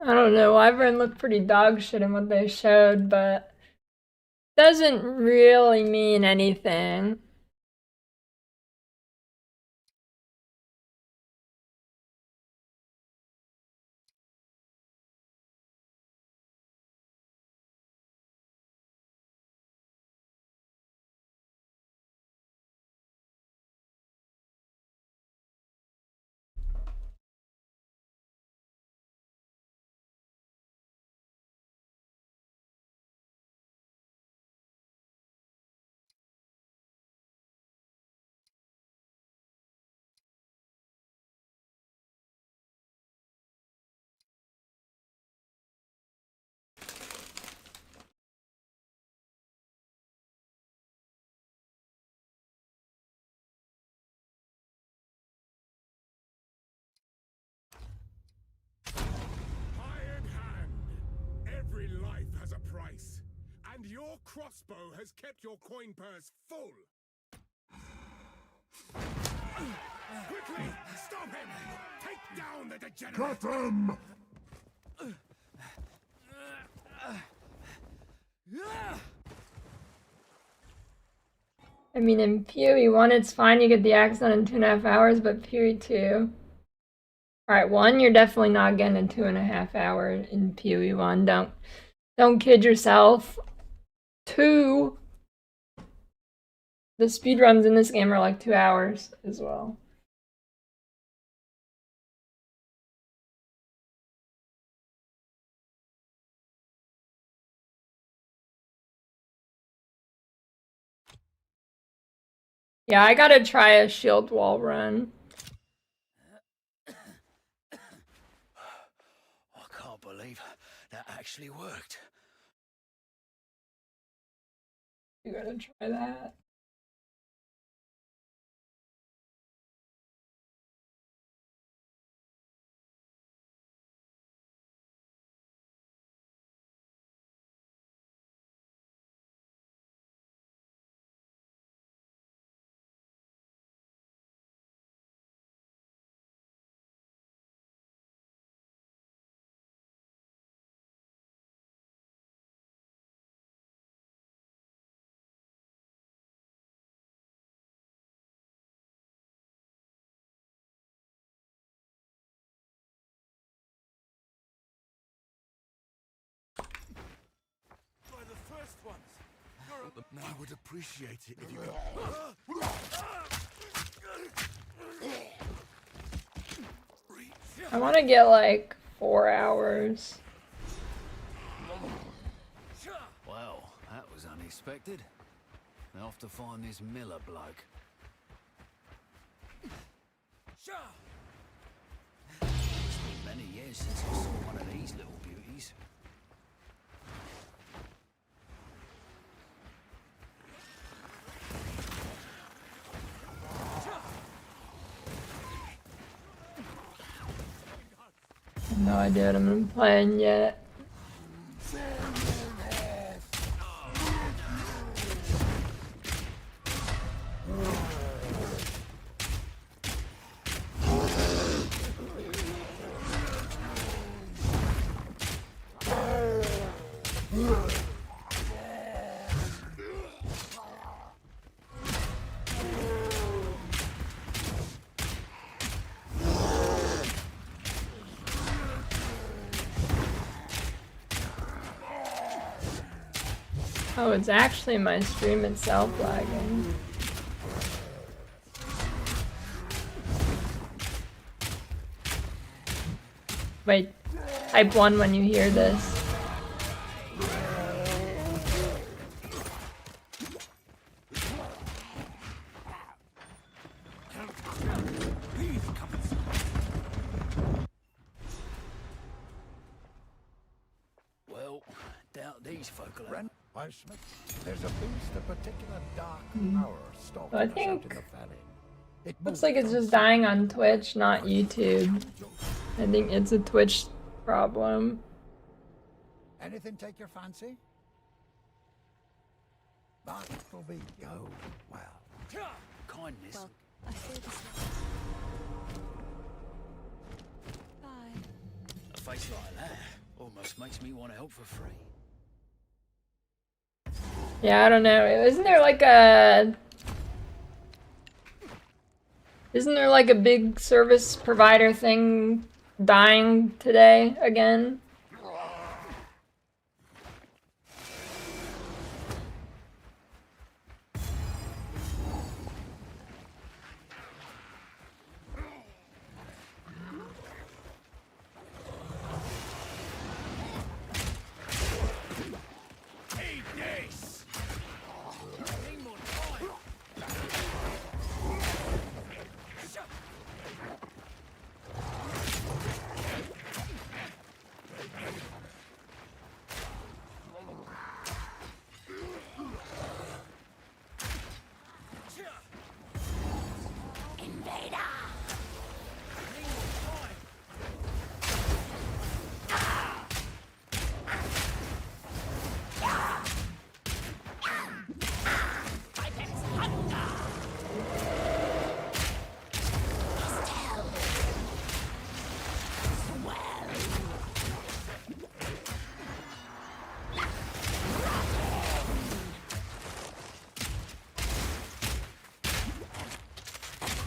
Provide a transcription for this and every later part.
I don't know. Wyvern looked pretty dog shit in what they showed, but doesn't really mean anything. Iron Hand! Every life has a price, and your crossbow has kept your coin purse full! Quickly! Stop him! Take down the degenerate! Cut him! I mean, in PoE 1, it's fine. You get the axe done in 2.5 hours, but PoE 2. Alright, 1, you're definitely not getting a 2.5 hour in PoE 1. Don't kid yourself. 2, the speedruns in this game are like 2 hours as well. Yeah, I gotta try a shield wall run. I can't believe that actually worked. You gotta try that. I would appreciate it if you I want to get like 4 hours. Well, that was unexpected. I'll have to find this Miller bloke. It's been many years since I saw one of these little beauties. No idea what I'm playing yet. Oh, it's actually my stream itself lagging. Wait, type 1 when you hear this. Well, doubt these folk will have... There's a beast, a particular dark power stalking So I us out think in the valley. It looks like it's just dying on Twitch, not YouTube. I think it's a Twitch problem. Anything take your fancy? That will be well. Kindness. Well, I feel this. Bye. A face like that almost makes me want to help for free. Yeah, I don't know. Isn't there like a big service provider thing dying today again?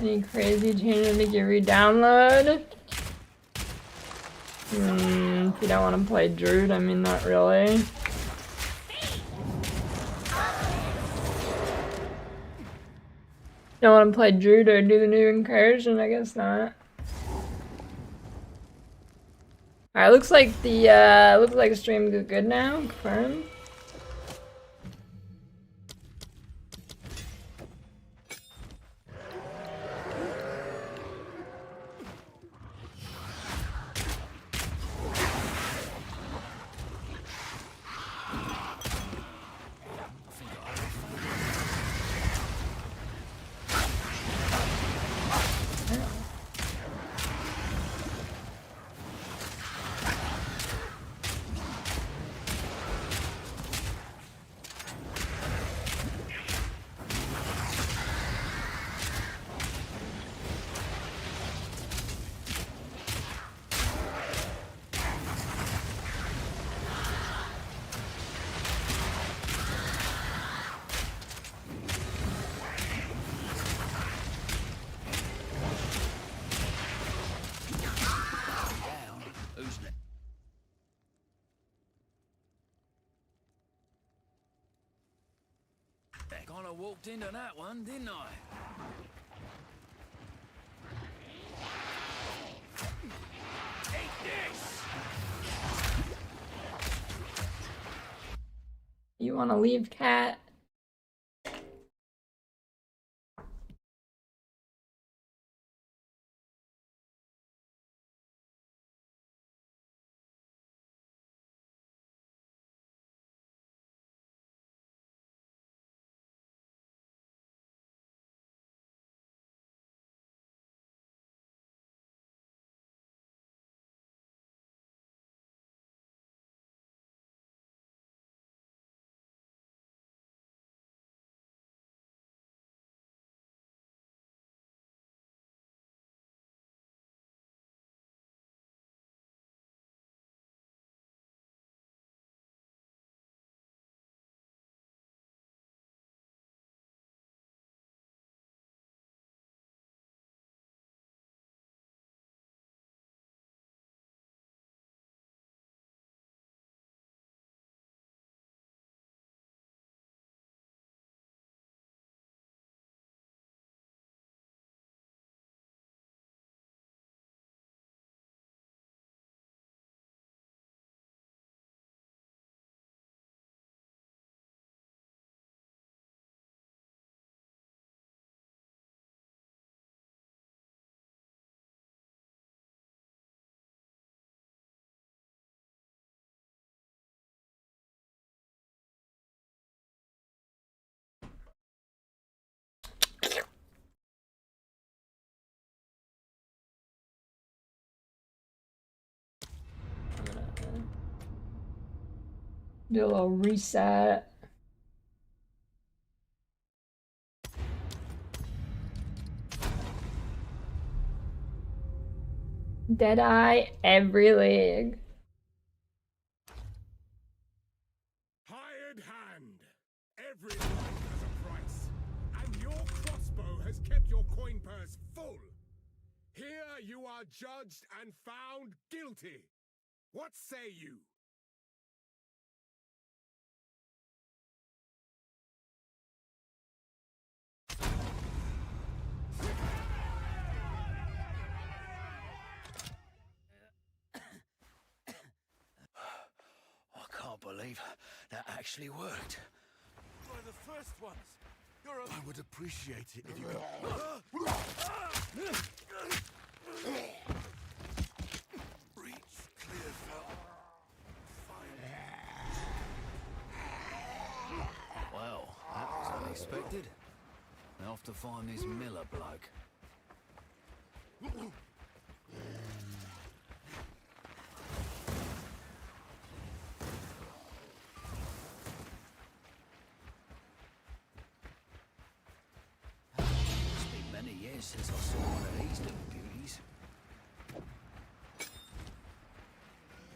Any crazy change to make you re-download? If you don't want to play Druid, I mean, not really. Don't want to play Druid or do the new incursion? I guess not. Alright, looks like the stream is good now. Confirmed. Kinda walked into that one, didn't I? Take this! You want to leave, cat? Do a little reset. Deadeye every league. Hired hand. Every life has a price, and your crossbow has kept your coin purse full. Here you are judged and found guilty. What say you? I can't believe that actually worked. You're the first ones. I would appreciate it if you could. Reach Clearfell. Well, that was unexpected. Now off to find this Miller bloke. It's been many years since I saw one of these little beauties.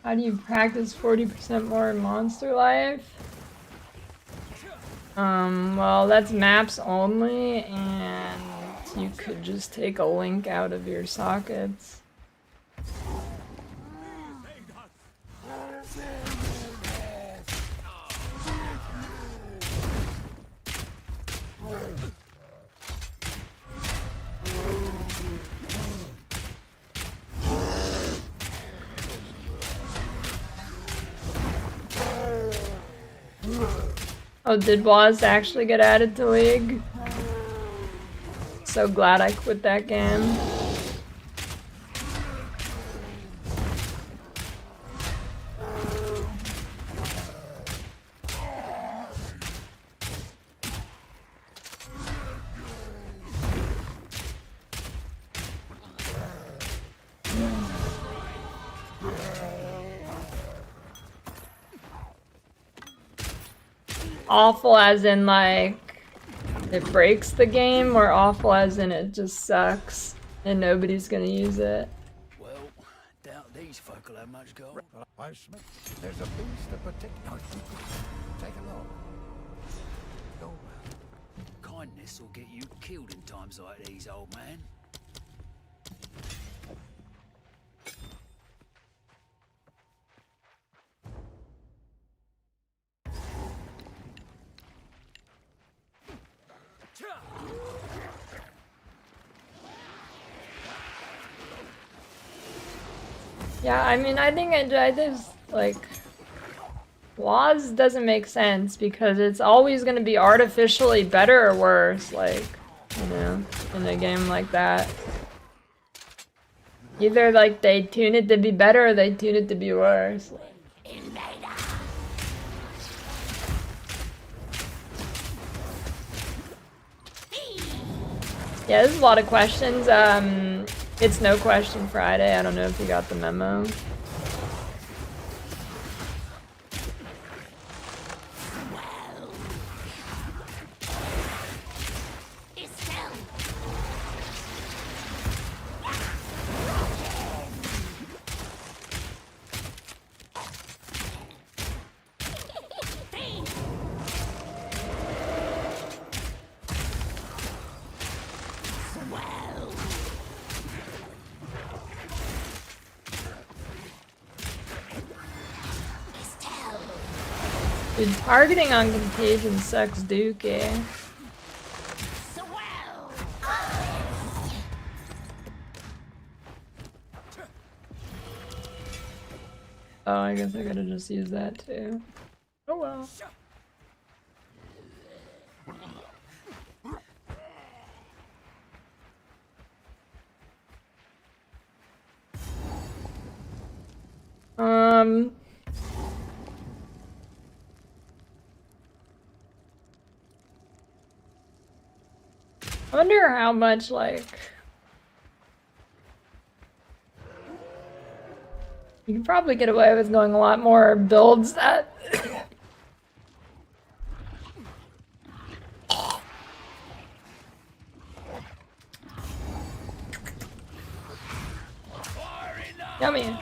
How do you practice 40% more in Monster Life? Well, that's maps only, and you could just take a link out of your sockets. Oh, did Waz actually get added to League? So glad I quit that game. Awful as in like it breaks the game, or awful as in it just sucks and nobody's gonna use it? Well, doubt these folk will have much gold. There's a beast of particular. Take a look. Go. Kindness will get you killed in times like these, old man. Yeah, I mean, I think I just like Waz doesn't make sense because it's always gonna be artificially better or worse, like, you know, in a game like that. Either like they tune it to be better or they tune it to be worse. Yeah, there's a lot of questions. It's No Question Friday. I don't know if you got the memo. Dude, targeting on Contagion sucks dookie. Oh, I guess I gotta just use that too. Oh well. I wonder how much, like, you can probably get away with going a lot more builds that Yummy.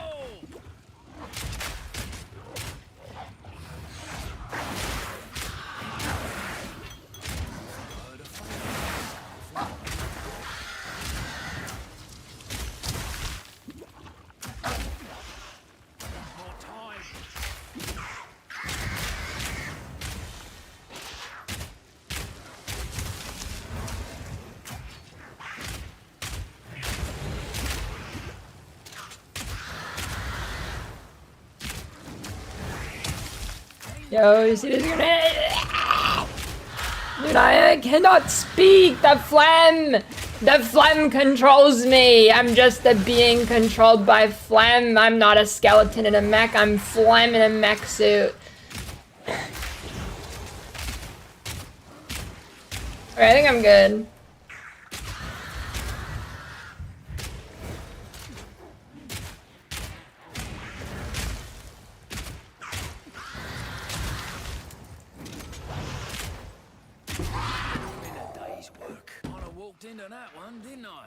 Yo, you see this grenade? Dude, I cannot speak! The phlegm! The phlegm controls me! I'm just a being controlled by phlegm. I'm not a skeleton in a mech, I'm phlegm in a mech suit. Alright, I think I'm good. Into that one, didn't I? I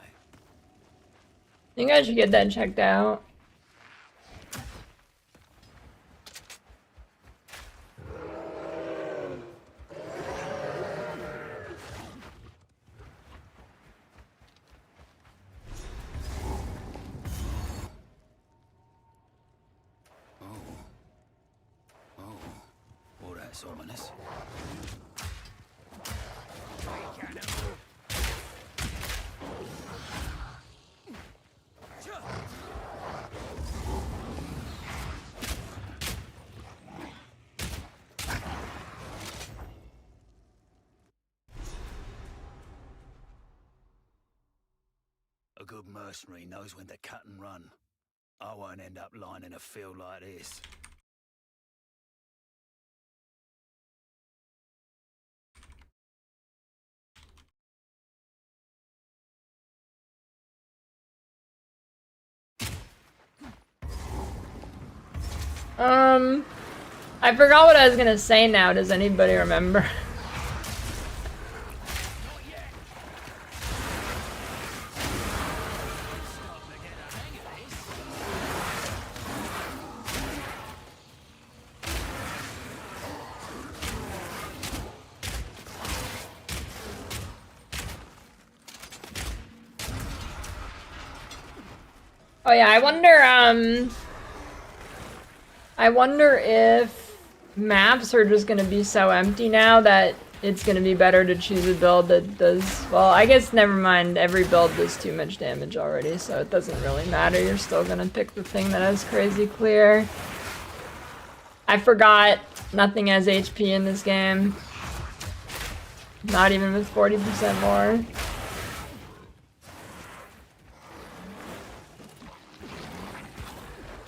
think I should get that checked out. Oh, that's ominous. A good mercenary knows when to cut and run. I won't end up lying in a field like this. I forgot what I was gonna say now. Does anybody remember? Oh yeah, I wonder if maps are just gonna be so empty now that it's gonna be better to choose a build that does, well, I guess never mind, every build does too much damage already, so it doesn't really matter, you're still gonna pick the thing that has crazy clear. I forgot, nothing has HP in this game. Not even with 40% more.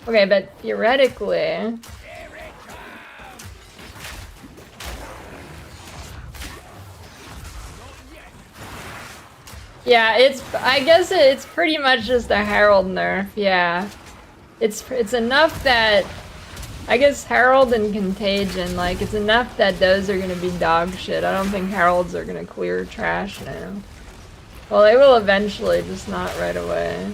Okay, but theoretically... Yeah, I guess it's pretty much just a Herald nerf, yeah. It's enough that... I guess Herald and Contagion, like, it's enough that those are gonna be dog shit. I don't think Heralds are gonna clear trash now. Well, they will eventually, just not right away.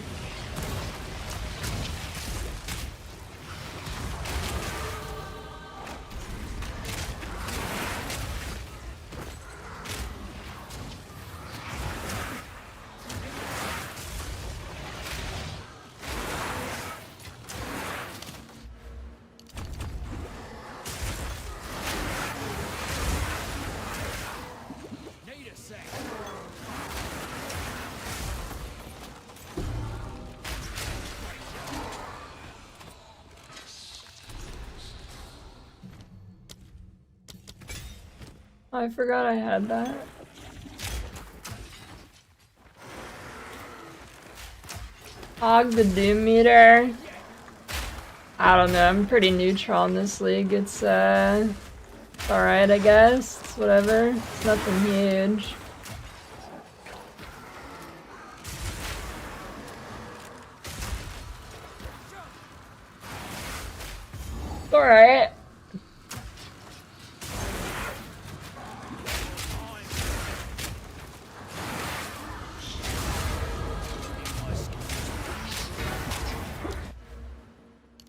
I forgot I had that. Hog the Doom Meter. I don't know, I'm pretty neutral in this league. It's alright, I guess. It's whatever. It's nothing huge. It's alright.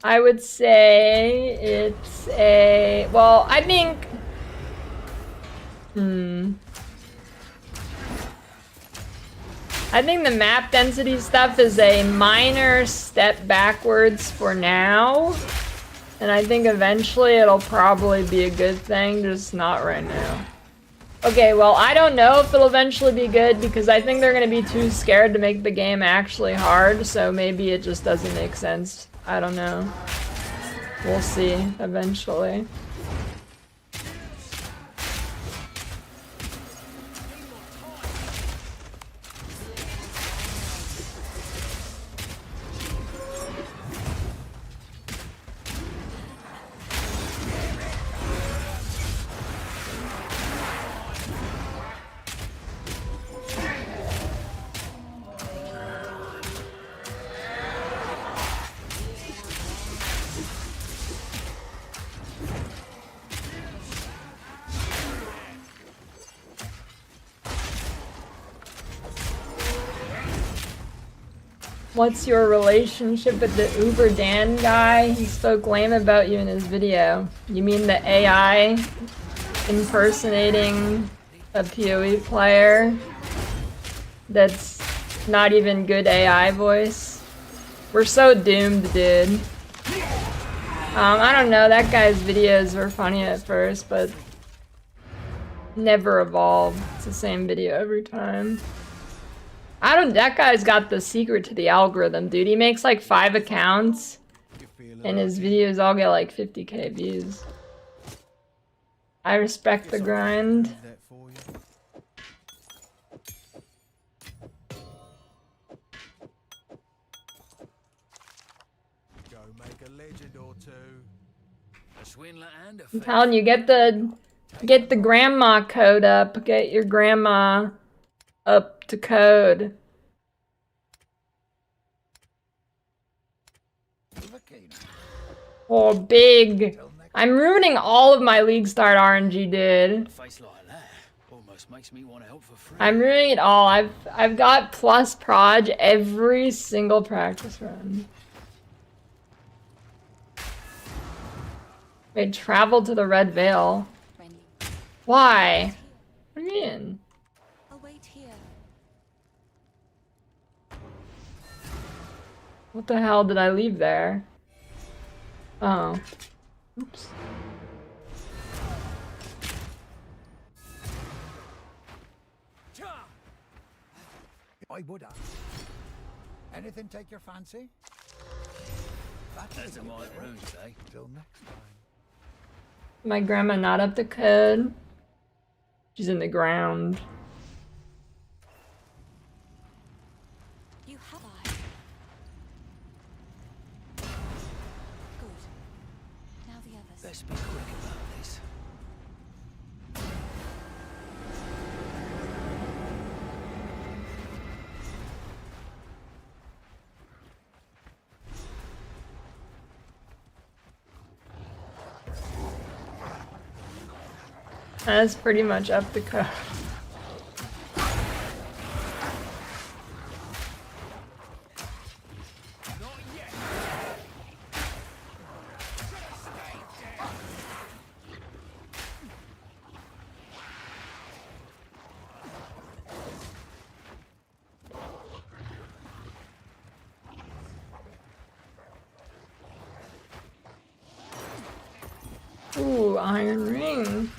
I would say it's a... Well, I think... I think the map density stuff is a minor step backwards for now. And I think eventually it'll probably be a good thing, just not right now. Okay, well, I don't know if it'll eventually be good because I think they're going to be too scared to make the game actually hard, so maybe it just doesn't make sense. I don't know. We'll see eventually. What's your relationship with the Uber Dan guy? He spoke lame about you in his video. You mean the AI impersonating a PoE player that's not even good AI voice? We're so doomed, dude. I don't know, that guy's videos were funny at first, but never evolved. It's the same video every time. That guy's got the secret to the algorithm, dude. He makes like 5 accounts, and his videos all get like 50k views. I respect the grind. I'm telling you, get the grandma code up. Get your grandma up to code. Oh, big. I'm ruining all of my League Start RNG, dude. I'm ruining it all. I've got plus proj every single practice run. Wait, travel to the Red Veil. Why? What do you mean? What the hell did I leave there? Oh. Oops. I would have. Anything take your fancy? That's a might rude, eh? Till next time. My grandma not up to code. She's in the ground. You have I. Good. Now the others. Let's be quick about this. That's pretty much up the code. Ooh, iron ring.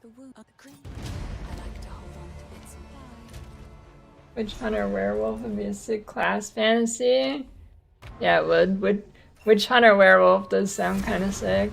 The wound of the green. I like to hold on to bits and pie. Witch Hunter Werewolf would be a sick class fantasy. Yeah, it would. Witch Hunter Werewolf does sound kind of sick.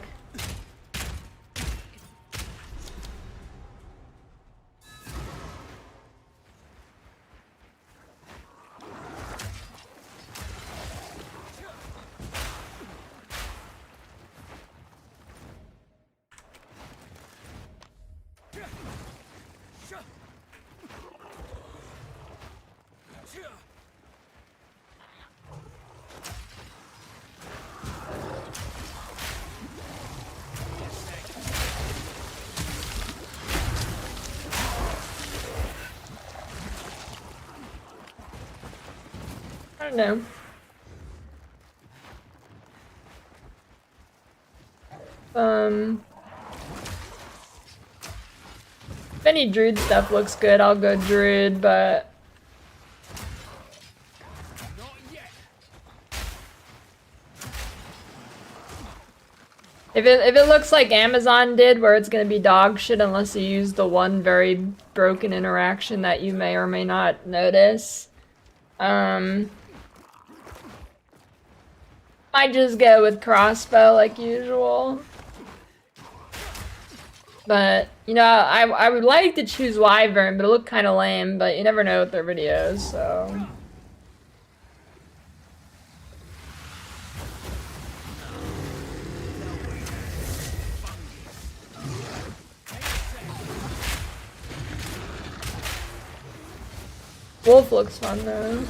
don't know. If any druid stuff looks good, I'll go druid, but Not yet. if it looks like Amazon did, where it's gonna be dog shit unless you use the one very broken interaction that you may or may not notice, might just go with crossbow like usual. But, you know, I would like to choose Wyvern, but it looked kind of lame, but you never know with their videos, so... Wolf looks fun, though.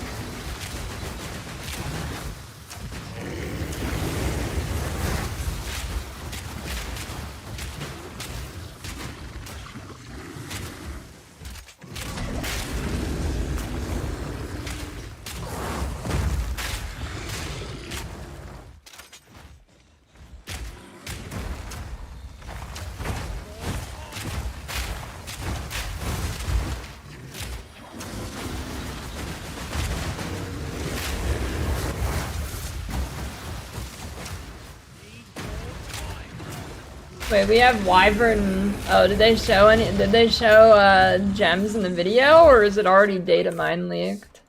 Wait, we have Wyvern. Oh, did they show gems in the video, or is it already data mine leaked?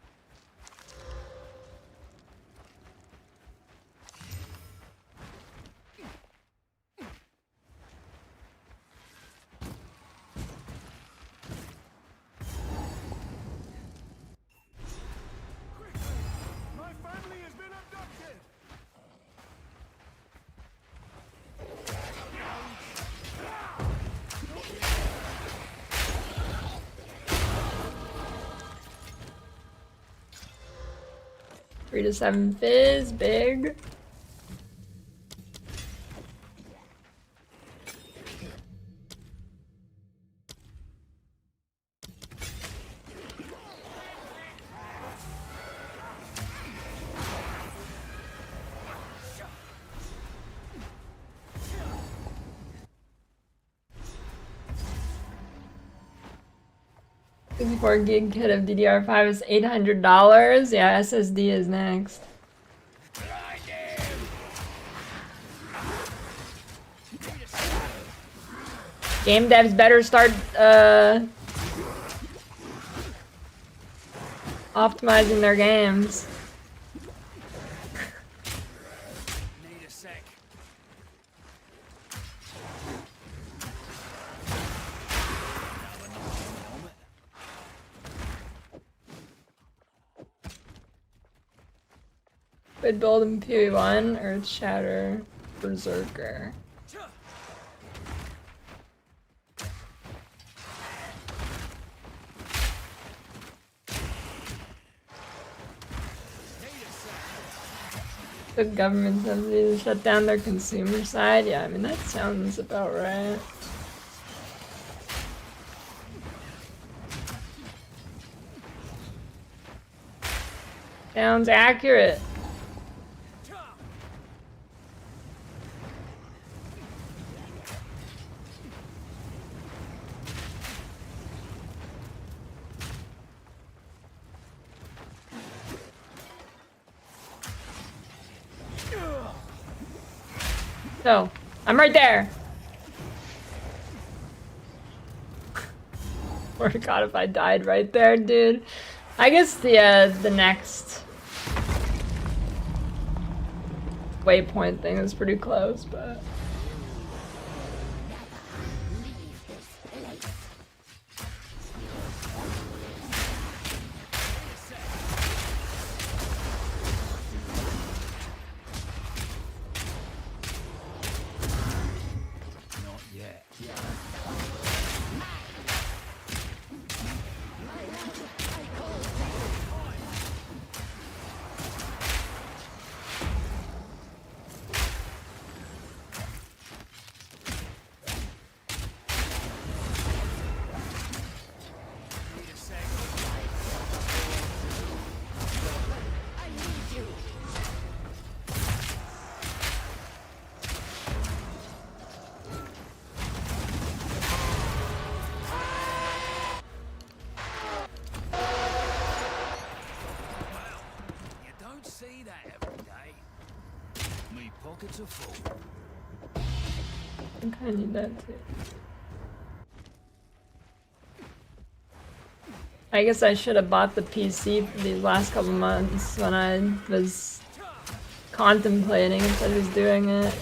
My family has been abducted. 3 to 7 fizz, big. Four gig kit of DDR5 is $800. Yeah, SSD is next. Game devs better start optimizing their games. Need a sec. Good build in PoE1, Earth Shatter, Berserker. The government subsidy to shut down their consumer side? Yeah, I mean, that sounds about right. Sounds accurate. So, I'm right there. Swear to God, if I died right there, dude. I guess the next waypoint thing is pretty close, but. Pockets are full. I kinda need that too. I guess I should have bought the PC for these last couple months when I was contemplating instead of just doing it.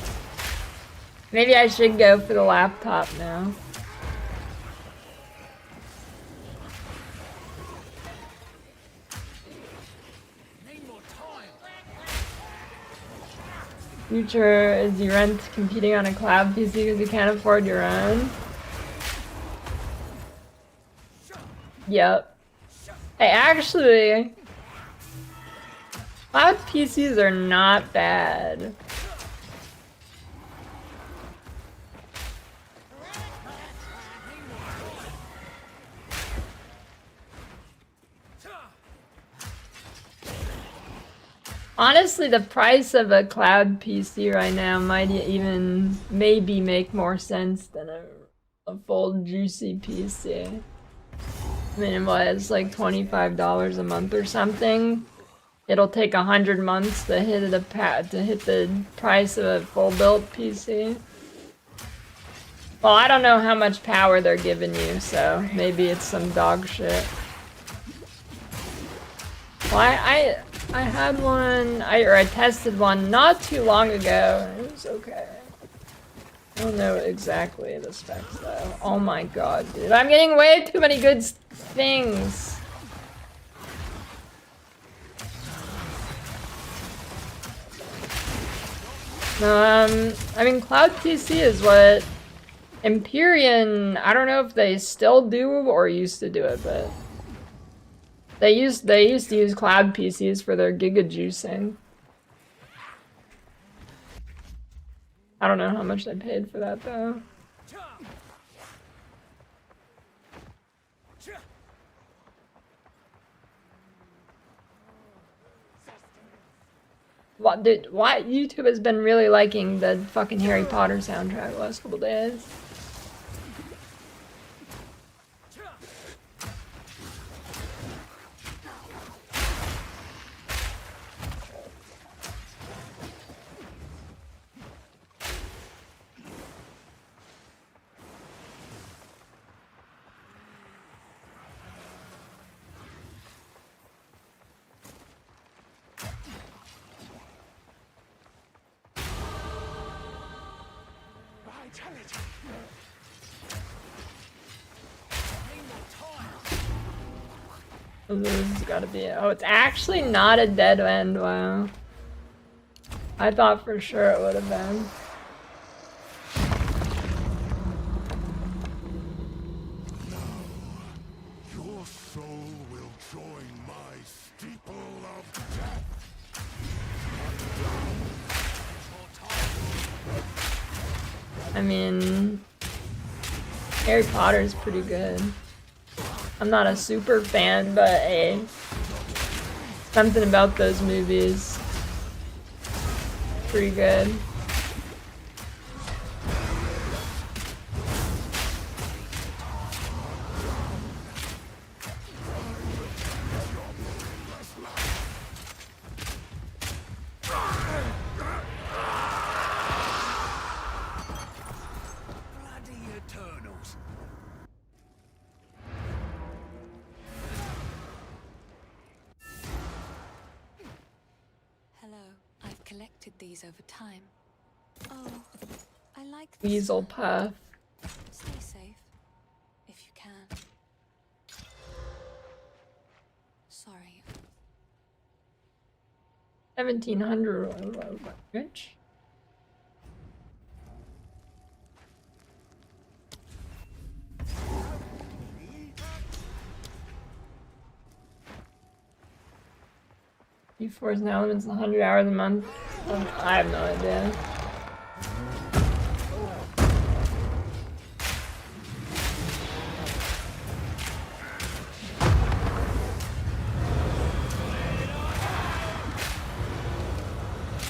Maybe I should go for the laptop now. Future is you rent competing on a cloud PC because you can't afford your own. Yep. Hey, actually, cloud PCs are not bad. Honestly, the price of a cloud PC right now might even maybe make more sense than a full juicy PC. I mean, it was like $25 a month or something. It'll take 100 months to hit the price of a full built PC. Well, I don't know how much power they're giving you, so maybe it's some dog shit. Well, I had one, I tested one not too long ago, and it was okay. I don't know exactly the specs though. Oh my god, dude. I'm getting way too many good things. I mean, Cloud PC is what Empyrean, I don't know if they still do or used to do it, but they used to use Cloud PCs for their giga juicing. I don't know how much they paid for that though. What, dude, why YouTube has been really liking the fucking Harry Potter soundtrack the last couple days. This has gotta be it. Oh, it's actually not a dead end, wow. I thought for sure it would have been. Your soul will join my steeple of death. I mean, Harry Potter's pretty good. I'm not a super fan, but hey, something about those movies pretty good. These over time. Oh, I like this. Weasel Puff. Stay safe, if you can. Sorry. 1700 rich. E4 is now limits 100 hours a month. I have no idea.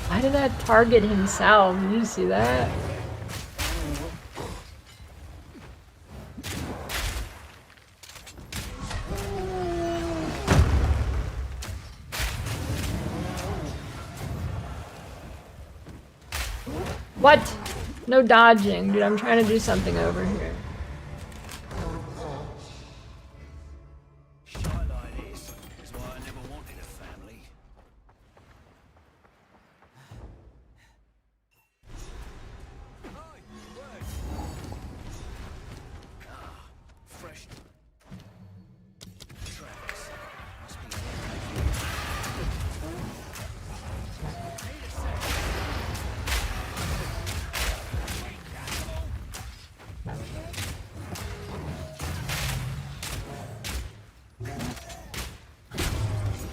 Why did that target himself? Did you see that? What? No dodging, dude. I'm trying to do something over here. Shite like this is why I never wanted a family. Fresh tracks. Must be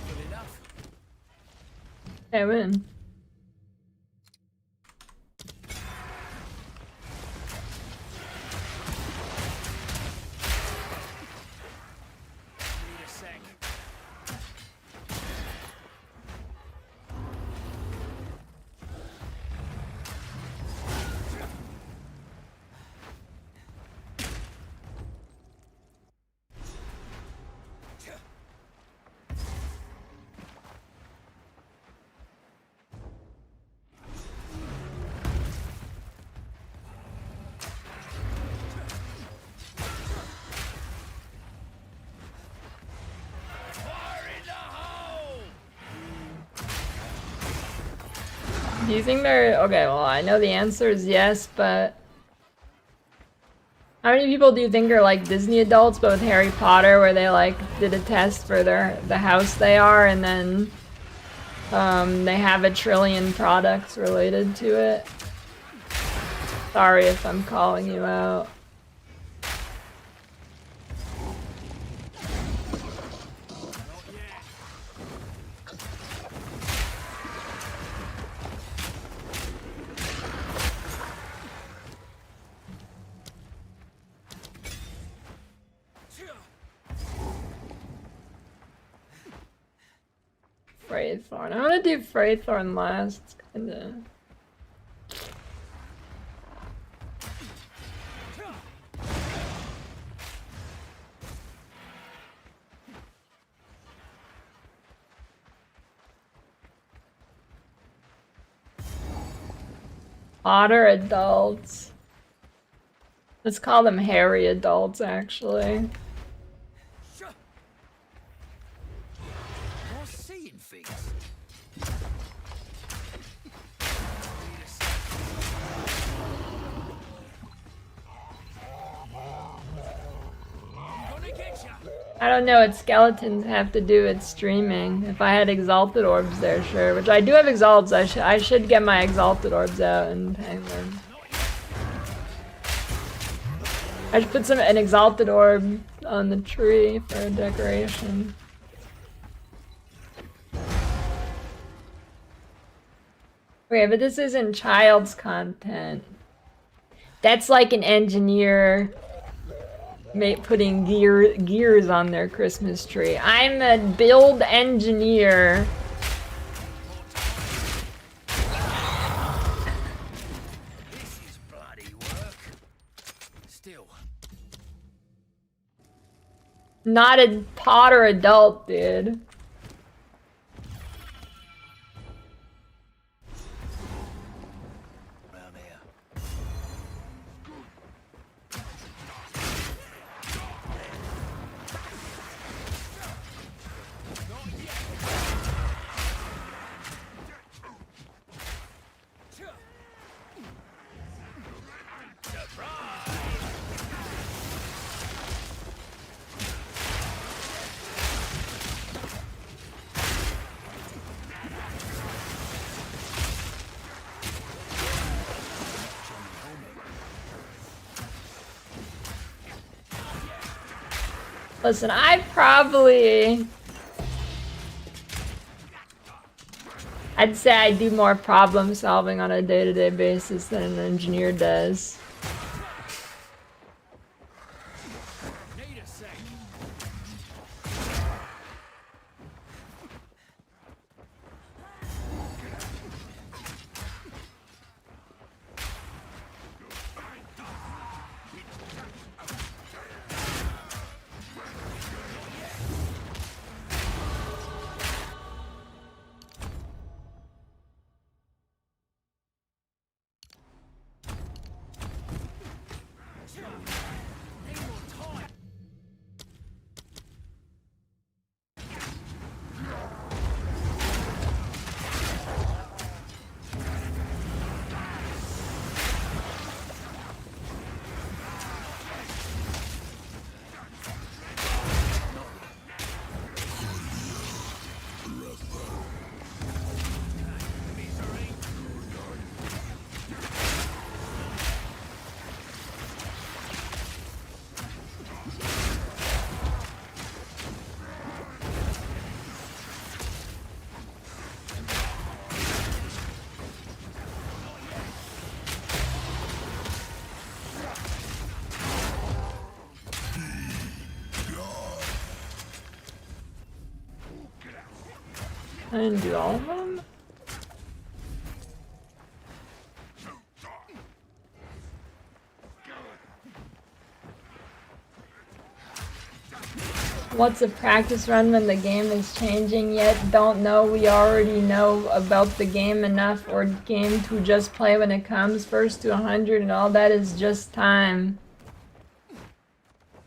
good enough. I win. Need a sec. Do you think they're okay? Well, I know the answer is yes, but how many people do you think are like Disney adults, but with Harry Potter, where they like did a test for the house they are, and then they have a trillion products related to it? Sorry if I'm calling you out. Fraythorn. I want to do Fraythorn last, kinda. Otter adults. Let's call them hairy adults, actually. You're seeing things. Gonna get ya. I don't know what skeletons have to do with streaming. If I had exalted orbs there, sure. Which I do have exalts. I should get my exalted orbs out and hang them. I should put an exalted orb on the tree for a decoration. Okay, but this isn't child's content. That's like an engineer putting gears on their Christmas tree. I'm a build engineer. This is bloody work. Still. Not a Potter adult, dude. Round here. Listen, I'd say I do more problem solving on a day-to-day basis than an engineer does. Need a sec. I didn't do all of them? What's a practice run when the game is changing yet don't know? We already know about the game enough or game to just play when it comes first to 100 and all that is just time.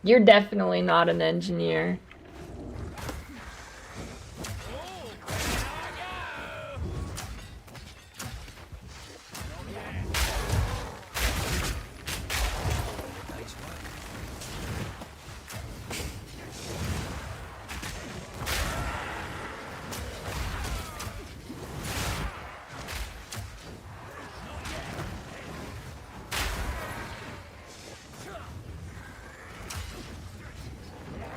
You're definitely not an engineer.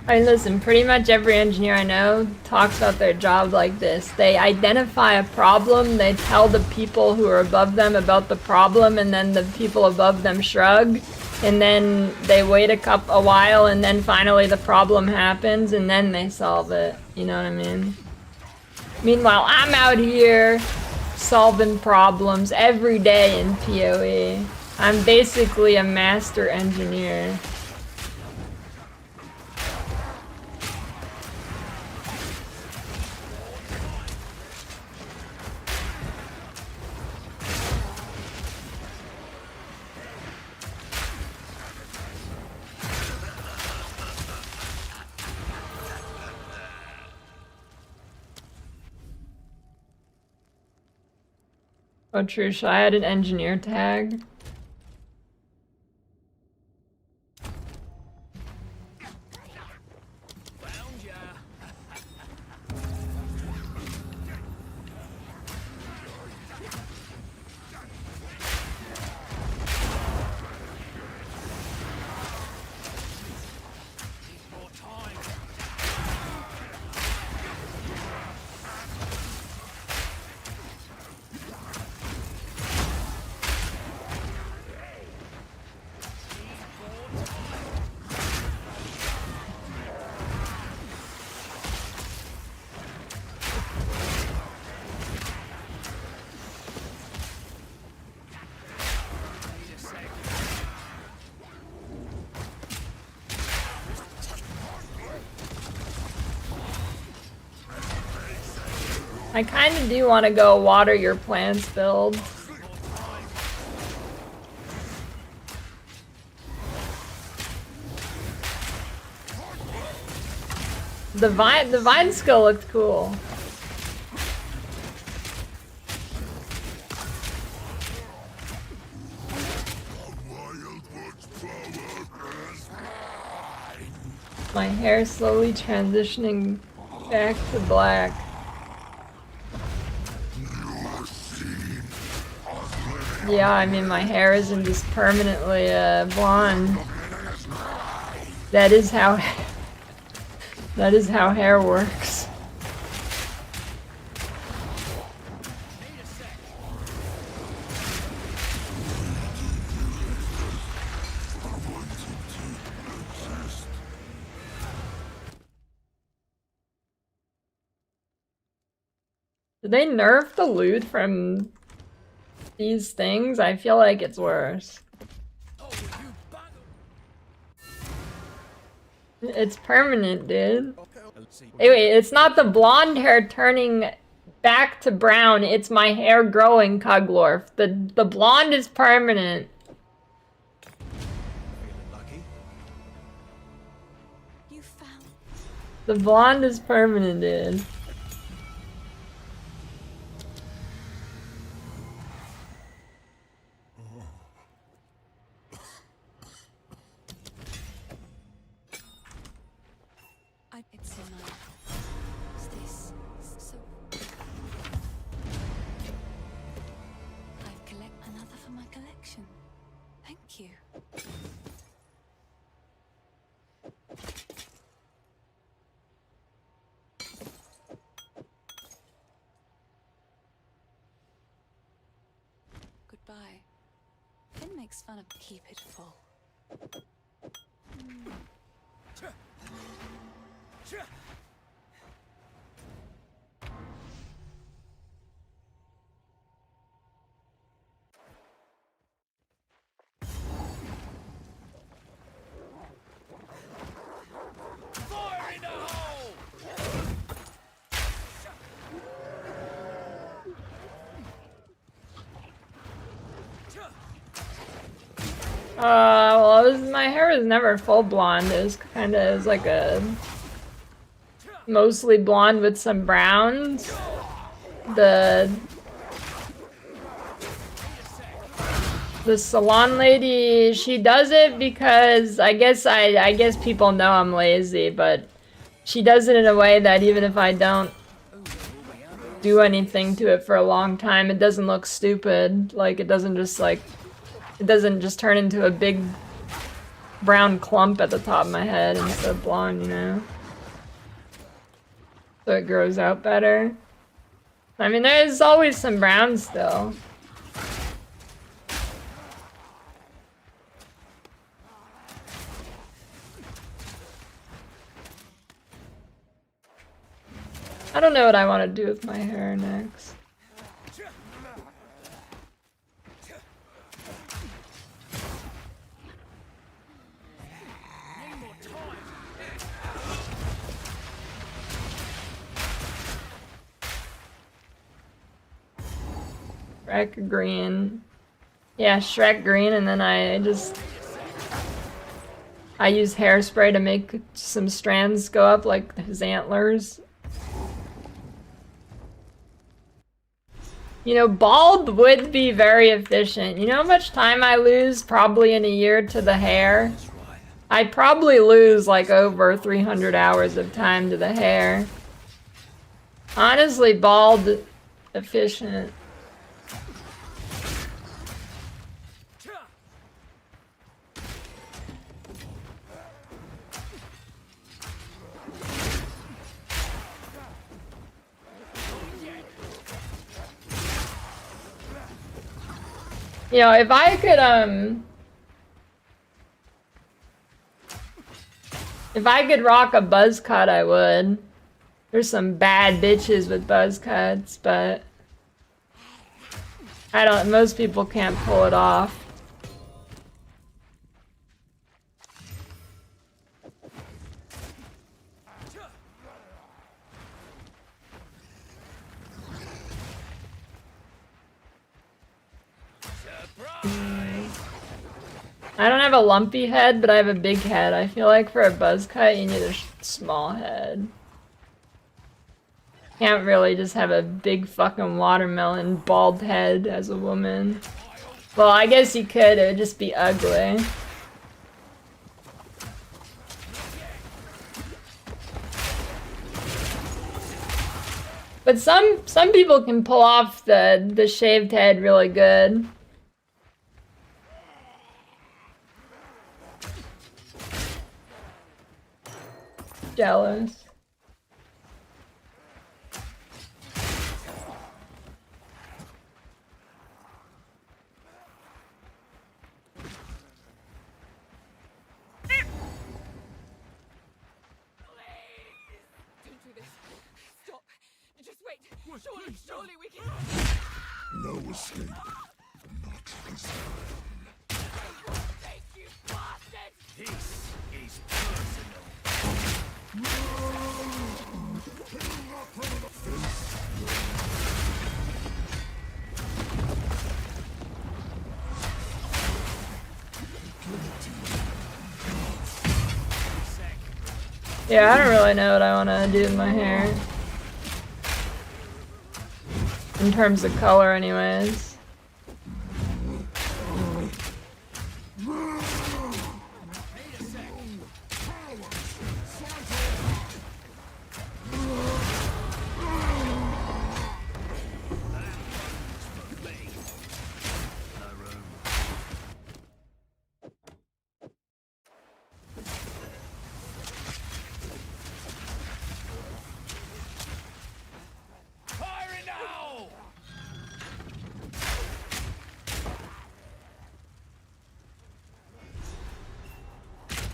I mean, listen, pretty much every engineer I know talks about their job like this. They identify a problem, they tell the people who are above them about the problem, and then the people above them shrug, and then they wait a while, and then finally the problem happens, and then they solve it. You know what I mean? Meanwhile, I'm out here solving problems every day in PoE. I'm basically a master engineer. Oh, true. Should I add an engineer tag? I kind of do want to go water your plants build. The vine skill looked cool. My hair slowly transitioning back to black. Yeah, I mean my hair isn't just permanently blonde. That is how hair works. Did they nerf the loot from these things? I feel like it's worse. It's permanent, dude. Anyway, it's not the blonde hair turning back to brown, it's my hair growing, Cuglorf. The blonde is permanent. You found. The blonde is permanent, dude. It's in my. What's this? So. I've collect another for my collection. Thank you. Goodbye. Finn makes fun of keep it full. Well, my hair was never full blonde. It was kind of like a mostly blonde with some browns. The salon lady, she does it because I guess people know I'm lazy, but she does it in a way that even if I don't do anything to it for a long time, it doesn't look stupid. Like it doesn't just turn into a big brown clump at the top of my head instead of blonde, you know? So it grows out better. I mean, there's always some brown still. I don't know what I want to do with my hair next. Shrek green. Yeah, Shrek green, and then I use hairspray to make some strands go up like his antlers. You know, bald would be very efficient. You know how much time I lose probably in a year to the hair? I probably lose like over 300 hours of time to the hair. Honestly, bald efficient. You know, if I could rock a buzz cut, I would. There's some bad bitches with buzz cuts, but most people can't pull it off. I don't have a lumpy head, but I have a big head. I feel like for a buzz cut, you need a small head. Can't really just have a big fucking watermelon bald head as a woman. Well, I guess you could, it would just be ugly. But some people can pull off the shaved head really good. Jealous. Surely we can. No escape. Not this time. Thank you, bastard! This is personal. Yeah, I don't really know what I want to do with my hair. In terms of color, anyways.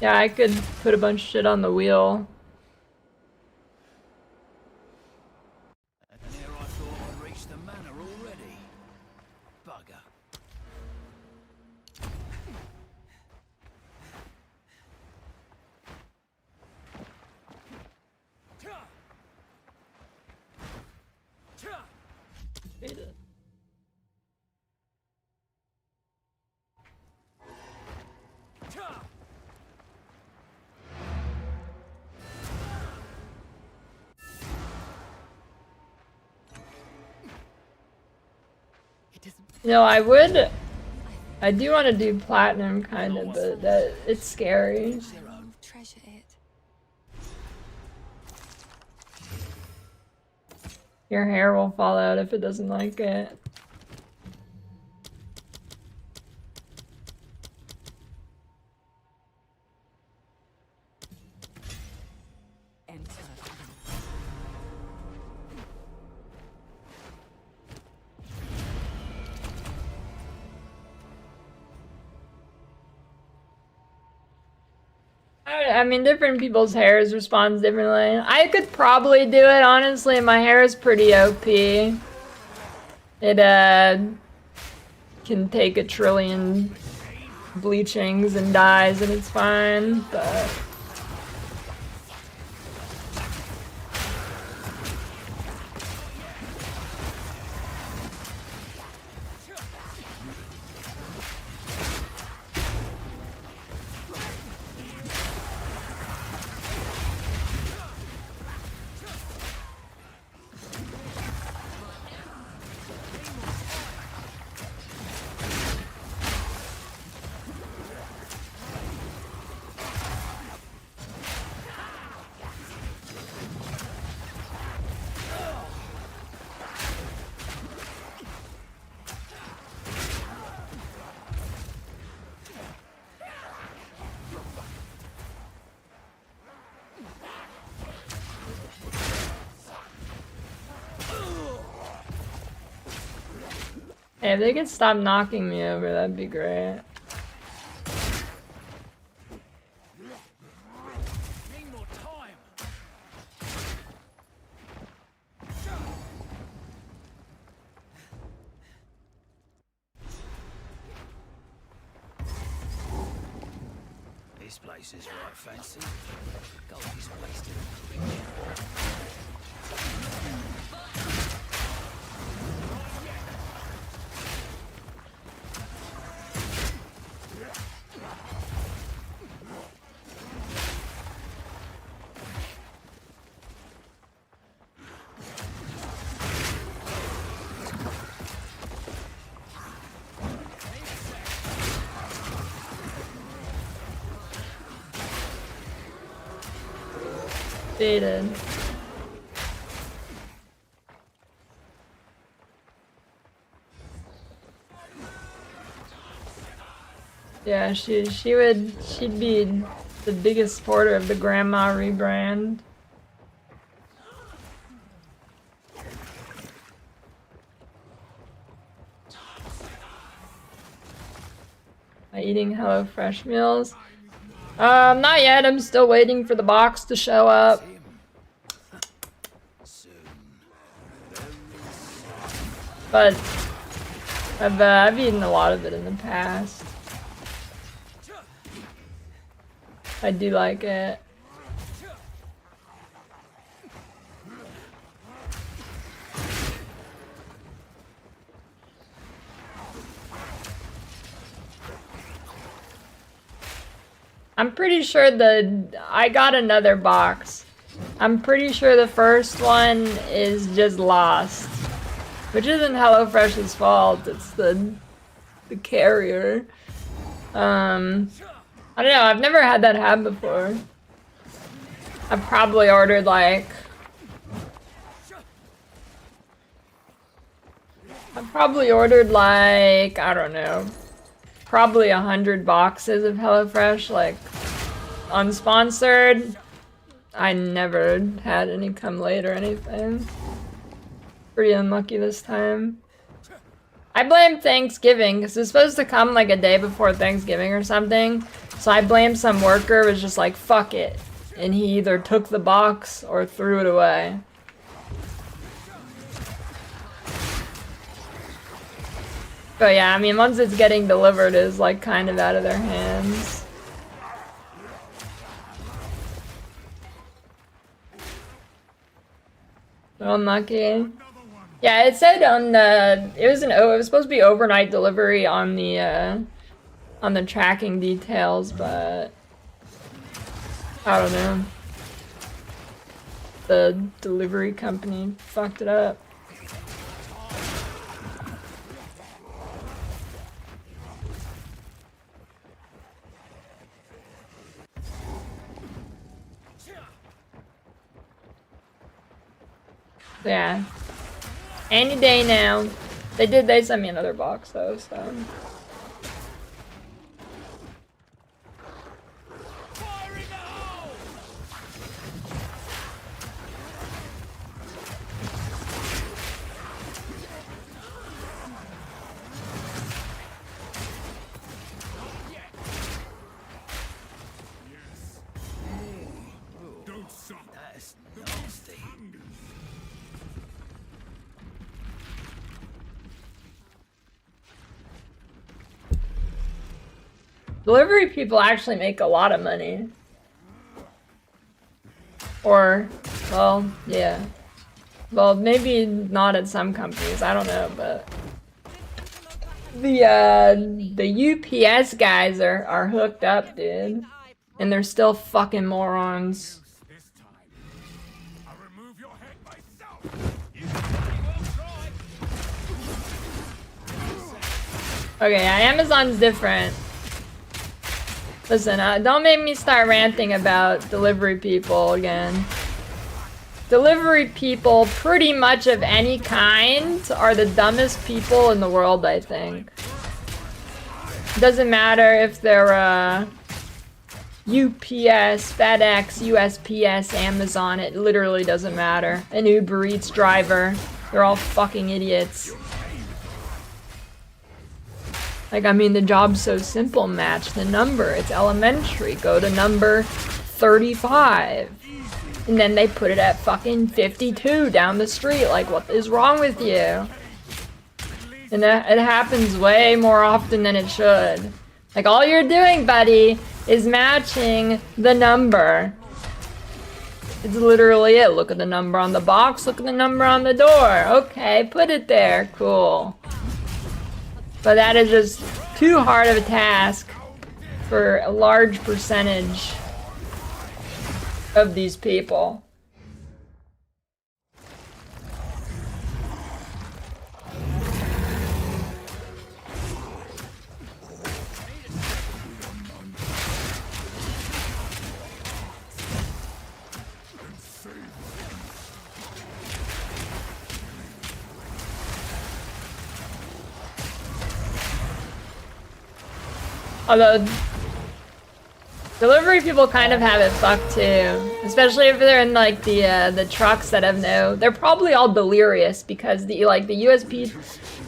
Yeah, I could put a bunch of shit on the wheel. And here I thought I'd reached the manor already. Bugger. Beat it. it isn't. You know, I do want to do platinum kind of, but it's scary. I'll treasure it. Your hair will fall out if it doesn't like it. Enter. I mean, different people's hairs responds differently. I could probably do it, honestly. My hair is pretty OP. It, can take 1 trillion bleachings and dyes and it's fine, but... Hey, if they could stop knocking me over, that'd be great. Need more time. This place is right fancy. Gold is wasted. Baited. Yeah, she'd be the biggest supporter of the grandma rebrand. Am I eating HelloFresh meals? Not yet. I'm still waiting for the box to show up. But I've eaten a lot of it in the past. I do like it. I'm pretty sure I got another box. I'm pretty sure the first one is just lost. Which isn't HelloFresh's fault, it's the carrier. I don't know, I've never had that happen before. I've probably ordered like... I don't know, probably 100 boxes of HelloFresh, like, unsponsored. I never had any come late or anything. Pretty unlucky this time. I blame Thanksgiving, because it's supposed to come like a day before Thanksgiving or something. So I blame some worker who was just like, fuck it. And he either took the box or threw it away. But yeah, I mean, once it's getting delivered, it's like kind of out of their hands. So unlucky. Yeah, it said on the it was supposed to be overnight delivery on the tracking details, but I don't know. The delivery company fucked it up. Yeah. Any day now. They sent me another box though, so. Don't suck. That's nasty. Delivery people actually make a lot of money. Or, well, yeah. Well, maybe not at some companies, I don't know, but the UPS guys are hooked up, dude. And they're still fucking morons. This time, I'll remove your head myself. You well tried. Okay, yeah, Amazon's different. Listen, don't make me start ranting about delivery people again. Delivery people, pretty much of any kind, are the dumbest people in the world, I think. Doesn't matter if they're UPS, FedEx, USPS, Amazon, it literally doesn't matter. An Uber Eats driver, they're all fucking idiots. Like, I mean, the job's so simple, match the number, it's elementary, go to number 35. And then they put it at fucking 52 down the street, like, what is wrong with you? And it happens way more often than it should. Like, all you're doing, buddy, is matching the number. It's literally it. Look at the number on the box, look at the number on the door. Okay, put it there, cool. But that is just too hard of a task for a large percentage of these people. Although delivery people kind of have it fucked too, especially if they're in like the trucks that have no. They're probably all delirious because the USP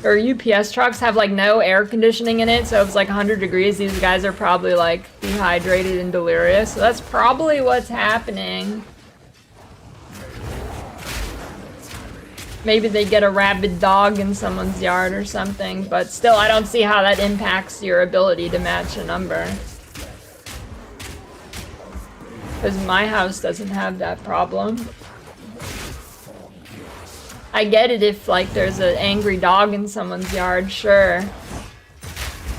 or UPS trucks have like no air conditioning in it, so if it's like 100 degrees, these guys are probably like dehydrated and delirious. So that's probably what's happening. Maybe they get a rabid dog in someone's yard or something, but still, I don't see how that impacts your ability to match a number. Because my house doesn't have that problem. I get it if, like, there's an angry dog in someone's yard, sure.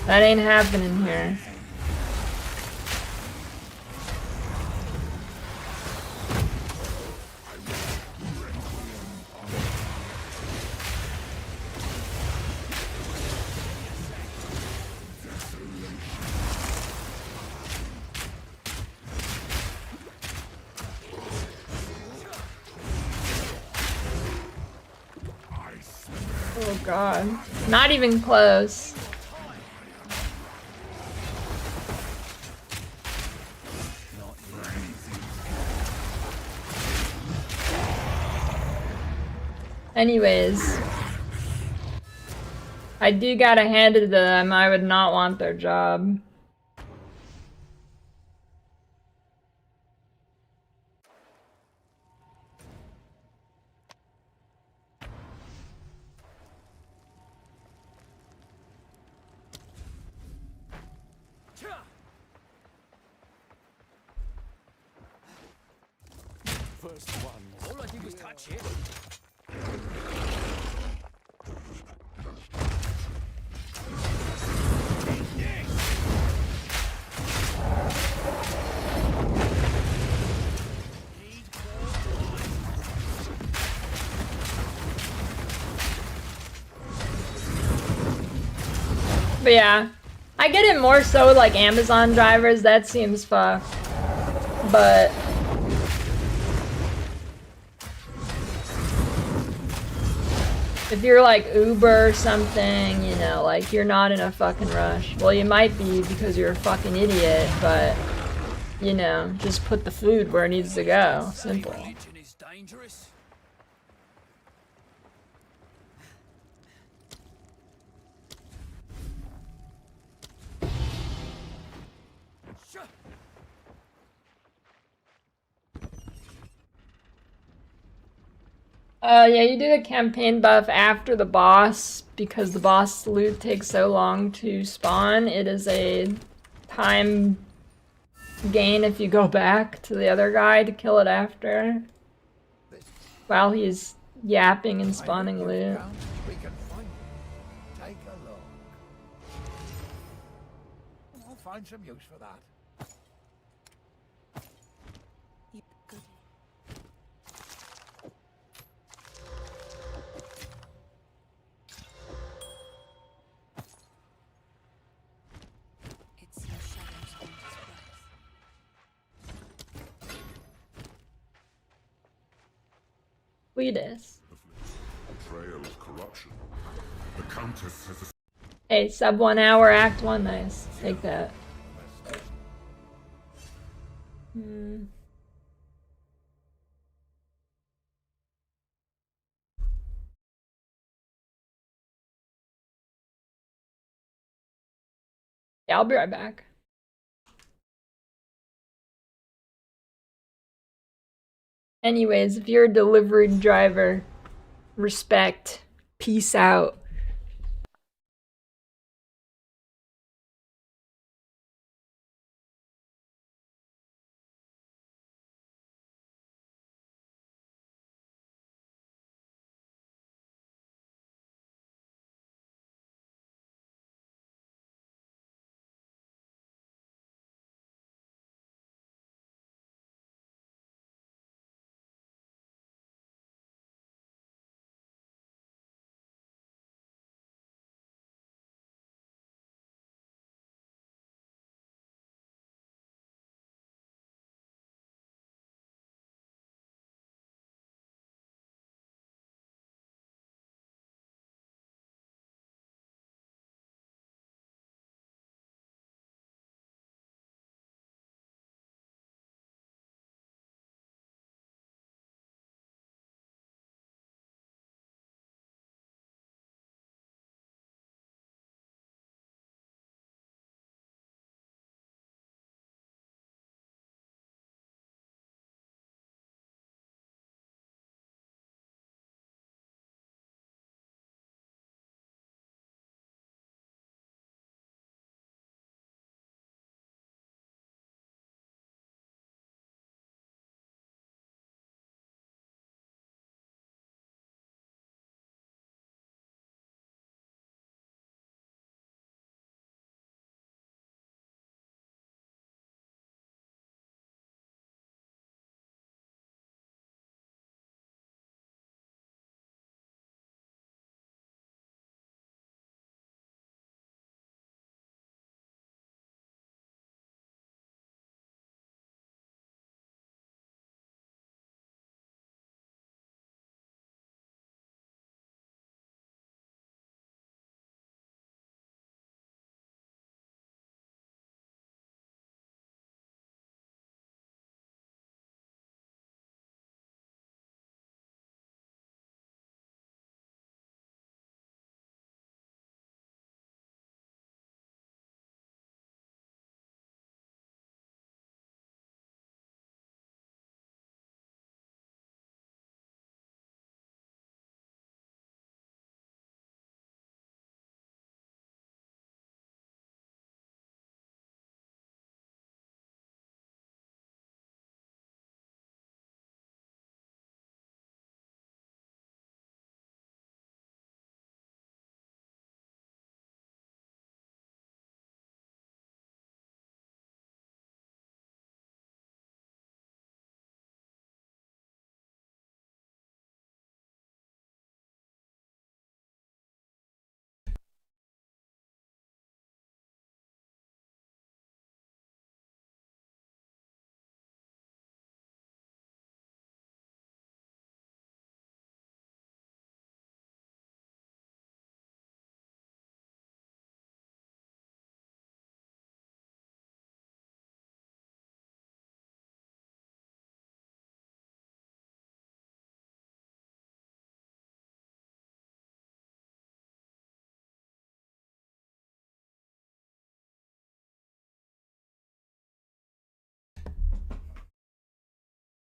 That ain't happening here. Oh god. Not even close. Anyways. I do gotta hand it to them. I would not want their job. First one. All I did was touch it. But yeah, I get it more so with like Amazon drivers, that seems fucked. But If you're like Uber or something, you know, like you're not in a fucking rush. Well, you might be because you're a fucking idiot, but you know, just put the food where it needs to go. Simple. Religion is dangerous. Yeah, you do the campaign buff after the boss because the boss loot takes so long to spawn. It is a time gain if you go back to the other guy to kill it after. While he's yapping and spawning loot. We can find it. Take a look. I'll find some use for that. You good? It's your shadows haunt his place. Cletus. Betrayal of corruption. The Countess has Hey, sub 1 hour, act 1, nice. Take that. Yeah, I'll be right back. Anyways, if you're a delivery driver, respect. Peace out.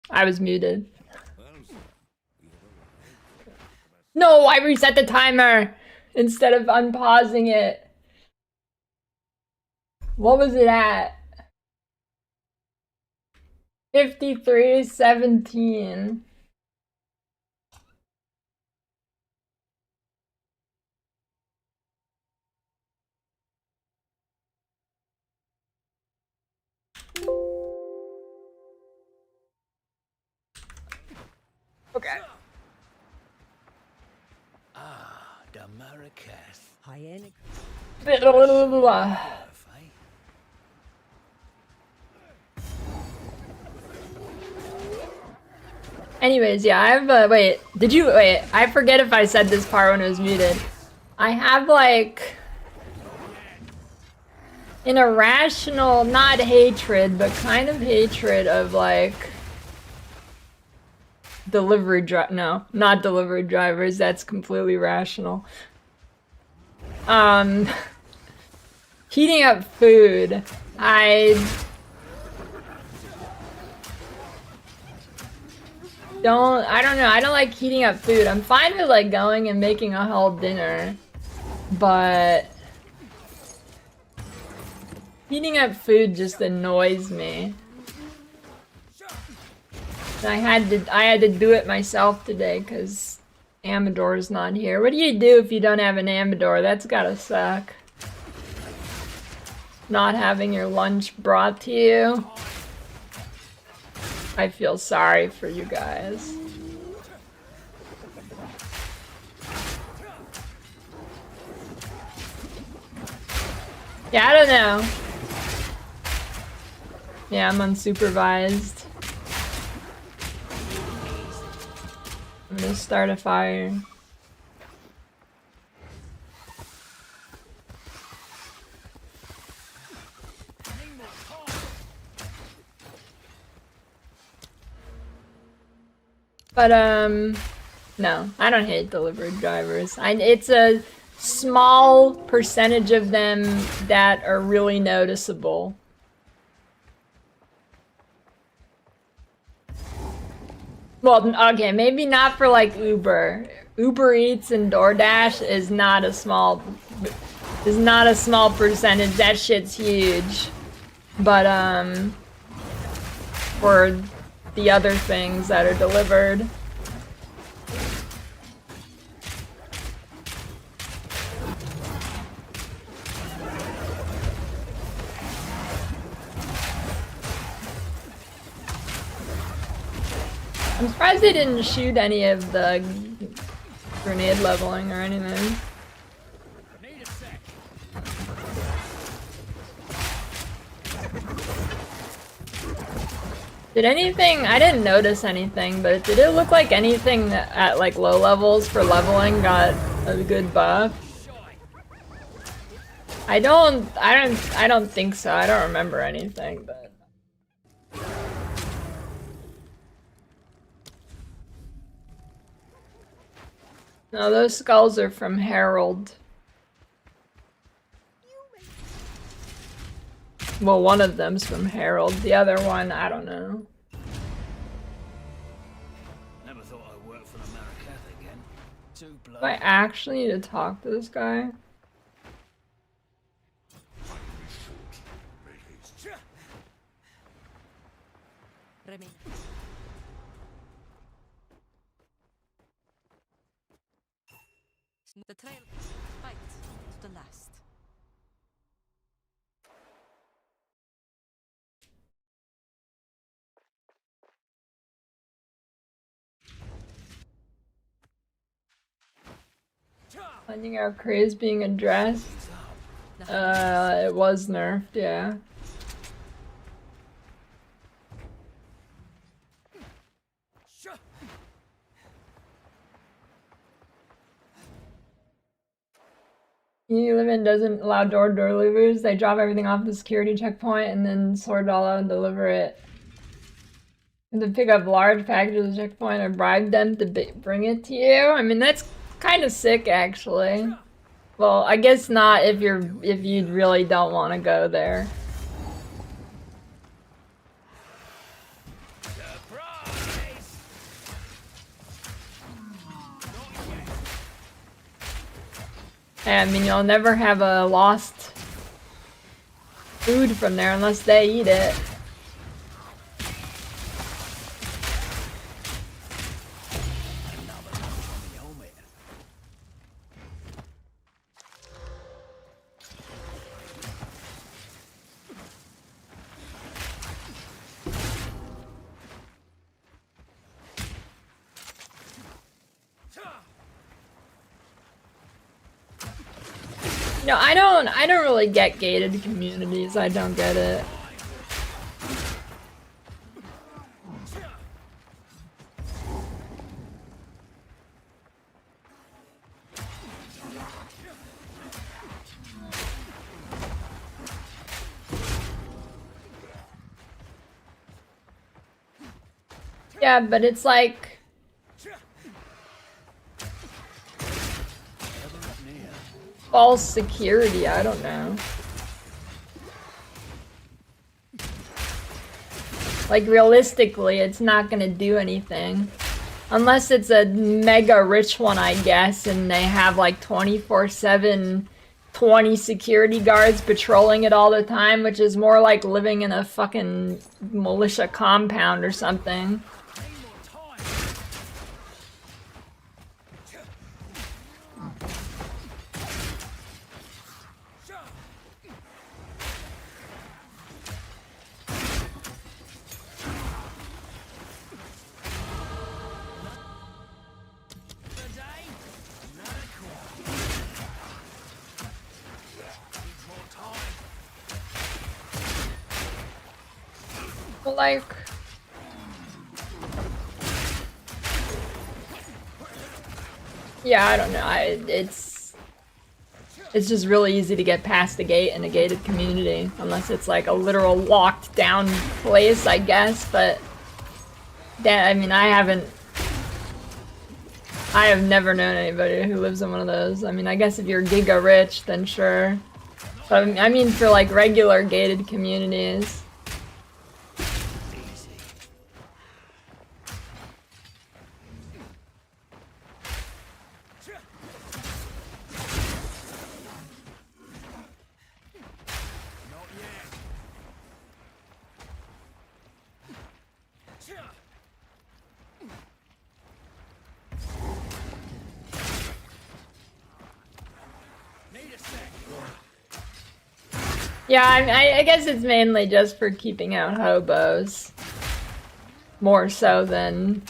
I was muted. No, I reset the timer instead of unpausing it. What was it at? 53:17. Okay. Ah, the Marrakesh. Hyena. Anyways, yeah, I have wait, I forget if I said this part when it was muted. I have like an irrational, not hatred, but kind of hatred of like no, not delivery drivers, that's completely rational. Heating up food. I don't know, I don't like heating up food. I'm fine with like going and making a whole dinner, but heating up food just annoys me. And I had to do it myself today because Amador's not here. What do you do if you don't have an Amador? That's gotta suck. Not having your lunch brought to you. I feel sorry for you guys. Yeah, I don't know. Yeah, I'm unsupervised. I'm gonna start a fire. But no, I don't hate delivery drivers. It's a small percentage of them that are really noticeable. Well, okay, maybe not for like Uber. Uber Eats and DoorDash is not a small percentage. That shit's huge. But for the other things that are delivered. I'm surprised they didn't shoot any of the grenade leveling or anything. Did anything, I didn't notice anything, but did it look like anything at like low levels for leveling got a good buff? I don't think so. I don't remember anything, but no, those skulls are from Herald. Well, one of them's from Herald. The other one, I don't know. Never thought I'd work for the Marrakesh again. Too Do I bloody. actually need to talk to this guy? Remy. The trail fight to the last. Finding out craze being addressed. It was nerfed, yeah. E11 doesn't allow door-to-door deliveries. They drop everything off the security checkpoint and then sort it all out and deliver it. You have to pick up large packages at the checkpoint or bribe them to bring it to you. I mean, that's kind of sick, actually. Well, I guess not if you really don't want to go there. I mean, you'll never have a lost food from there unless they eat it. No, I don't really get gated communities. I don't get it. Yeah, but it's like false security, I don't know. Like, realistically, it's not gonna do anything. Unless it's a mega rich one, I guess, and they have like 24/7, 20 security guards patrolling it all the time, which is more like living in a fucking militia compound or something. Like, yeah, I don't know. It's just really easy to get past the gate in a gated community, unless it's like a literal locked down place, I guess. But that, I mean, I have never known anybody who lives in one of those. I mean, I guess if you're giga rich, then sure. But I mean, for like regular gated communities. Yeah, I guess it's mainly just for keeping out hobos. More so than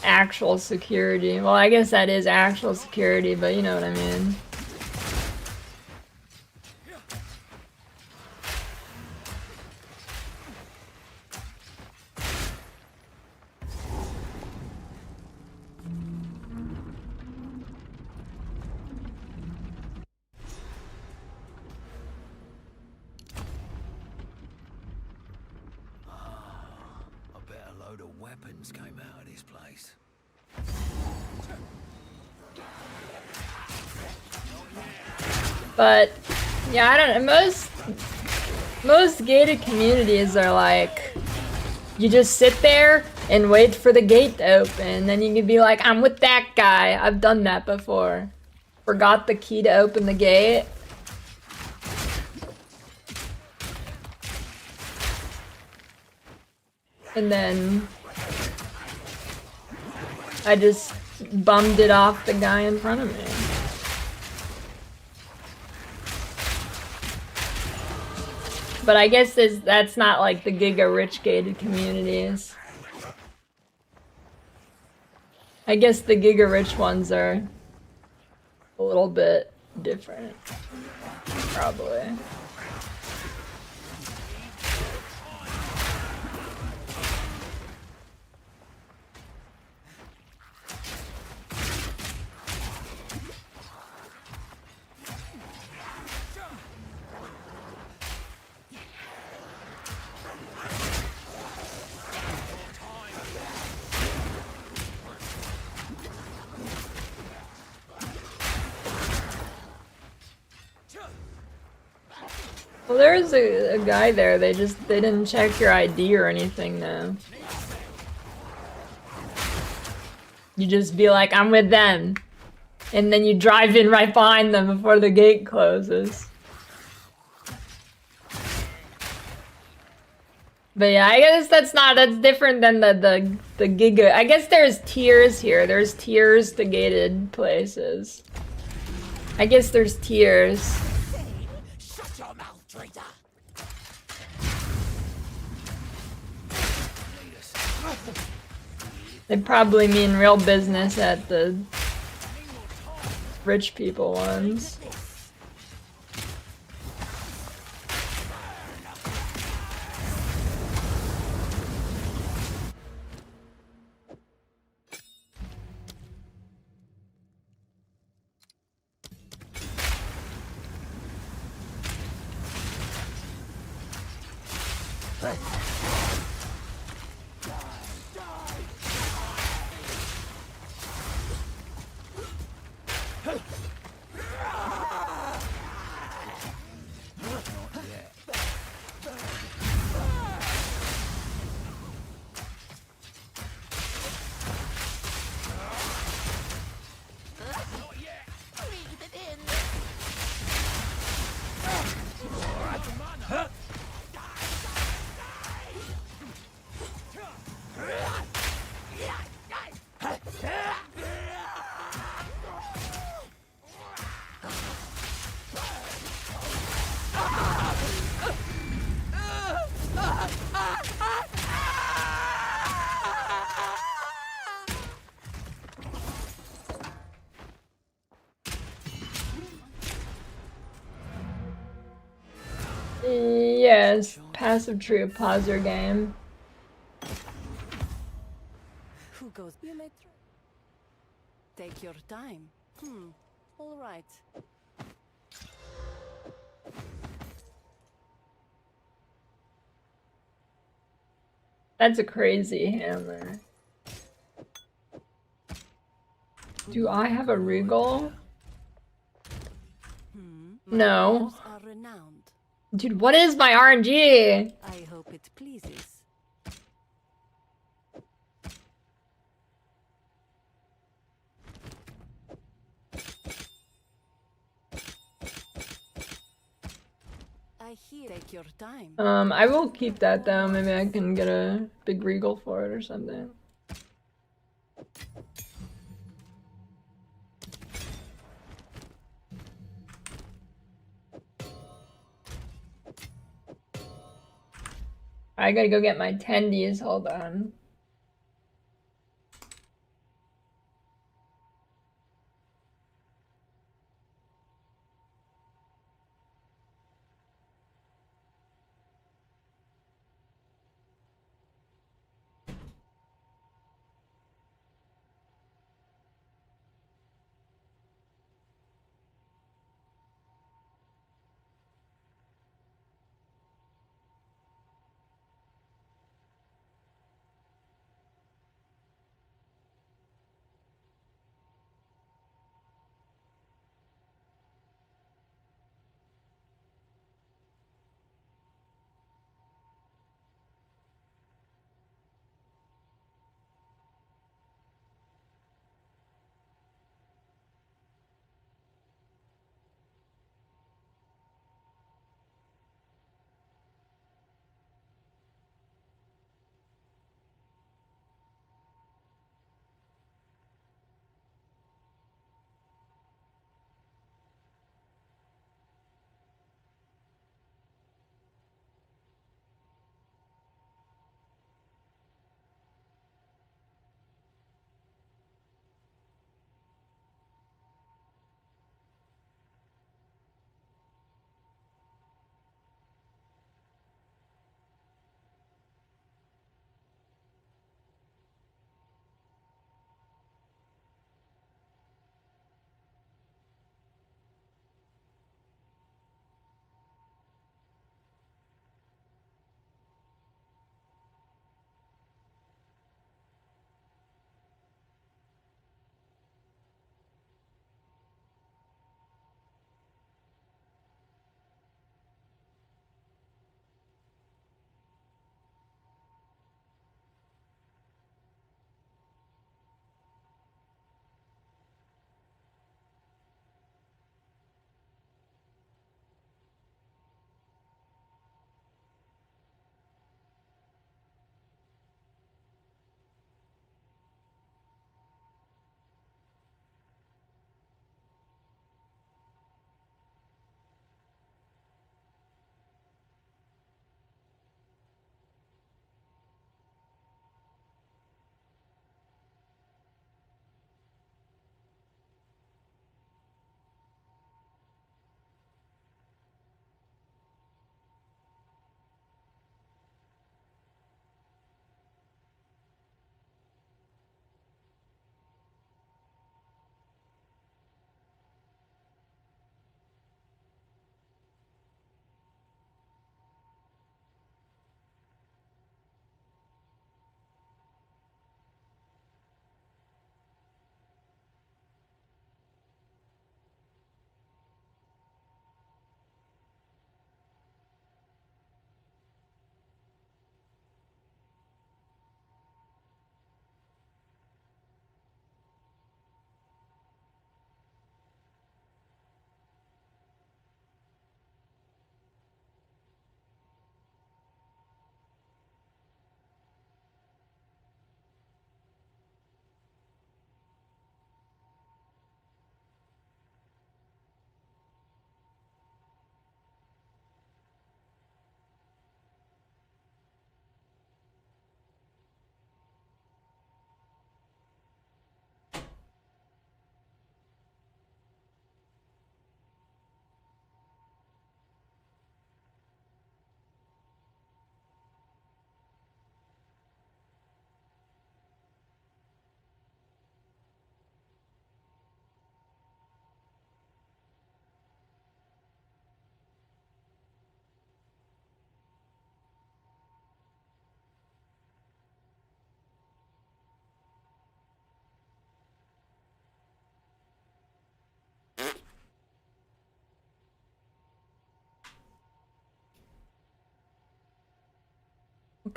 actual security. Well, I guess that is actual security, but you know what I mean. Came out of this place. But yeah, I don't know. Most gated communities are like, you just sit there and wait for the gate to open, then you can be like, I'm with that guy. I've done that before. Forgot the key to open the gate. And then I just bummed it off the guy in front of me. But I guess that's not like the giga rich gated communities. I guess the giga rich ones are a little bit different. Probably. Well, there's a guy there. They didn't check your ID or anything though. You just be like, I'm with them. And then you drive in right behind them before the gate closes. But yeah, I guess that's different than the Giga. I guess there's tiers here. There's tiers to gated places. I guess there's tiers. Shut your mouth, traitor! They probably mean real business at the rich people ones. Yes, passive troop, pause your game. Who goes? You may try. Take your time. All right. That's a crazy hammer. Do I have a regal? No. Wares are renowned. Dude, what is my RNG? I hope it pleases. I hear. Take your time. I will keep that though. Maybe I can get a big regal for it or something. I gotta go get my tendies, hold on.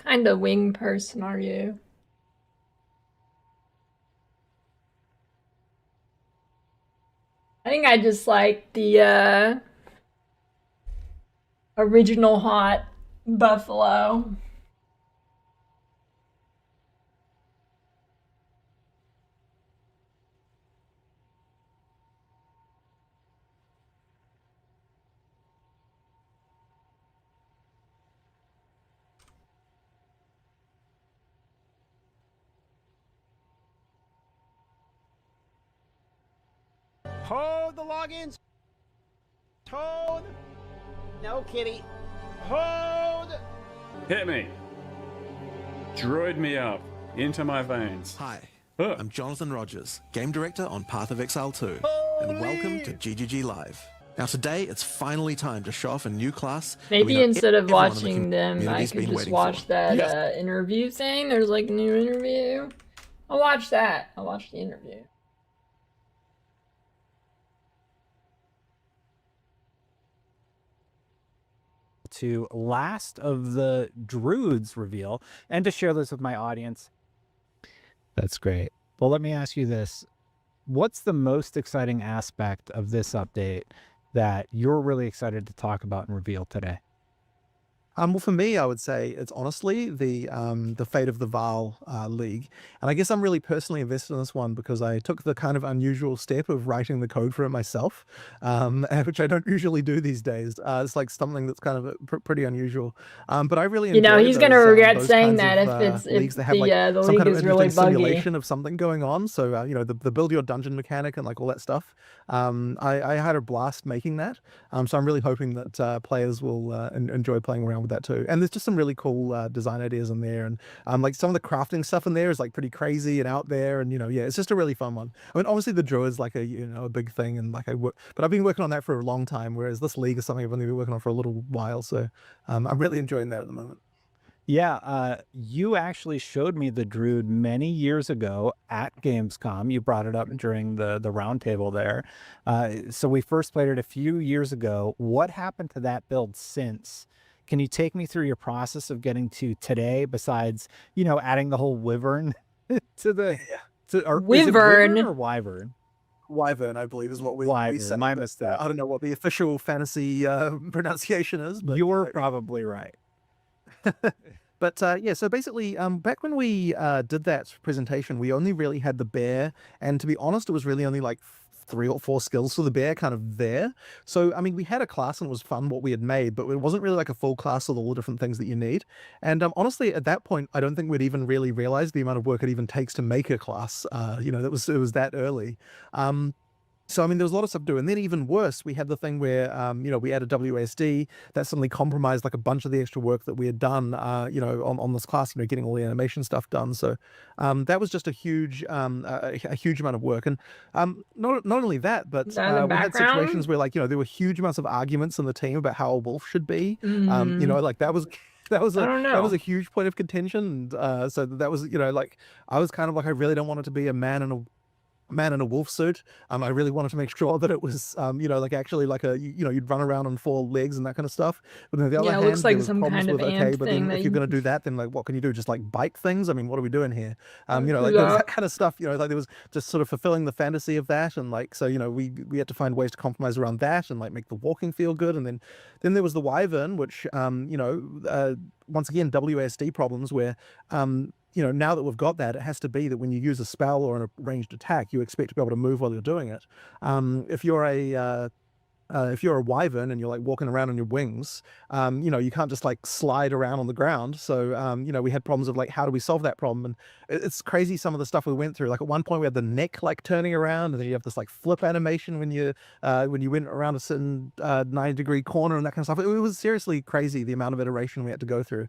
kind of wing person are you? I think I just like the original hot buffalo. Hold the logins. Hold. No, kitty. Hold. Hit me. Droid me up into my veins. Hi, Oh. I'm Jonathan Rogers, Game Director on Path of Exile 2, and welcome to GGG Live. Now today, it's finally time to show off a new class. that we Maybe know instead of everyone in the watching them, I community's could been just waiting watch for. that Yes. interview thing. There's like a new interview. I'll watch that. I'll watch the interview. To last of the Druids reveal and to share this with my audience. That's great. Well, let me ask you this. What's the most exciting aspect of this update that you're really excited to talk about and reveal today? Well, for me, I would say it's honestly the Fate of the Val League, and I guess I'm really personally invested in this one because I took the kind of unusual step of writing the code for it myself, which I don't usually do these days. It's like something that's kind of pretty unusual, but I really You know, enjoy he's gonna those, regret those saying kinds that of, if leagues that have like the some league kind of is really interesting buggy. simulation of something going on. So you know, the build your dungeon mechanic and like all that stuff. I had a blast making that. So I'm really hoping that players will enjoy playing around with that too. And there's just some really cool design ideas in there, and like some of the crafting stuff in there is like pretty crazy and out there, and you know, yeah, it's just a really fun one. I mean, obviously the druid's like a big thing, and like but I've been working on that for a long time, whereas this league is something I've only been working on for a little while. So I'm really enjoying that at the moment. Yeah, you actually showed me the Druid many years ago at Gamescom. You brought it up during the roundtable there. So we first played it a few years ago. What happened to that build since? Can you take me through your process of getting to today, besides, you know, adding the whole wyvern to the or is it Wyvern or wyvern? Wyvern, I believe, is what we Wyvern, say. my but, mistake. I don't know what the official fantasy pronunciation is, but You're probably right. But yeah, so basically, back when we did that presentation, we only really had the bear, and to be honest, it was really only like 3 or 4 skills for the bear kind of there. So, I mean, we had a class and it was fun what we had made, but it wasn't really like a full class with all the different things that you need. And honestly, at that point, I don't think we'd even really realized the amount of work it even takes to make a class. You know, it was that early. So, I mean, there was a lot of stuff to do. And then even worse, we had the thing where, you know, we added WSD that suddenly compromised like a bunch of the extra work that we had done, you know, on this class, you know, getting all the animation stuff done. So that was just a huge amount of work. And not only that, but Is that in the we had background? situations where like, you know, there were huge amounts of arguments in the team about how a wolf should be. You Mm, know, like that was I don't that was know. a huge point of contention. And so that was, you know, like I was kind of like, I really don't want it to be a man in a wolf suit. I really wanted to make sure that it was, you know, like actually like you know, you'd run around on 4 legs and that kind of stuff. But on the other Yeah, it hand, looks there like was some problems kind of with, okay, ant but thing then that if you're going to you do that, then like, what can you do? Just like bite things? I mean, what are we doing here? You know, do like there was that. that kind of stuff, you know, like there was just sort of fulfilling the fantasy of that. And like, so, you know, we had to find ways to compromise around that and like make the walking feel good. And then there was the wyvern, which, you know, once again, WSD problems where, you know, now that we've got that, it has to be that when you use a spell or a ranged attack, you expect to be able to move while you're doing it. If you're a wyvern and you're like walking around on your wings, you know, you can't just like slide around on the ground. So, you know, we had problems of like, how do we solve that problem? And it's crazy some of the stuff we went through. Like at one point we had the neck like turning around, and then you have this like flip animation when you went around a certain 90-degree corner and that kind of stuff. It was seriously crazy the amount of iteration we had to go through.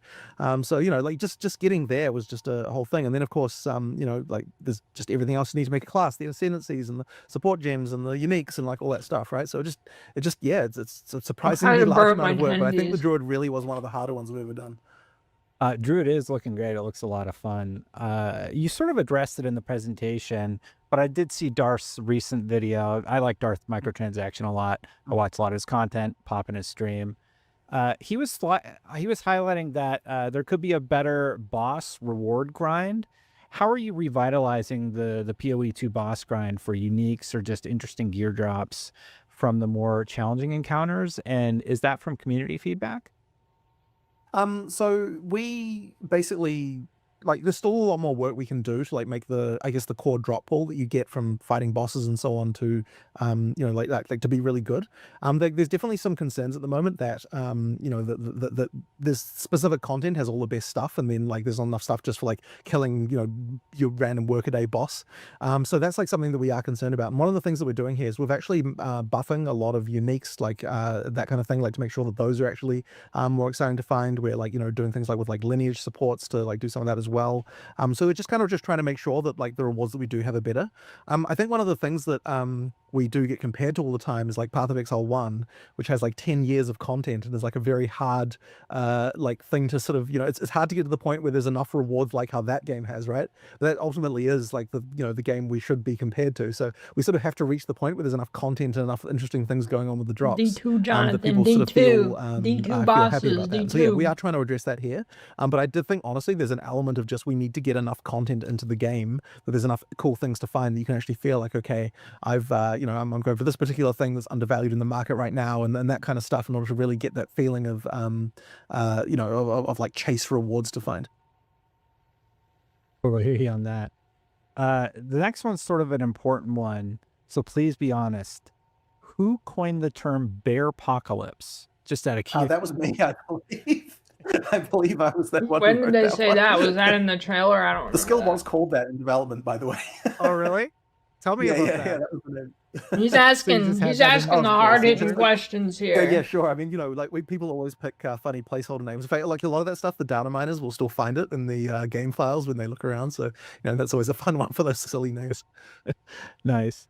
So, you know, like just getting there was just a whole thing. And then of course, you know, like there's just everything else you need to make a class, the ascendancies and the support gems and the uniques and like all that stuff, right? So yeah, it's a surprisingly kind of large burnt amount of my work, but I think the tendies. druid really was one of the harder ones we've ever done. Druid is looking great. It looks a lot of fun. You sort of addressed it in the presentation, but I did see Darth's recent video. I like Darth Microtransaction a lot. I watch a lot of his content, pop in his stream. He was highlighting that there could be a better boss reward grind. How are you revitalizing the PoE 2 boss grind for uniques or just interesting gear drops from the more challenging encounters? And is that from community feedback? So we basically like there's still a lot more work we can do to like make the I guess the core drop pool that you get from fighting bosses and so on to like to be really good. There's definitely some concerns at the moment that that this specific content has all the best stuff and then like there's not enough stuff just for like killing your random workaday boss. So that's like something that we are concerned about. And one of the things that we're doing here is we've actually buffing a lot of uniques like that kind of thing, like to make sure that those are actually more exciting to find. We're like doing things like with like lineage supports to like do some of that as well. So we're just kind of just trying to make sure that like the rewards that we do have are better. I think one of the things that we do get compared to all the time is like Path of Exile 1, which has like 10 years of content and is like a very hard like thing to sort of it's hard to get to the point where there's enough rewards like how that game has, right? But that ultimately is like the the game we should be compared to. So we sort of have to reach the point where there's enough content and enough interesting things going on with the drops. D2, Jonathan, that people D2, sort of feel, D2 feel bosses, happy about that. D2. So yeah, we are trying to address that here. But I did think honestly there's an element of just we need to get enough content into the game that there's enough cool things to find that you can actually feel like, okay, I've I'm going for this particular thing that's undervalued in the market right now and that kind of stuff in order to really get that feeling of of like chase rewards to find. Totally hear you on that. The next one's sort of an important one, so please be honest. Who coined the term bear apocalypse? Just out of curiosity. That was me, I believe. I believe I was that one. When did they say that? Was that in the trailer? I don't know. The skill was called that in development, by the way. Oh, really? Tell me about that. Yeah, that was the name. He's asking the hard-hitting questions here. Yeah, sure. I mean, like people always pick funny placeholder names. In fact, like a lot of that stuff, the data miners will still find it in the game files when they look around. So, that's always a fun one for those silly names. Nice.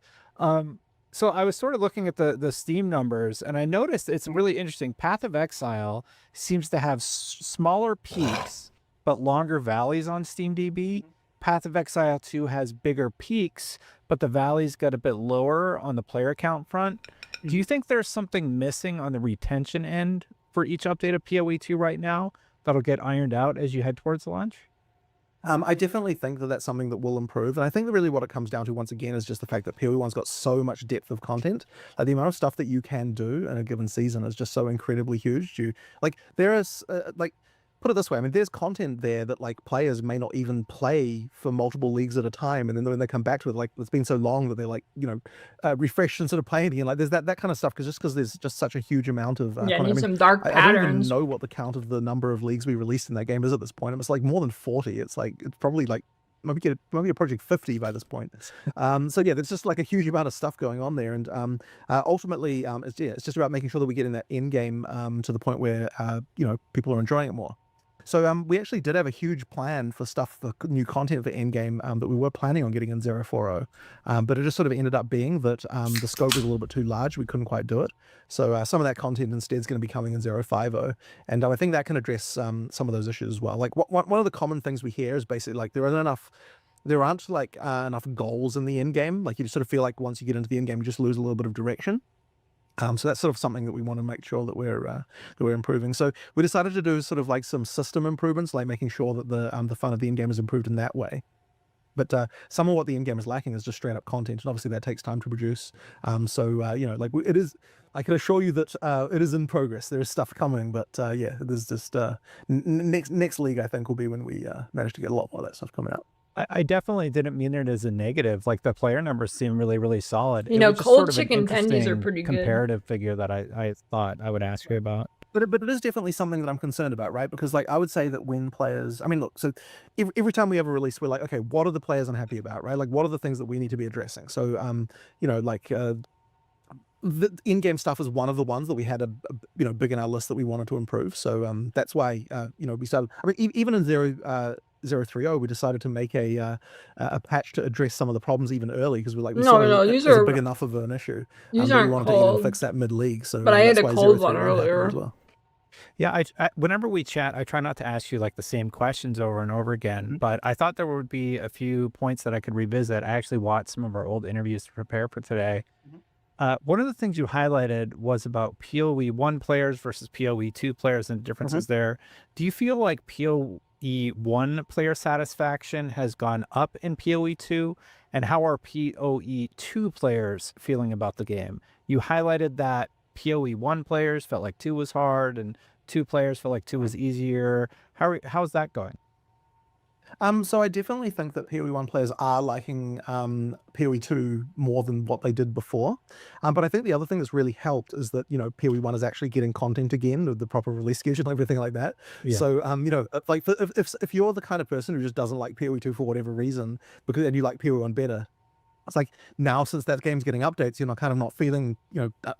So I was sort of looking at the Steam numbers, and I noticed it's really interesting. Path of Exile seems to have smaller peaks, but longer valleys on SteamDB. Path of Exile 2 has bigger peaks, but the valleys got a bit lower on the player count front. Do you think there's something missing on the retention end for each update of PoE 2 right now that'll get ironed out as you head towards launch? I definitely think that that's something that will improve. And I think that really what it comes down to, once again, is just the fact that PoE 1's got so much depth of content. The amount of stuff that you can do in a given season is just so incredibly huge. There is, put it this way, I mean, there's content there that like players may not even play for multiple leagues at a time, and then when they come back to it, like it's been so long that they like refresh and sort of play it again. Like there's that kind of stuff because there's just such a huge amount of need some dark patterns. I don't even know what the count of the number of leagues we released in that game is at this point. It's like more than 40. It's probably like maybe approaching 50 by this point. So yeah, there's just like a huge amount of stuff going on there, and ultimately it's just about making sure that we get in that end game to the point where people are enjoying it more. So we actually did have a huge plan for new content for Endgame that we were planning on getting in 040, but it just sort of ended up being that the scope was a little bit too large. We couldn't quite do it. So some of that content instead is going to be coming in 050, and I think that can address some of those issues as well. Like one of the common things we hear is basically like there aren't enough goals in the end game. Like you just sort of feel like once you get into the end game, you just lose a little bit of direction. So that's sort of something that we want to make sure that we're improving. So we decided to do sort of like some system improvements, like making sure that the fun of the end game is improved in that way. But some of what the end game is lacking is just straight up content, and obviously that takes time to produce. It is. I can assure you that it is in progress. There is stuff coming, but there's just next league I think will be when we manage to get a lot more of that stuff coming out. I definitely didn't mean it as a negative. Like the player numbers seem really, really solid. Cold chicken tendies are pretty good. Comparative figure that I thought I would ask you about. But it is definitely something that I'm concerned about, right? Because like I would say that when players, I mean, look, so every time we have a release, we're like, okay, what are the players unhappy about, right? Like what are the things that we need to be addressing? So the in-game stuff is one of the ones that we had big in our list that we wanted to improve. So that's why we started. I mean, even in 030, we decided to make a patch to address some of the problems even early because we're like, these are big enough of an issue. These aren't we wanted cold. to even fix that mid-league. So, but I had a cold one earlier as well. Yeah, I whenever we chat, I try not to ask you like the same questions over and over again. But I thought there would be a few points that I could revisit. I actually watched some of our old interviews to prepare for today. One of the things you highlighted was about PoE 1 players versus PoE 2 players and differences there. Do you feel like PoE 1 player satisfaction has gone up in PoE 2? And how are PoE 2 players feeling about the game? You highlighted that PoE 1 players felt like 2 was hard and 2 players felt like 2 was easier. How's that going? So I definitely think that PoE1 players are liking PoE2 more than what they did before. But I think the other thing that's really helped is that, PoE1 is actually getting content again with the proper release schedule and everything like that. Yeah. So, like if you're the kind of person who just doesn't like PoE2 for whatever reason, and you like PoE1 better, it's like now since that game's getting updates, you're kind of not feeling,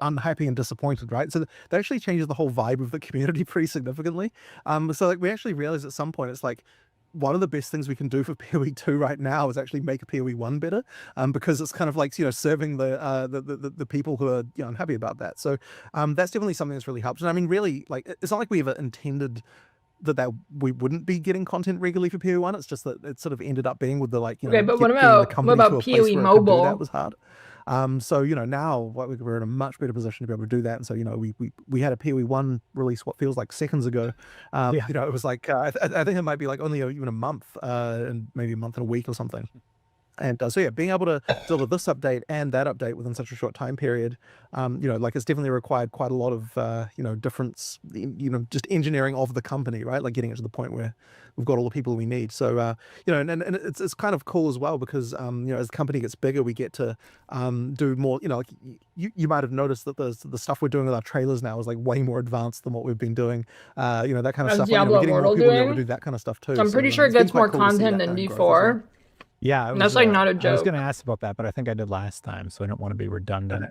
unhappy and disappointed, right? So that actually changes the whole vibe of the community pretty significantly. So like we actually realized at some point, it's like, one of the best things we can do for PoE2 right now is actually make PoE1 better, because it's kind of like serving the people who are unhappy about that. So that's definitely something that's really helped. And I mean, really, like it's not like we ever intended that we wouldn't be getting content regularly for PoE1. It's just that it sort of ended up being with the Okay, but what getting the about company to a place PoE where it could do Mobile? that was hard. So now we're in a much better position to be able to do that. And so we had a PoE1 release what feels like seconds ago. It was like I think it might be like only even a month, and maybe a month and a week or something. And so yeah, being able to deliver this update and that update within such a short time period, like it's definitely required quite a lot of difference, just engineering of the company, right? Like getting it to the point where we've got all the people we need. So and it's kind of cool as well because as the company gets bigger, we get to do more. Like you might have noticed that the stuff we're doing with our trailers now is like way more advanced than what we've been doing. That kind of stuff. Diablo We're getting more Immortal people to be able doing? to do that kind of stuff too. So I'm pretty sure it it's been gets more quite cool to see content that than kind of growth as well. D4. Yeah, That's like not a I was joke. going to ask about that, but I think I did last time, so I don't want to be redundant.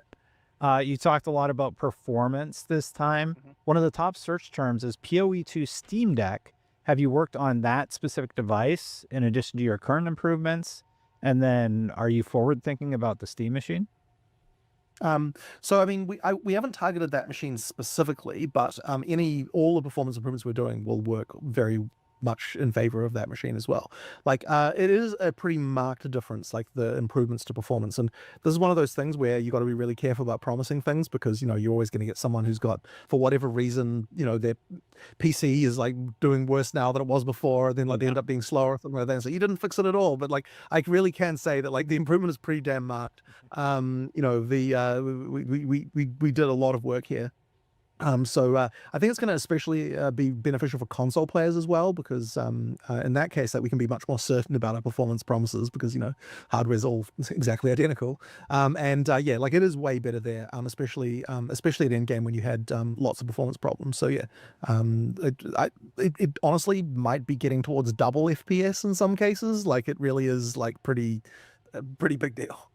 You talked a lot about performance this time. One of the top search terms is PoE2 Steam Deck. Have you worked on that specific device in addition to your current improvements? And then are you forward thinking about the Steam machine? So I mean, we haven't targeted that machine specifically, but all the performance improvements we're doing will work very much in favor of that machine as well. Like it is a pretty marked difference, like the improvements to performance. And this is one of those things where you got to be really careful about promising things because you're always going to get someone who's got, for whatever reason, their PC is like doing worse now than it was before, then like they end up being slower or something like that. And so you didn't fix it at all. But like I really can say that like the improvement is pretty damn marked. We did a lot of work here. So I think it's going to especially be beneficial for console players as well, because in that case, that we can be much more certain about our performance promises because hardware's all exactly identical. Yeah, like it is way better there, especially at endgame when you had lots of performance problems. So yeah, it honestly might be getting towards double FPS in some cases. Like it really is like pretty big deal.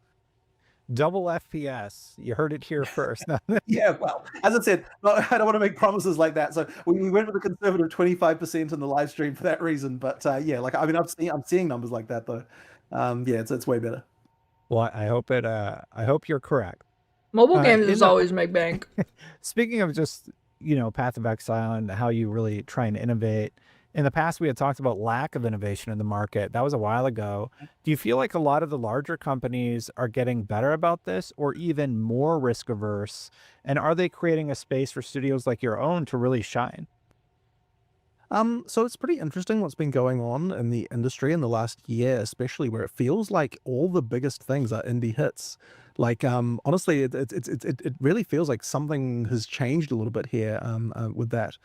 Double FPS. You heard it here first. Yeah, well, as I said, I don't want to make promises like that. So we went with a conservative 25% in the live stream for that reason. But yeah, like I mean, I'm seeing numbers like that though. Yeah, it's way better. Well, I hope you're correct. Mobile games just always make bank. Speaking of just Path of Exile and how you really try and innovate. In the past, we had talked about lack of innovation in the market. That was a while ago. Do you feel like a lot of the larger companies are getting better about this or even more risk averse? And are they creating a space for studios like your own to really shine? So it's pretty interesting what's been going on in the industry in the last year, especially where it feels like all the biggest things are indie hits. Like honestly, it really feels like something has changed a little bit here with that.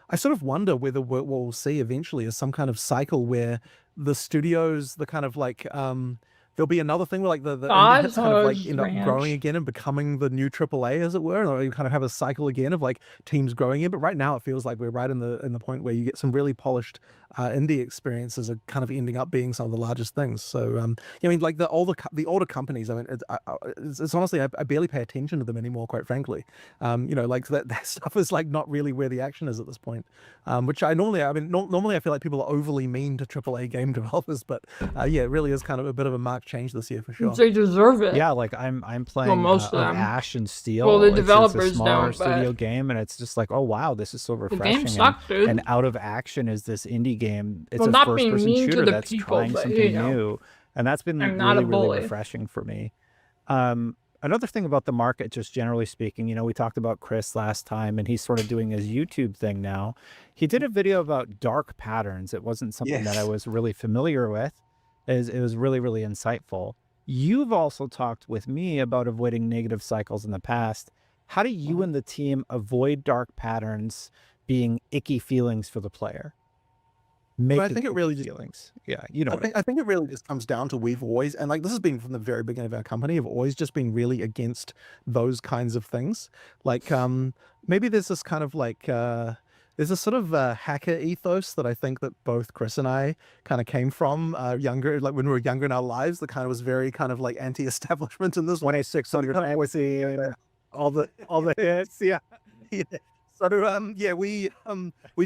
I sort of wonder whether what we'll see eventually is some kind of cycle where the studios, the kind of like there'll be another thing where like the indie hits kind of like end up growing again and becoming the new AAA, as it were, or you kind of have a cycle again of like teams growing in. But right now, it feels like we're right in the point where you get some really polished indie experiences are kind of ending up being some of the largest things. So I mean, like the older companies. I mean, it's honestly I barely pay attention to them anymore, quite frankly. Like that stuff is like not really where the action is at this point. Which normally I feel like people are overly mean to AAA game developers, but yeah, it really is kind of a bit of a marked change this year for sure. They deserve it. Yeah, like I'm playing most of them. Ash and Steel. Well, the It's developers a smaller don't, studio but game, and it's just like, oh wow, this is so refreshing. the game sucked, dude. And Out of Action is this indie game. It's Well, a not being first-person mean to shooter the that's people, trying but, something new, and that's been I'm not a really bully. refreshing for me. Another thing about the market, just generally speaking, we talked about Chris last time, and he's sort of doing his YouTube thing now. He did a video about dark patterns. It wasn't something that I Yes. was really familiar with. It was really, really insightful. You've also talked with me about avoiding negative cycles in the past. How do you and the team avoid dark patterns being icky feelings for the player? But I Make think it really just feelings. Yeah, you know what I think it really just comes down to we've always, and like this has been from the very beginning of our company, have always just been really against those kinds of things. Like maybe there's this kind of like there's a sort of hacker ethos that I think that both Chris and I kind of came from younger, like when we were younger in our lives, that kind of was very kind of like anti-establishment in this 2600 all the hits. Yeah. yeah. So yeah, we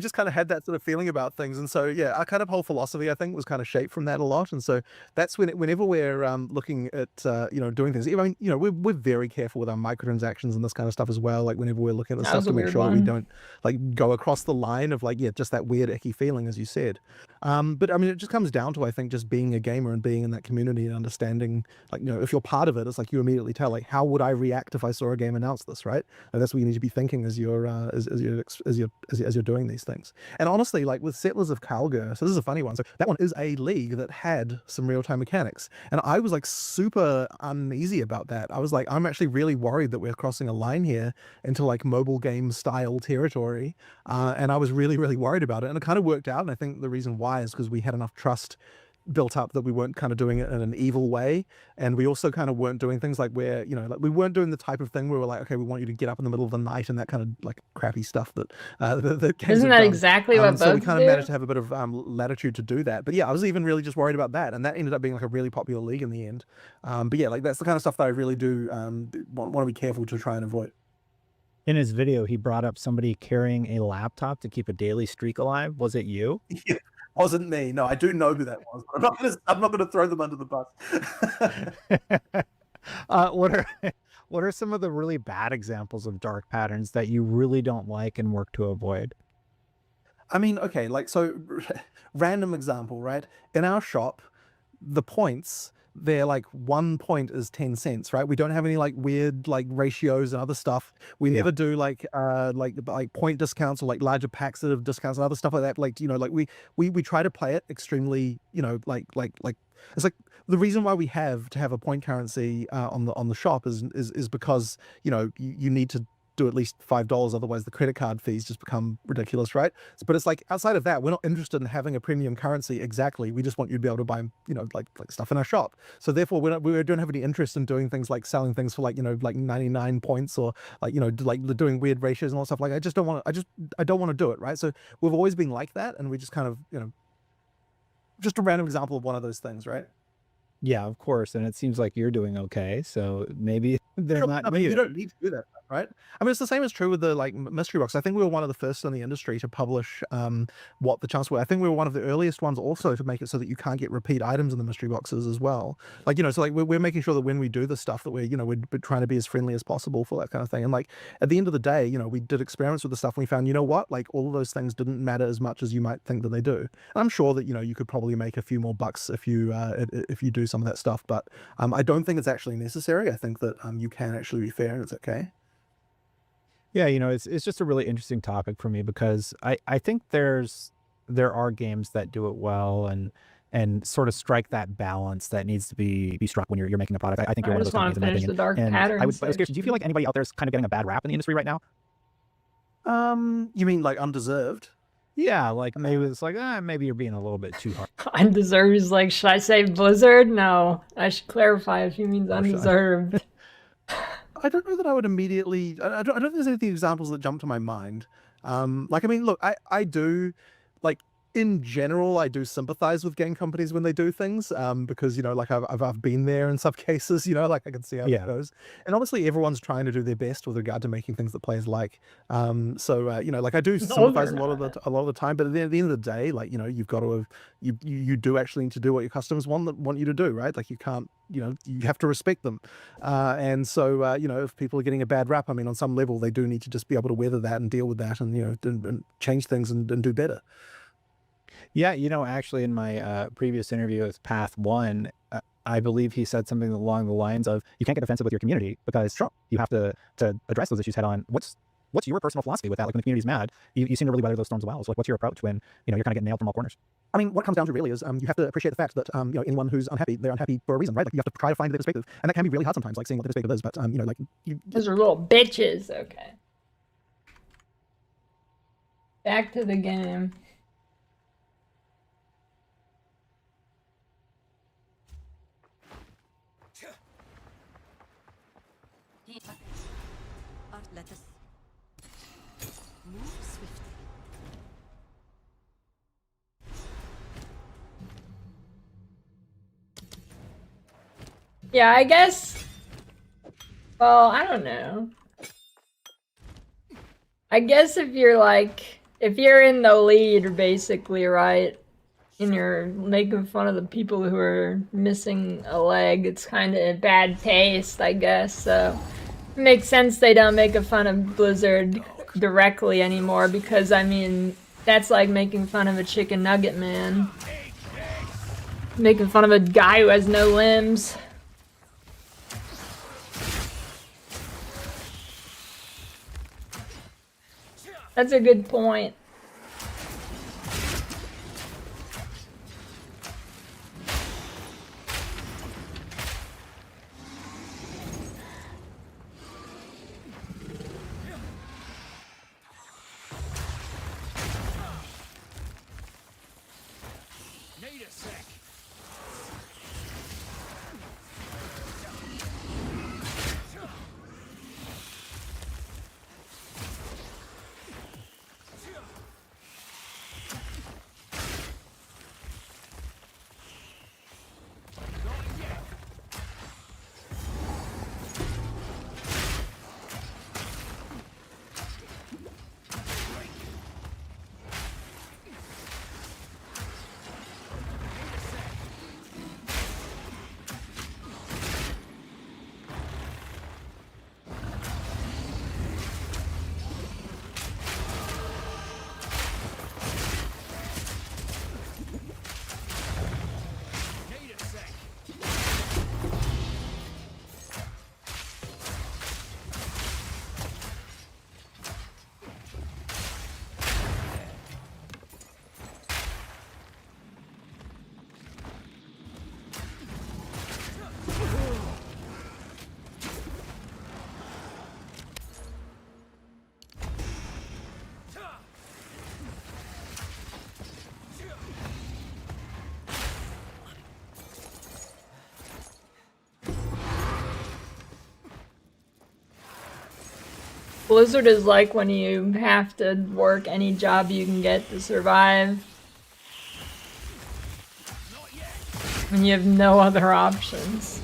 just kind of had that sort of feeling about things, and so yeah, our kind of whole philosophy I think was kind of shaped from that a lot, and so that's whenever we're looking at doing things. I mean, we're very careful with our microtransactions and this kind of stuff as well. Like whenever we're looking at the That stuff was a to make weird sure that we one. don't like go across the line of like just that weird icky feeling as you said. But I mean, it just comes down to I think just being a gamer and being in that community and understanding like if you're part of it, it's like you immediately tell like how would I react if I saw a game announce this, right? And that's what you need to be thinking as you're as you're doing these things. And honestly, like with Settlers of Calgar, so this is a funny one. So that one is a league that had some real-time mechanics. And I was like super uneasy about that. I was like, I'm actually really worried that we're crossing a line here into like mobile game style territory. And I was really, really worried about it. And it kind of worked out. And I think the reason why is because we had enough trust built up that we weren't kind of doing it in an evil way, and we also kind of weren't doing things like where like we weren't doing the type of thing where we're like, okay, we want you to get up in the middle of the night and that kind of like crappy stuff that the games Isn't have that done. exactly what So we boats kind of do? managed to have a bit of latitude to do that. But yeah, I was even really just worried about that, and that ended up being like a really popular league in the end. But yeah, like that's the kind of stuff that I really do want to be careful to try and avoid. In his video, he brought up somebody carrying a laptop to keep a daily streak alive. Was it you? Yeah, wasn't me. No, I do know who that was, but I'm not gonna throw them under the bus. What are what are some of the really bad examples of dark patterns that you really don't like and work to avoid? I mean, okay, like so random example, right? In our shop, the points, they're like 1 point is 10 cents, right? We don't have any like weird like ratios and other stuff. We never do like point discounts or like larger packs of discounts and other stuff like that. Like, like we try to play it extremely, like it's like the reason why we have to have a point currency on the shop is because, you need to do at least $5, otherwise the credit card fees just become ridiculous, right? But it's like outside of that, we're not interested in having a premium currency exactly. We just want you to be able to buy, like stuff in our shop. So therefore, we don't have any interest in doing things like selling things for like, like 99 points or like, like doing weird ratios and all that stuff. Like I don't want to do it, right? So we've always been like that, and we just kind of, just a random example of one of those things, right? Yeah, of course. And it seems like you're doing okay. So maybe they're Sure, not I mean, you needed. don't need to do that, right? I mean, it's the same as true with the like mystery box. I think we were one of the first in the industry to publish what the chance were. I think we were one of the earliest ones also to make it so that you can't get repeat items in the mystery boxes as well. Like, so like we're making sure that when we do the stuff that we're trying to be as friendly as possible for that kind of thing. And like at the end of the day, we did experiments with the stuff and we found, what, like all of those things didn't matter as much as you might think that they do. And I'm sure that you could probably make a few more bucks if you do some of that stuff, but I don't think it's actually necessary. I think that you can actually be fair and it's okay. Yeah, it's just a really interesting topic for me because I think there are games that do it well and sort of strike that balance that needs to be struck when you're making a product. I think you're I one of just those want companies to in my finish the opinion. dark And I was patterns. curious, do you feel like anybody out there is kind of getting a bad rap in the industry right now? You mean like undeserved? Yeah, like maybe it's like maybe you're being a little bit too hard. Undeserved is like, should I say Blizzard? No, I should clarify if he means Or should I? undeserved. I don't know that I would immediately. I don't think there's any examples that jump to my mind. Like I mean, look, I do, like in general, I do sympathize with game companies when they do things, because like I've been there in some cases, like I can see how it Yeah. goes, and obviously everyone's trying to do their best with regard to making things that players like. So like I do sympathize a lot of the time, but at the end of the day, like you've got to you do actually need to do what your customers want you to do, right? Like you can't, you have to respect them, and so if people are getting a bad rap, I mean, on some level, they do need to just be able to weather that and deal with that, and and change things and do better. Yeah, actually in my previous interview with Path One, I believe he said something along the lines of, you can't get offensive with your community because you have to address those issues head on. What's your personal philosophy with that? Like when the community's mad, you seem to really weather those storms well. So like, what's your approach when, you're kind of getting nailed from all corners? I mean, what it comes down to really is you have to appreciate the fact that anyone who's unhappy, they're unhappy for a reason, right? Like you have to try to find their perspective, and that can be really hard sometimes, like seeing what the perspective is. But like Those are little bitches. Okay. Back to the game. Let us move swiftly. Yeah, I guess. Well, I don't know. I guess if you're in the lead, basically, right? And you're making fun of the people who are missing a leg, it's kind of bad taste, I guess. So it makes sense they don't make fun of Blizzard directly anymore, because I mean, that's like making fun of a chicken nugget man. Making fun of a guy who has no limbs. That's a good point. Need a sec. Blizzard is like when you have to work any job you can get to survive. When you have no other options.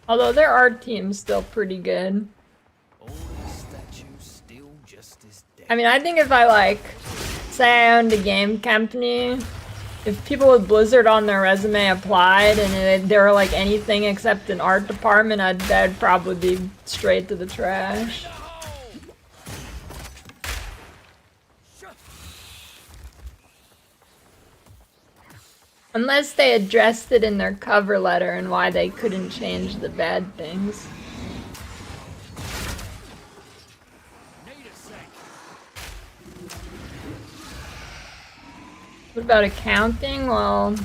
Although their art team's still pretty good. I mean, I think if I say I owned a game company, if people with Blizzard on their resume applied and they were like anything except an art department, that'd probably be straight to the trash. Unless they addressed it in their cover letter and why they couldn't change the bad things. What about accounting? Well,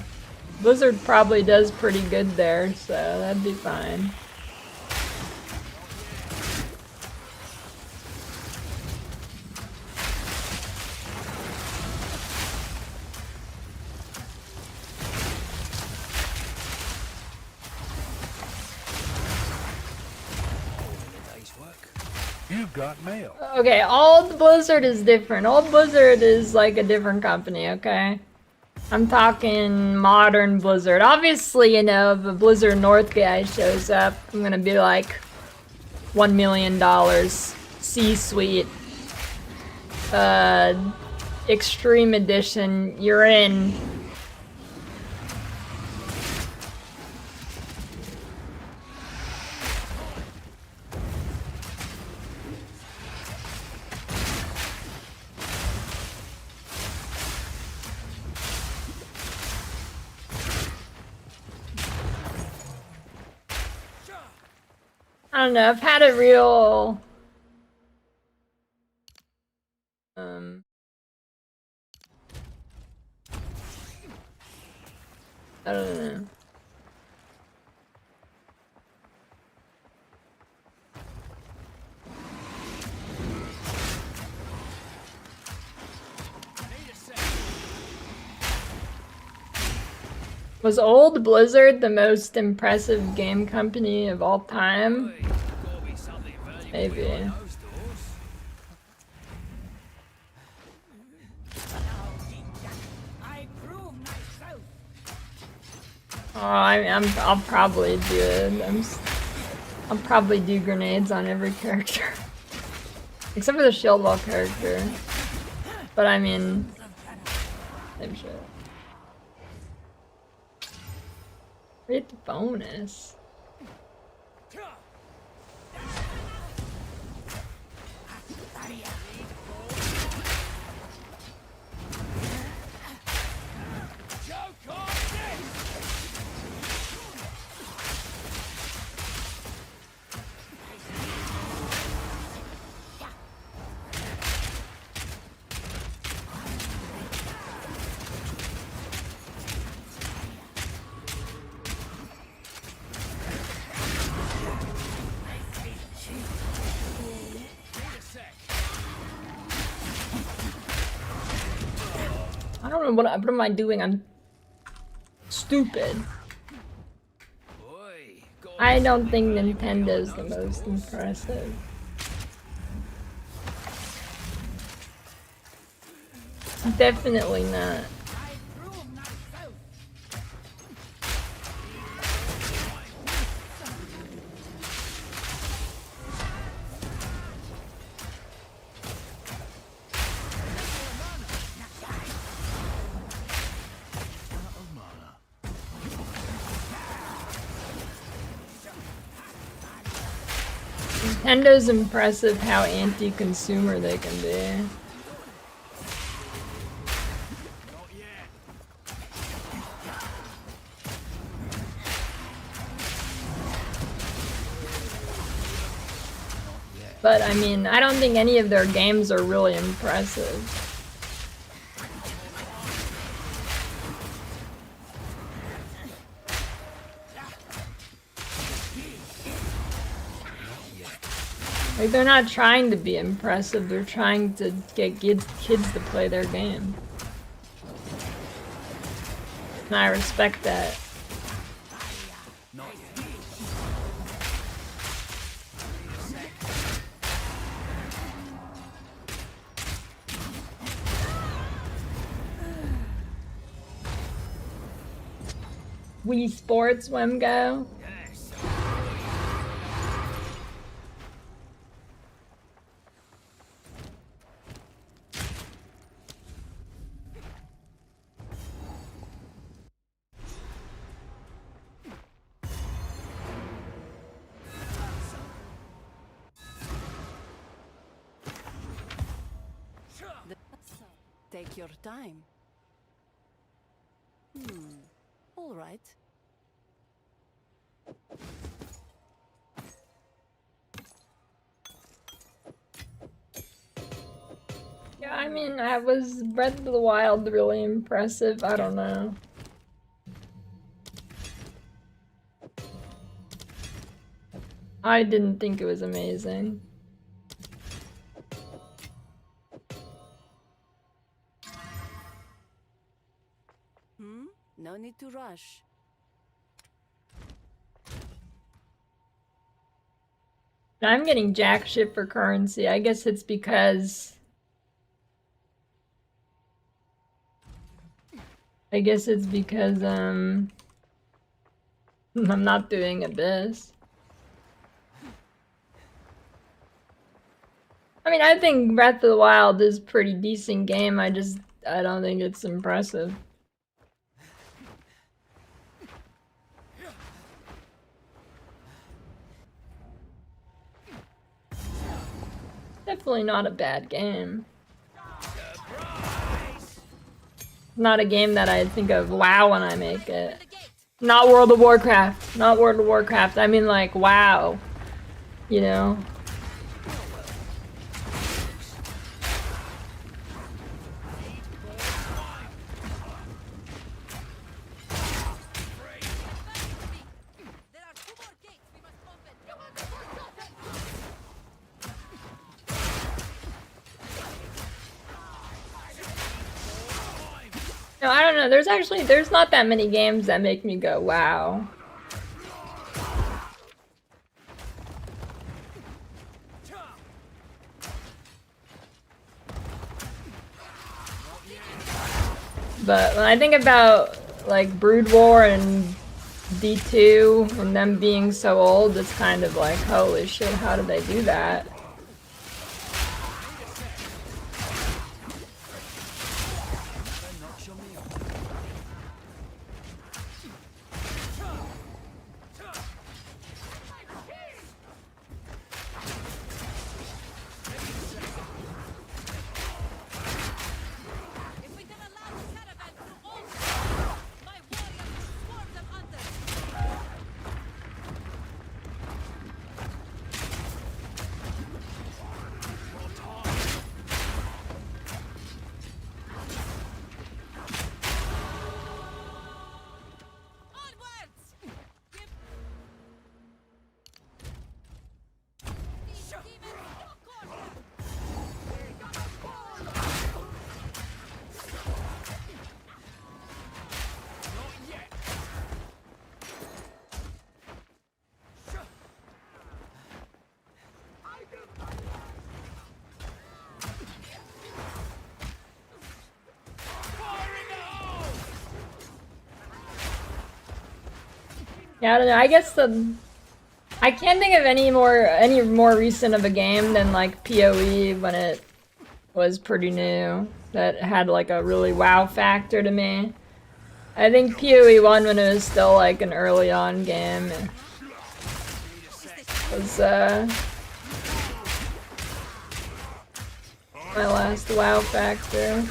Blizzard probably does pretty good there, so that'd be fine. You've got mail. Okay, Old Blizzard is different. Old Blizzard is like a different company, okay? I'm talking modern Blizzard. Obviously, you know, if a Blizzard North guy shows up, I'm gonna be like, $1 million, C-suite, Extreme Edition, you're in. I don't know, I've had a real I don't know. Was old Blizzard the most impressive game company of all time? Maybe. Oh, I'll probably do it. I'll probably do grenades on every character. Except for the shield wall character. But I mean, same shit. Read the bonus. I don't know what am I doing? I'm stupid. I don't think Nintendo's the most impressive. Definitely not. Nintendo's impressive how anti-consumer they can be. But I mean, I don't think any of their games are really impressive. Like, they're not trying to be impressive, they're trying to get kids to play their game. And I respect that. Wii Sports, Wemgo. Take your time. All right. Yeah, I mean, was Breath of the Wild really impressive? I don't know. I didn't think it was amazing. No need to rush. I'm getting jack shit for currency. I guess it's because... I'm not doing Abyss. I mean, I think Breath of the Wild is a pretty decent game. I don't think it's impressive. Definitely not a bad game. Not a game that I think of WoW when I make it. Not World of Warcraft. Not World of Warcraft. I mean like WoW. You know? No, I don't know. There's not that many games that make me go, wow. But when I think about like Brood War and D2 and them being so old, it's kind of like, holy shit, how did they do that? Yeah, I don't know. I guess I can't think of any more recent of a game than like PoE when it was pretty new that had like a really wow factor to me. I think PoE 1 when it was still like an early on game was my last wow factor.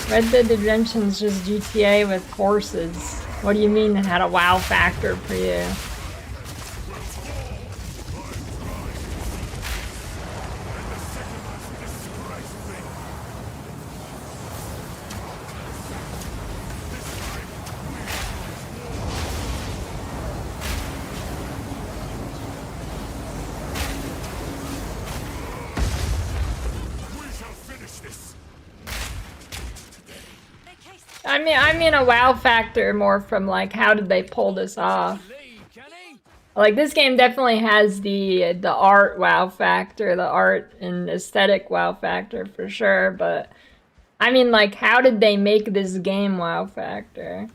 Red Dead Redemption's just GTA with horses. What do you mean it had a wow factor for you? I mean a wow factor more from like how did they pull this off? Like this game definitely has the art wow factor, the art and aesthetic wow factor for sure, but I mean like how did they make this game wow factor?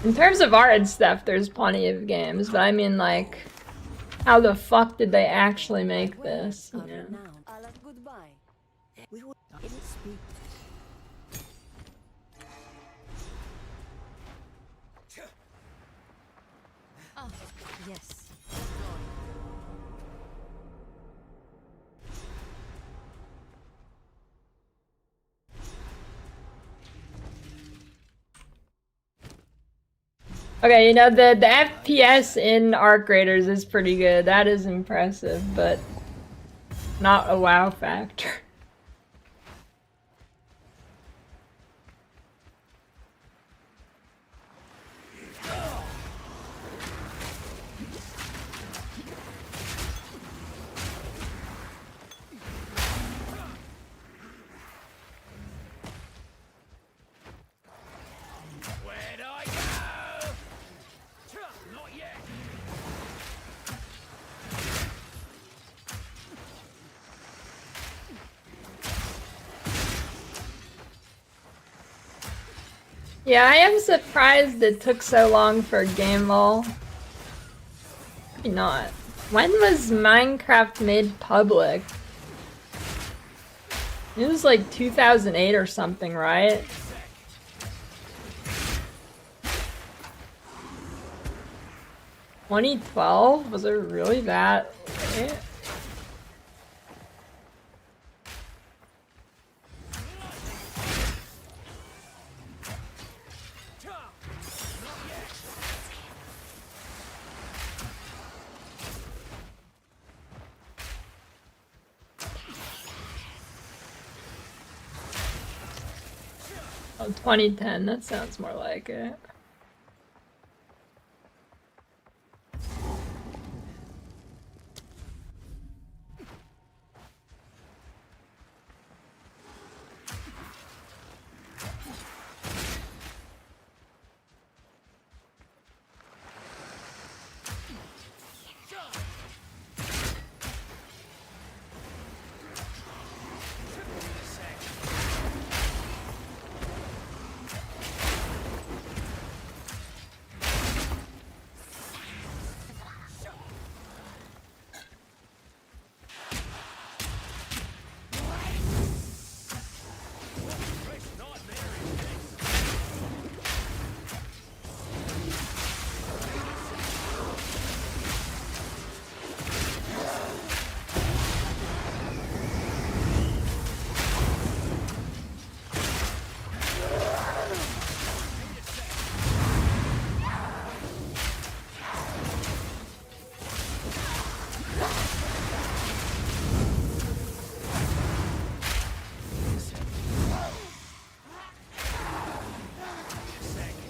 In terms of art and stuff, there's plenty of games, but I mean like how the fuck did they actually make this? Yeah. Oh, yes. Okay, you know, the FPS in Arc Raiders is pretty good. That is impressive, but not a wow factor. Yeah, I am surprised it took so long for game lull. Maybe not. When was Minecraft made public? It was like 2008 or something, right? (2012) Was it really that late? Oh, 2010, that sounds more like it.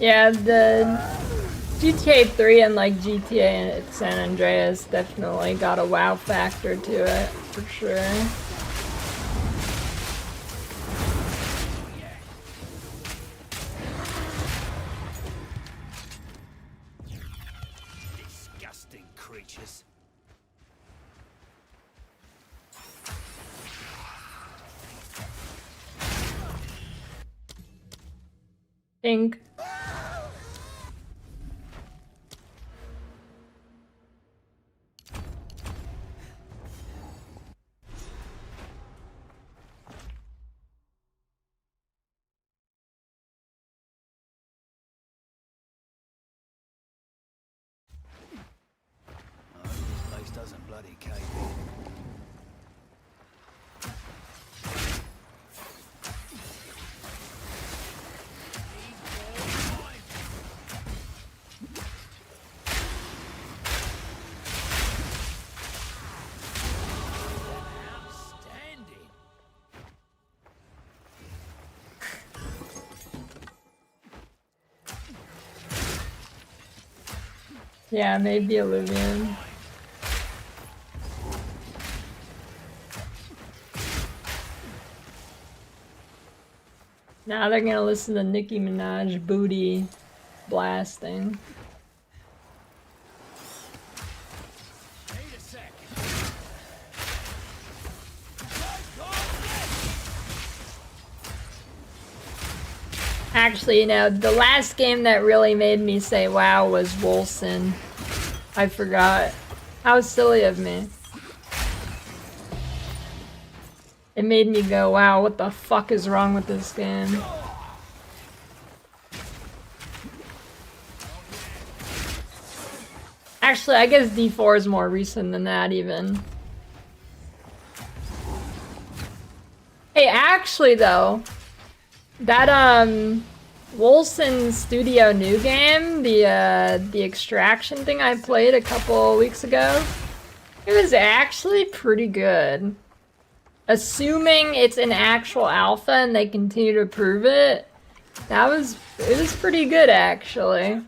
Yeah, the GTA 3 and like GTA San Andreas definitely got a wow factor to it, for sure. Disgusting creatures. Think. Oh, this place doesn't bloody cave in. Outstanding. Yeah, maybe Illuvian. Now they're gonna listen to Nicki Minaj booty blasting. Need a sec. Actually, you know, the last game that really made me say wow was Wolcen. I forgot. How silly of me. It made me go, wow, what the fuck is wrong with this game? Actually, I guess D4 is more recent than that, even. Hey, actually, though, that, Wolcen Studio new game, the extraction thing I played a couple weeks ago, it was actually pretty good. Assuming it's an actual alpha and they continue to prove it, it was pretty good, actually.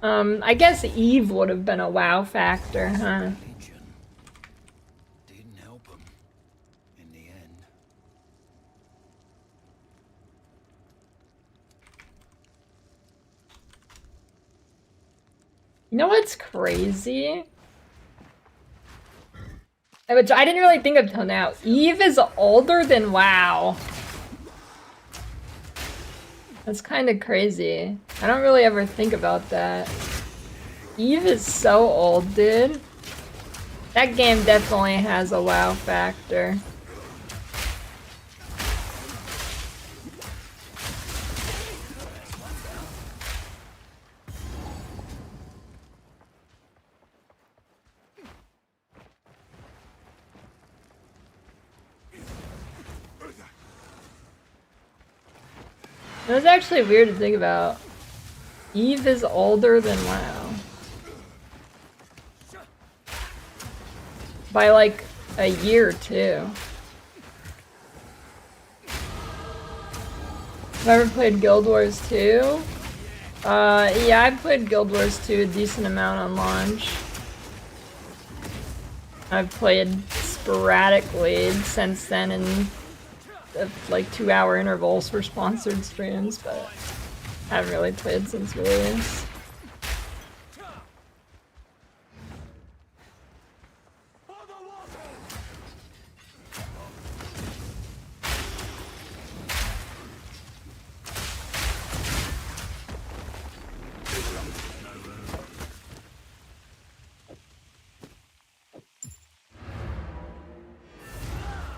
I guess Eve would have been a wow factor, huh? Religion didn't help him in the end. You know what's crazy? Which I didn't really think of till now. Eve is older than WoW. That's kind of crazy. I don't really ever think about that. Eve is so old, dude. That game definitely has a WoW factor. It was actually weird to think about. Eve is older than WoW. By like a year too. Have I ever played Guild Wars 2? Yeah, I played Guild Wars 2 a decent amount on launch. I've played sporadically since then in like 2-hour intervals for sponsored streams, but I haven't really played since release.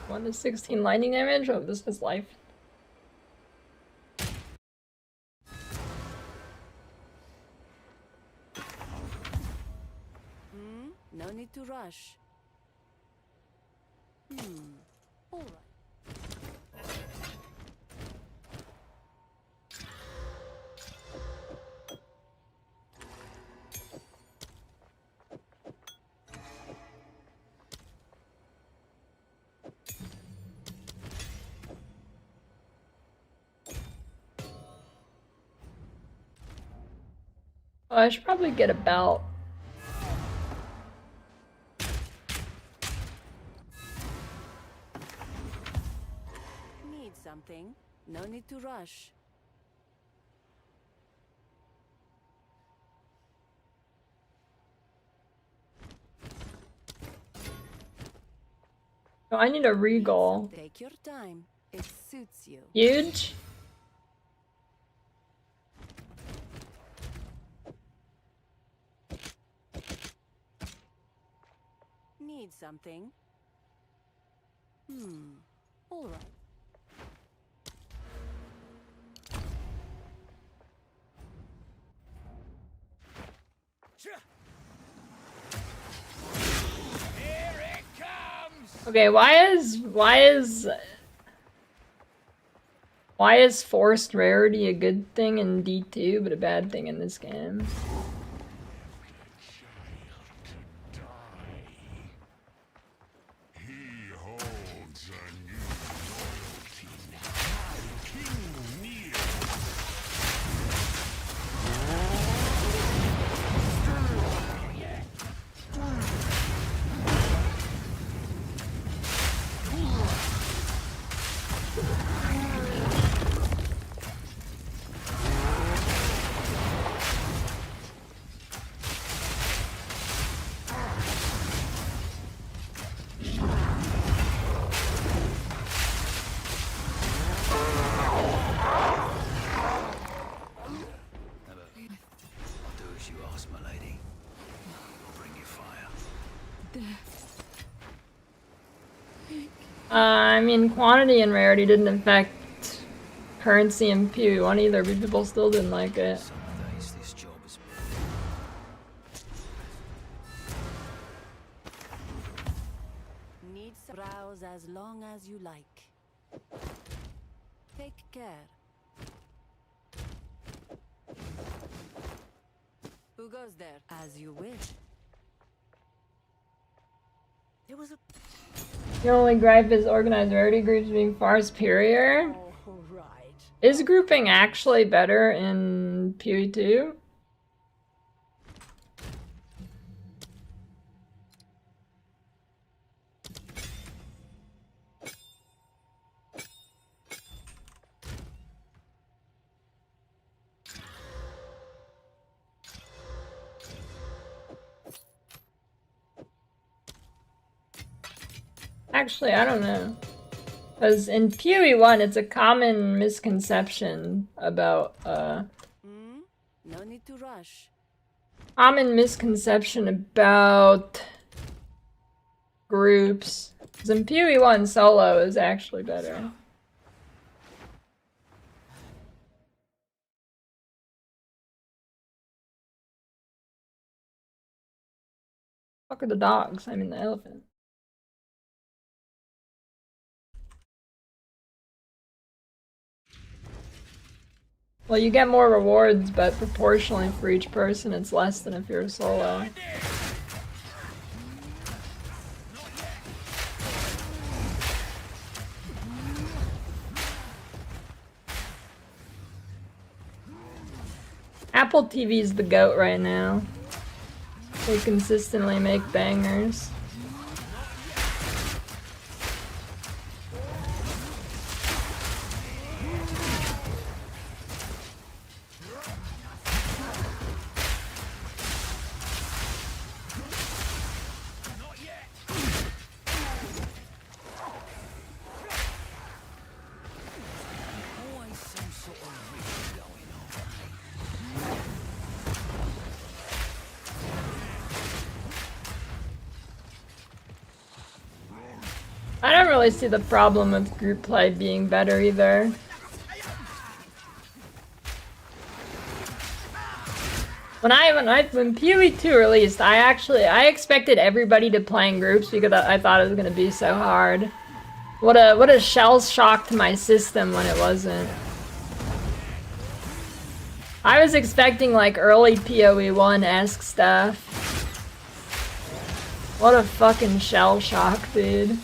One to 16 lightning damage? Oh, this is life. No need to rush. All right. Oh, I should probably get a belt. Need something? No need to rush. Oh, I need a regal. Take your time. It suits you. Huge? Need something? All right. Okay, why is forced rarity a good thing in D2 but a bad thing in this game? I mean, quantity and rarity didn't affect currency and PoE 1 either, but people still didn't like it. Need some browse as long as you like. Take care. Who goes there? As you wish. There was a The only gripe is organized rarity groups being far superior. Is grouping actually better in PoE 2? Actually, I don't know. Because in PoE 1, it's a common misconception about, No need to rush. common misconception about groups. Because in PoE 1, solo is actually better. Fuck are the dogs? I mean the elephant. Well, you get more rewards, but proportionally for each person, it's less than if you're a solo. Apple TV's the GOAT right now. They consistently make bangers. Always some sort of risk going on. I don't really see the problem with group play being better either. When PoE 2 released, I expected everybody to play in groups because I thought it was gonna be so hard. What a shell shock to my system when it wasn't. I was expecting like early PoE 1-esque stuff. What a fucking shell shock, dude.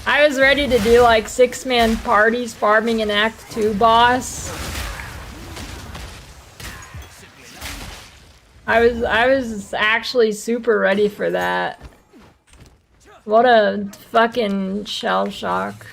I was ready to do like 6-man parties farming an Act 2 boss. I was actually super ready for that. What a fucking shell shock.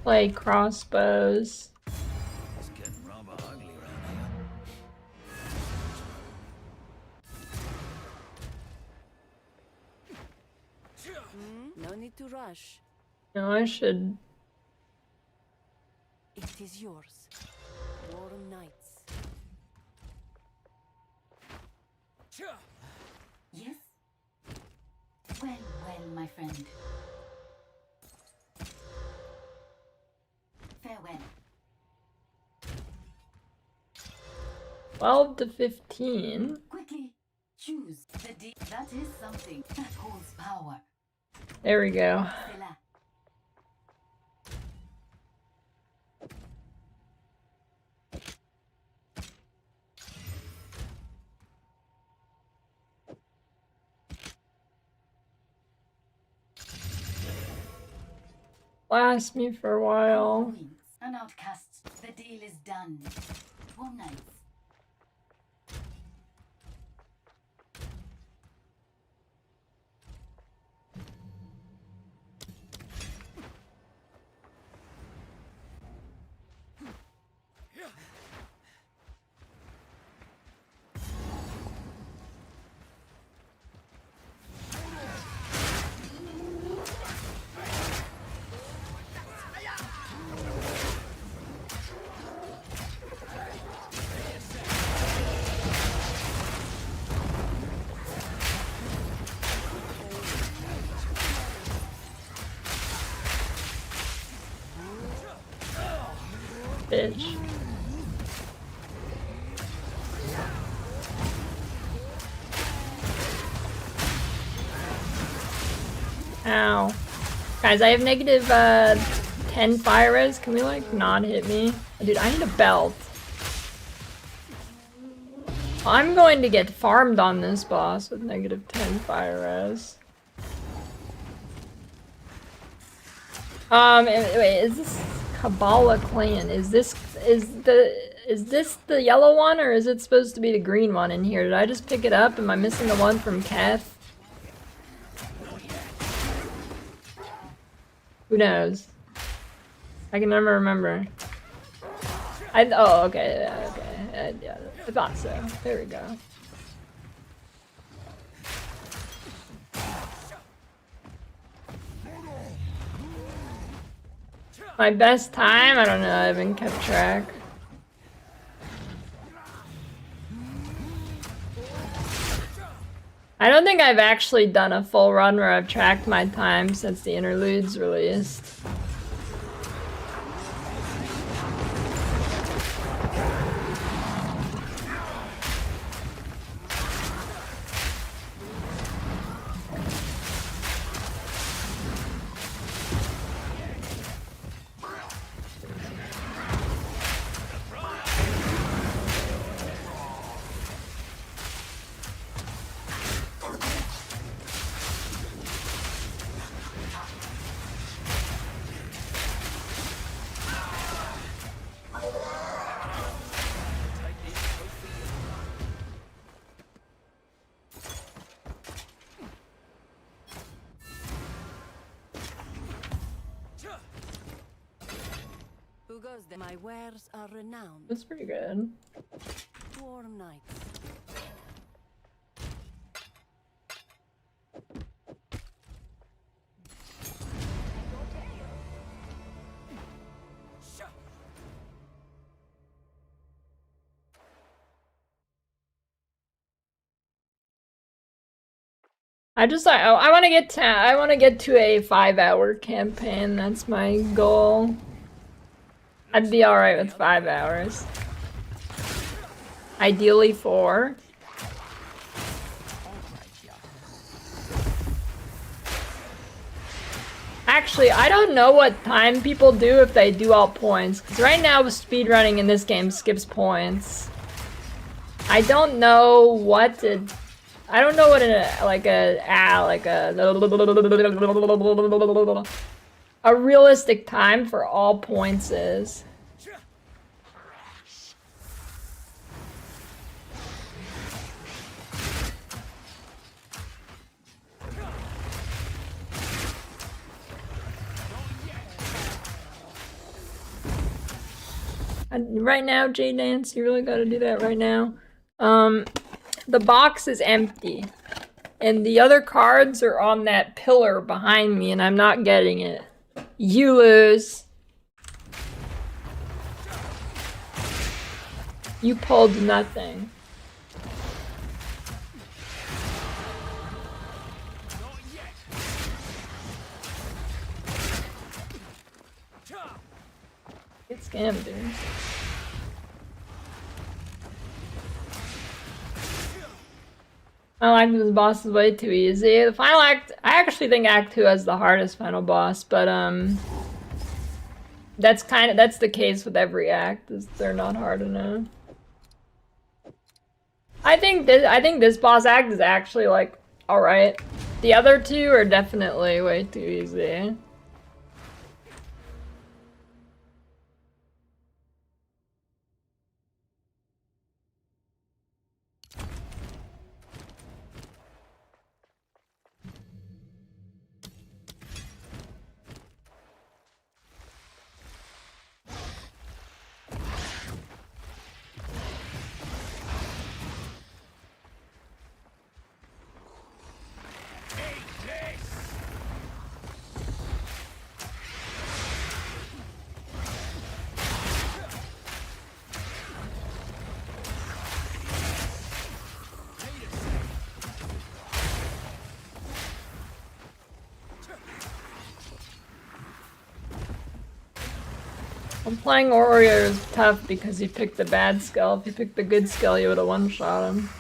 Play crossbows. It's getting rather ugly around here. No need to rush. No, I should. It is yours. Warm nights. Yes? Well, my friend. Farewell. 12 to 15. Quickly, choose the D. That is something that holds power. There we go. Sela. Last me for a while. An outcast. The deal is done. Warm nights. Bitch. Ow. Guys, I have negative 10 fire res. Can we like not hit me? Dude, I need a belt. I'm going to get farmed on this boss with negative 10 fire res. Wait, is this Kabbalah clan? Is this the yellow one, or is it supposed to be the green one in here? Did I just pick it up? Am I missing the one from Keth? Who knows? I can never remember. Oh, okay, yeah, okay. Yeah, I thought so. There we go. My best time? I don't know, I haven't kept track. I don't think I've actually done a full run where I've tracked my time since the interludes released. Who goes there? My wares are renowned. That's pretty good. Warm nights. I just I want to get to a 5-hour campaign. That's my goal. I'd be all right with 5 hours. Ideally 4. Actually, I don't know what time people do if they do all points. Because right now with speedrunning in this game skips points. I don't know what it... I don't know what a realistic time for all points is. Right now, J-Dance, you really gotta do that right now. The box is empty. And the other cards are on that pillar behind me, and I'm not getting it. You lose. You pulled nothing. Get scammed, dude. I like this boss is way too easy. The final act, I actually think Act 2 has the hardest final boss, but that's the case with every act, is they're not hard enough. I think this boss act is actually like alright. The other two are definitely way too easy. I'm playing Oreo is tough because he picked the bad skill. If he picked the good skill, you would have one-shot him.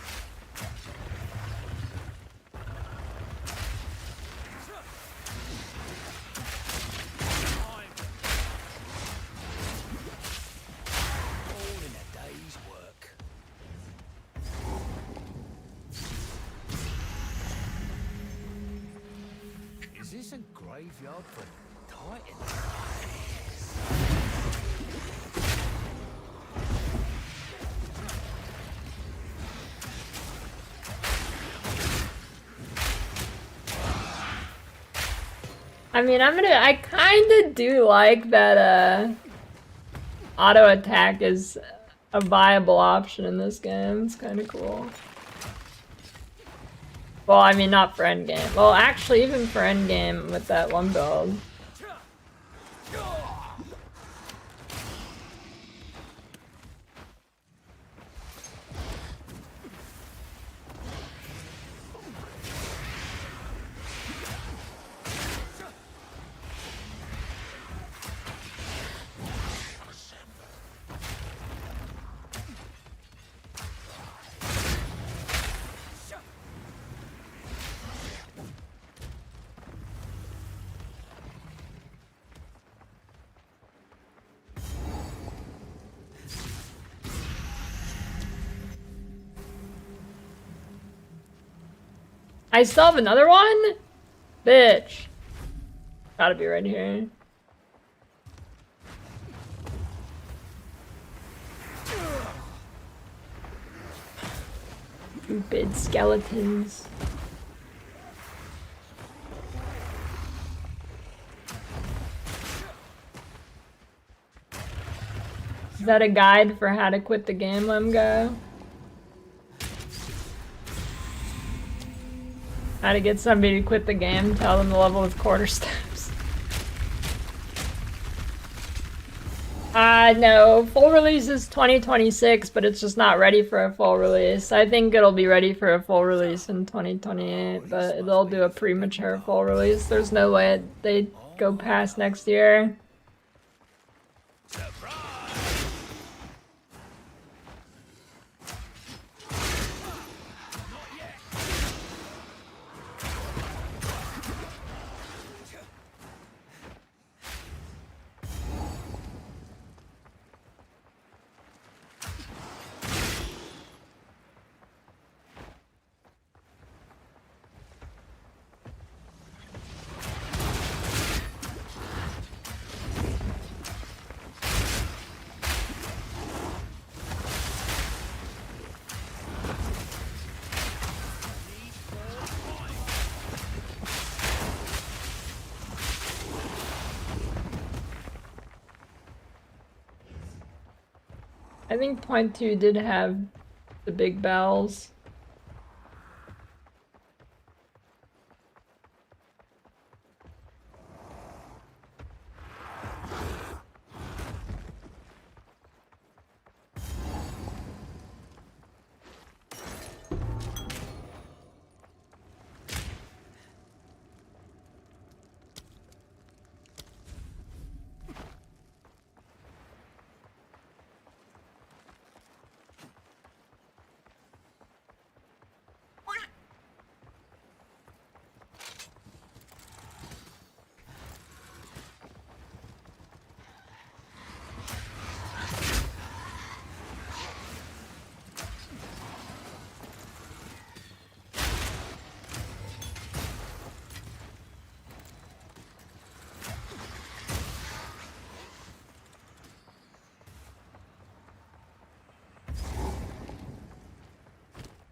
a graveyard for titans. I mean, I kinda do like that, auto attack is a viable option in this game. It's kinda cool. Well, I mean, not for endgame. Well, actually, even for endgame with that one build. I still have another one? Bitch. Gotta be right here. Stupid skeletons. Is that a guide for how to quit the game, Lemgo? How to get somebody to quit the game, tell them the level with quarter steps. No, full release is 2026, but it's just not ready for a full release. I think it'll be ready for a full release in 2028, but they'll do a premature full release. There's no way they'd go past next year. I think point 2 did have the big bells.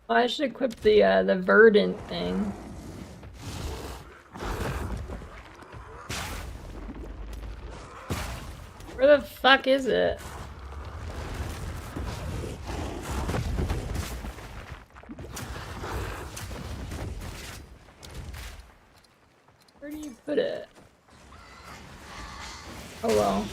Oh, I should equip the verdant thing. Where the fuck is it? Where do you put it? Oh well.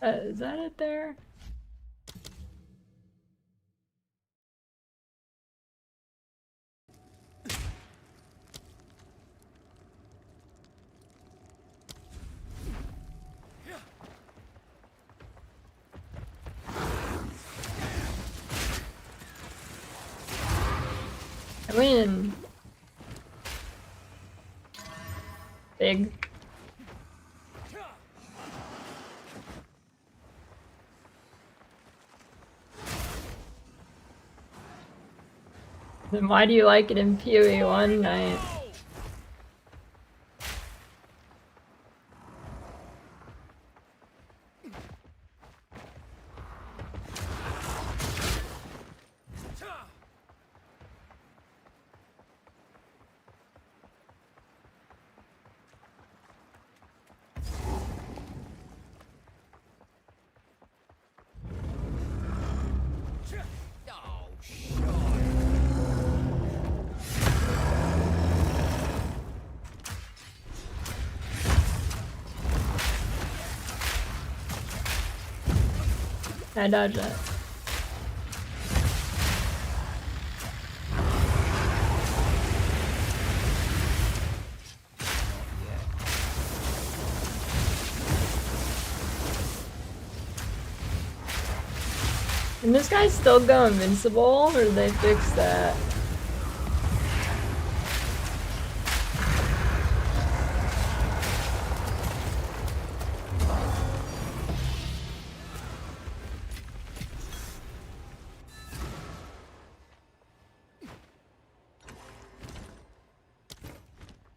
Is that it there? I win. Big. Then why do you like it in PoE one night? I dodged that. Can this guy still go invincible, or did they fix that?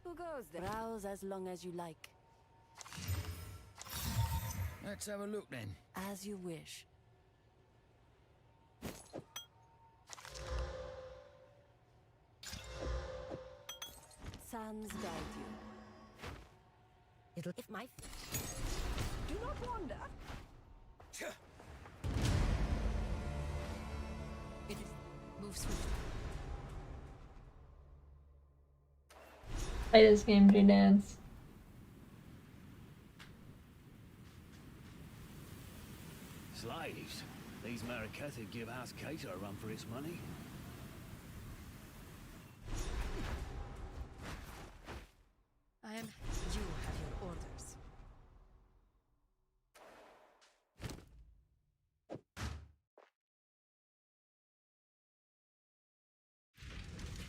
Who goes there? Browse as long as you like. Let's have a look then. As you wish. Sands guide you. It'll if my do not wander. It is move swiftly. Play this game, G-Dance. Slaves. These Marikatha give House Cato a run for its money. I am. You have your orders.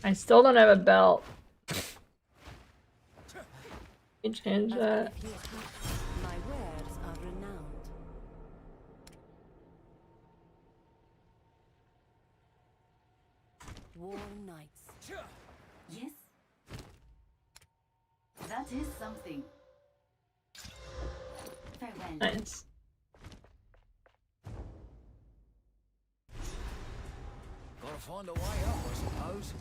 I still don't have a belt. Can you change that? My wares are renowned. War Knights. Yes? That is something. Farewell. Nice. Gotta find a way up, I suppose.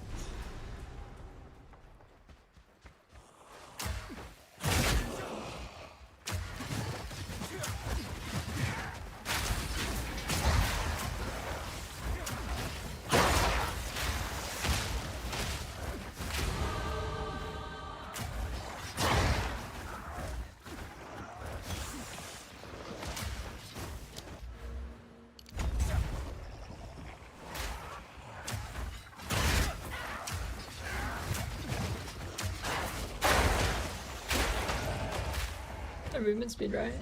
Our movement speed, right?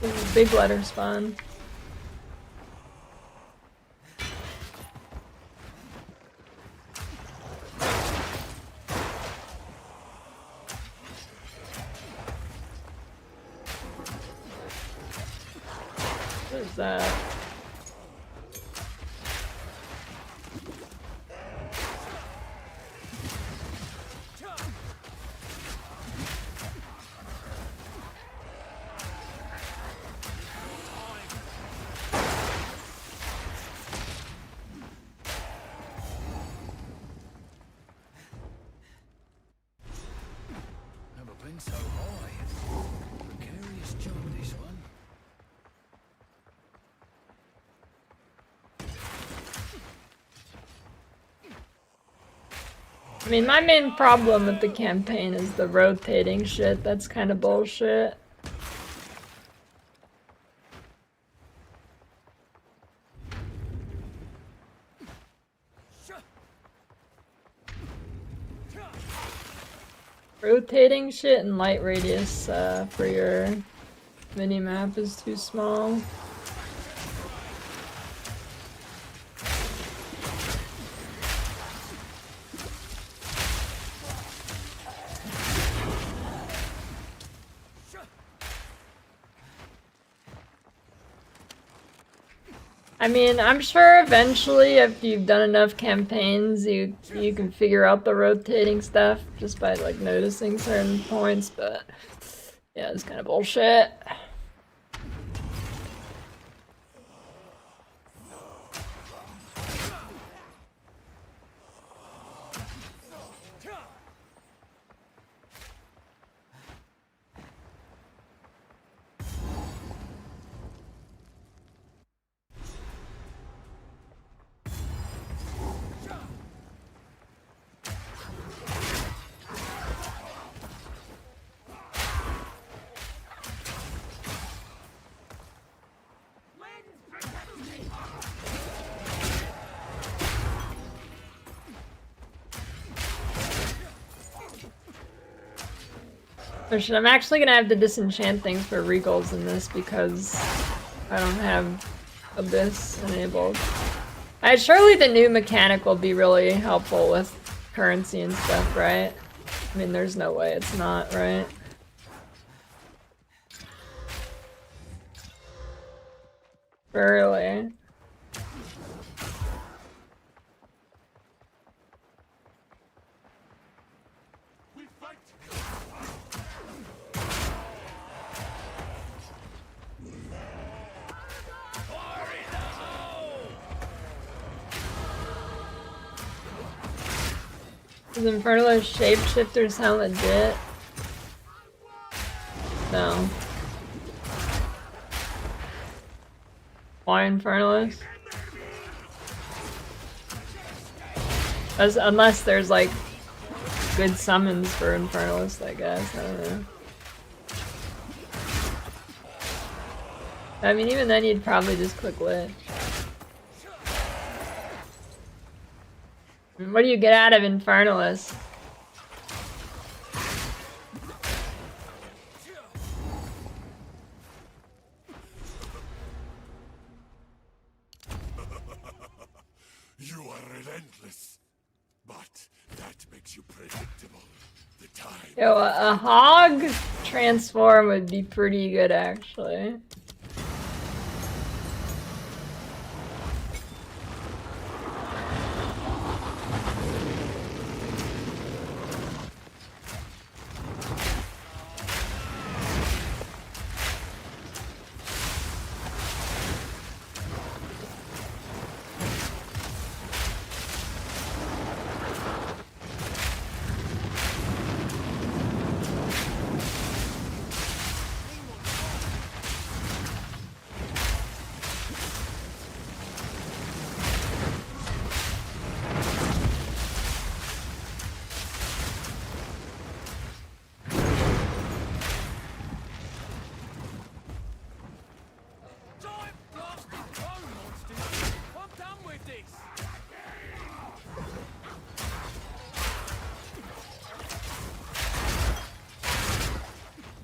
This is a big letter spawn. What is that? Never been so high. Precarious job, this one. I mean, my main problem with the campaign is the rotating shit. That's kind of bullshit. Rotating shit and light radius for your mini-map is too small. I mean, I'm sure eventually, if you've done enough campaigns, you can figure out the rotating stuff just by like noticing certain points. But yeah, it's kind of bullshit. I'm actually gonna have to disenchant things for regals in this because I don't have Abyss enabled. Surely the new mechanic will be really helpful with currency and stuff, right? I mean, there's no way it's not, right? Really? Does Infernalist shapeshifter sound legit? No. Why Infernalist? Unless there's like good summons for Infernalist, I guess. I don't know. I mean, even then you'd probably just click lit. What do you get out of Infernalist? You are relentless, but that makes you predictable. The time. Yo, a hog transform would be pretty good, actually.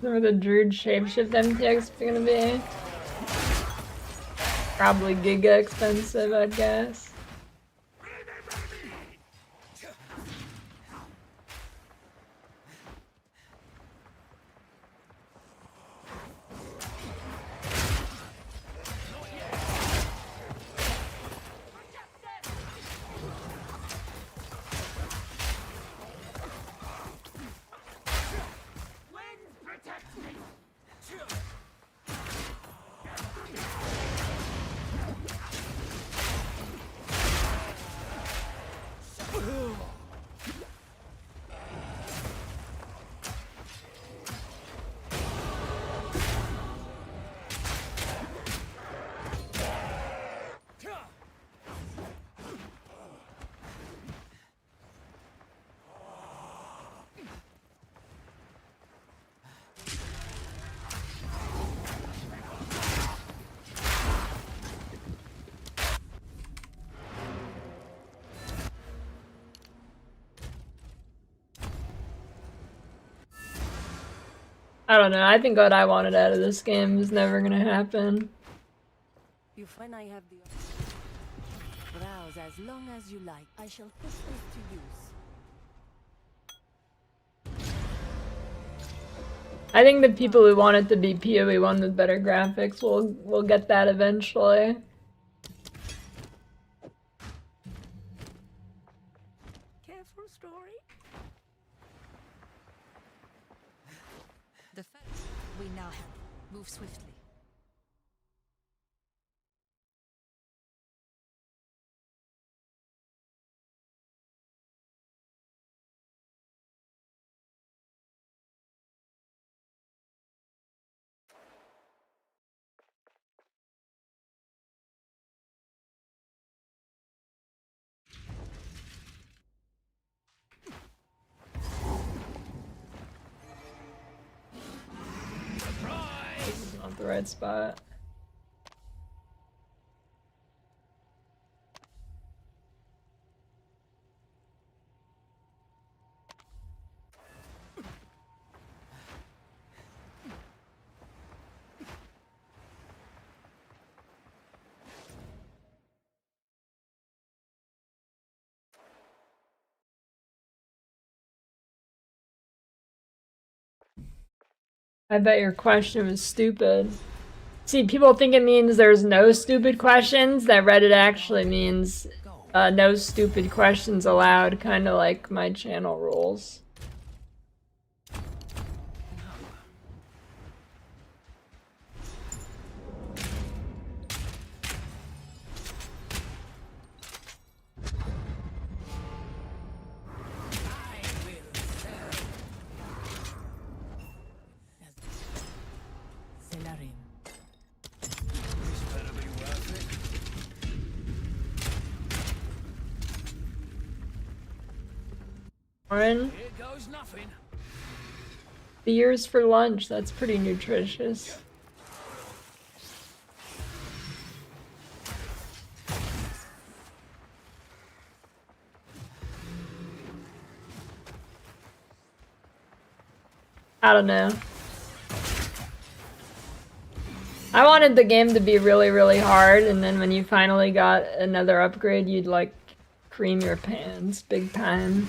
Where the Druid shapeshift MTX gonna be? Probably giga expensive, I'd guess. I don't know, I think what I wanted out of this game is never gonna happen. When I have the browse as long as you like. I shall put this to use. I think the people who want it to be PoE 1 with better graphics will get that eventually. Move swiftly. This is not the right spot. I bet your question was stupid. See, people think it means there's no stupid questions. That Reddit actually means no stupid questions allowed, kind of like my channel rules. Warren, Here goes nothing. beers for lunch. That's pretty nutritious. I don't know. I wanted the game to be really, really hard, and then when you finally got another upgrade, you'd like cream your pants big time.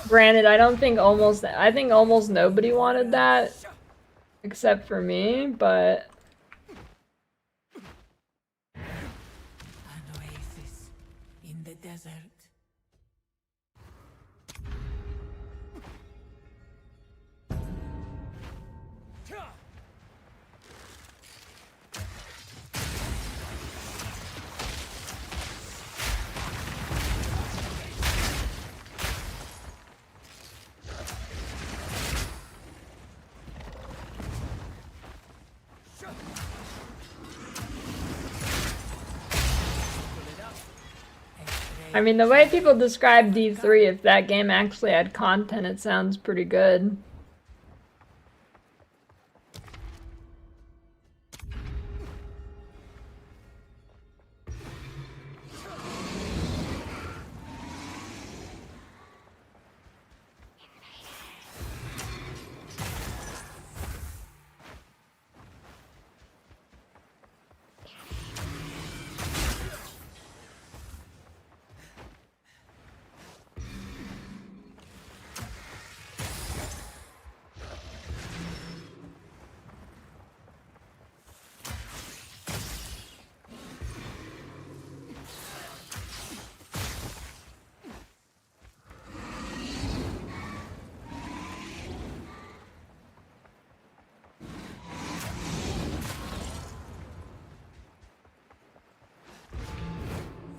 Granted, I think almost nobody wanted that, except for me, but An oasis in the desert. I mean, the way people describe D3, if that game actually had content, it sounds pretty good.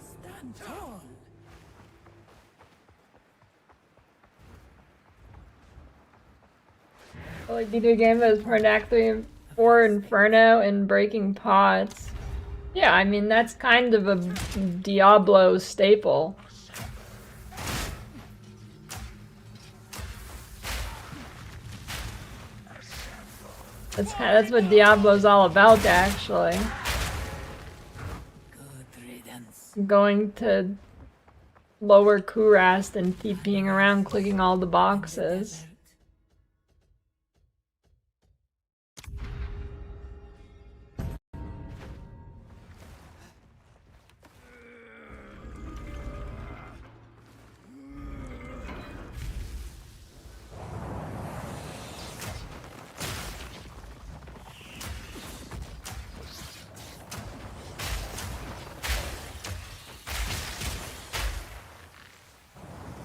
Stand tall. Like D3 game that was part in Act 3 and 4 Inferno and Breaking Pots. Yeah, I mean, that's kind of a Diablo staple. That's what Diablo's all about, actually. Good riddance. Going to lower Kurast and TPing around clicking all the boxes.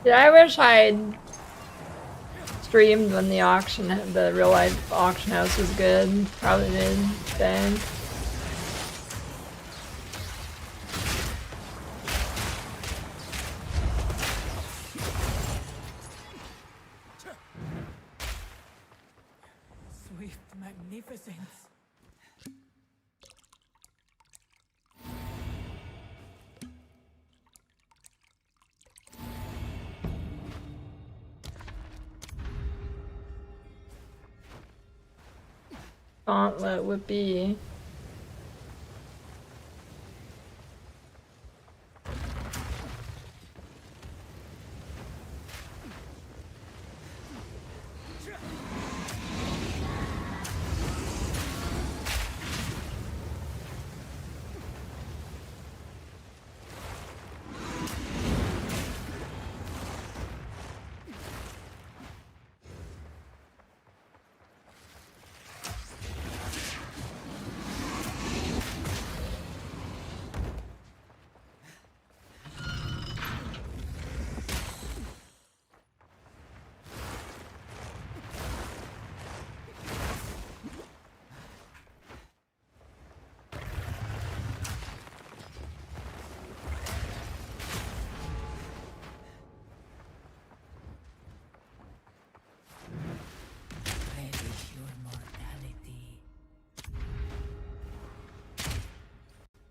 Yeah, I wish I'd streamed when the auction, the real life auction house was good. Probably did bank. Swift magnificence. Gauntlet would be.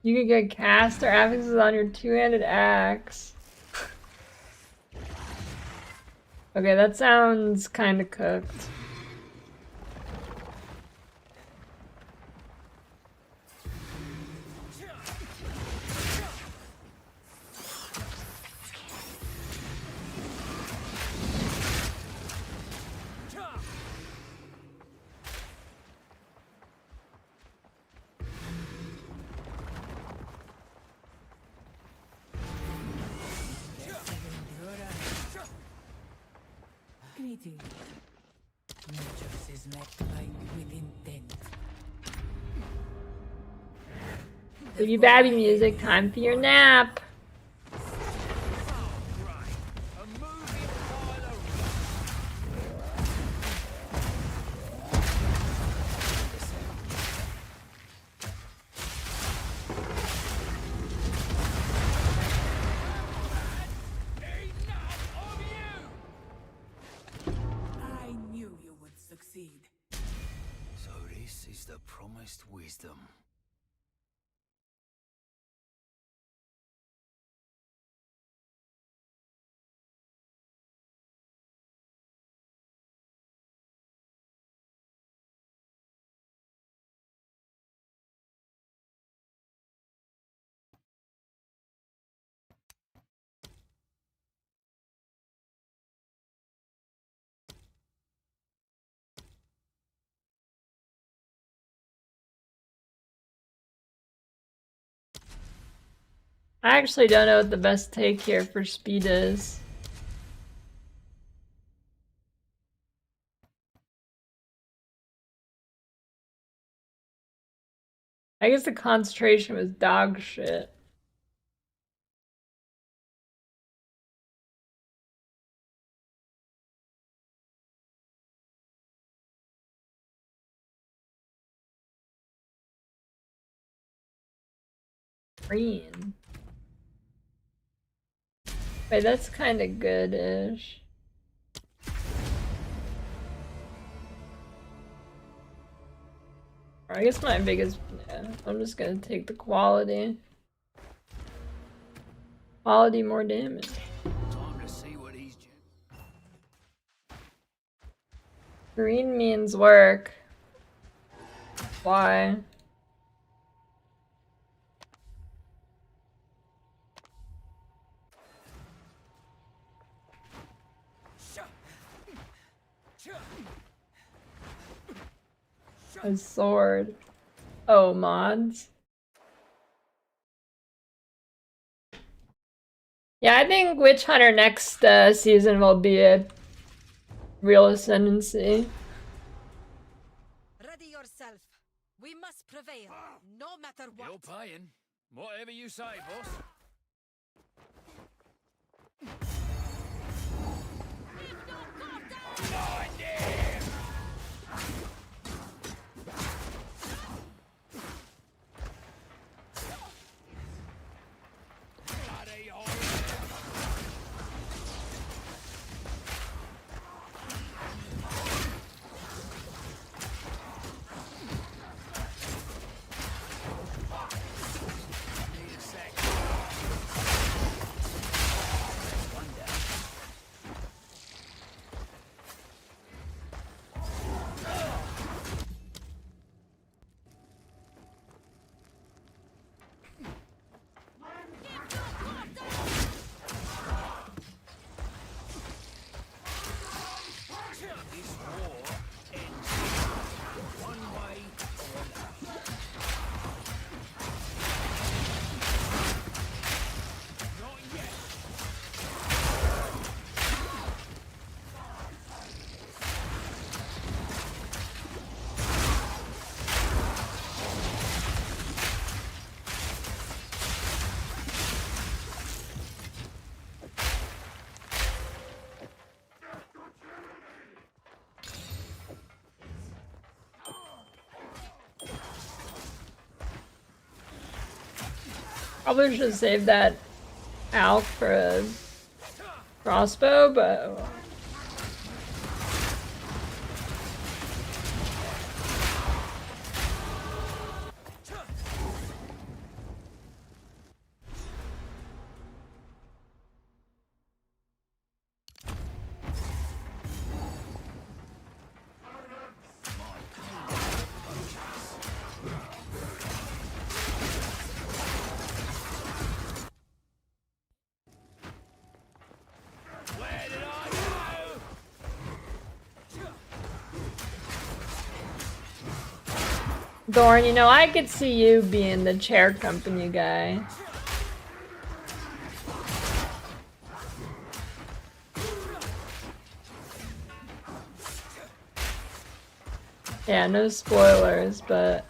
You could get caster affixes on your two-handed axe. Okay, that sounds kind of cooked. Greetings. Nature is met like with intent. Baby babby music, time for your nap. I knew you would succeed. So this is the promised wisdom. I actually don't know what the best take here for speed is. I guess the concentration was dog shit. Green. Wait, that's kind of good-ish. I guess my biggest... Yeah, I'm just gonna take the quality. Quality, more damage. Time to see what he's Green means work. Why? A sword. Oh, mods. Yeah, I think Witch Hunter next season will be a real ascendancy. Ready yourself. We must prevail, no matter what. You're paying. Whatever you say, boss. Leave no quarter! Probably should save that Alk for a crossbow, but Dorn, you know, I could see you being the chair company guy. Yeah, no spoilers, but...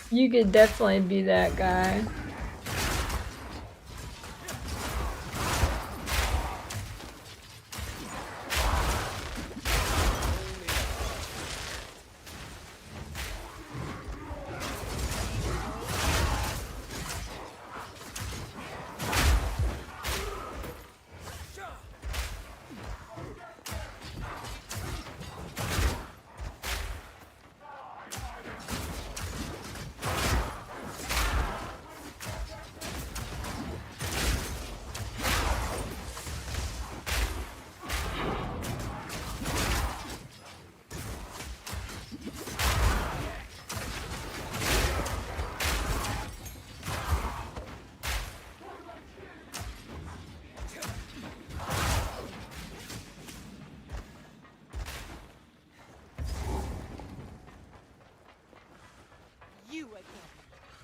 you could definitely be that guy.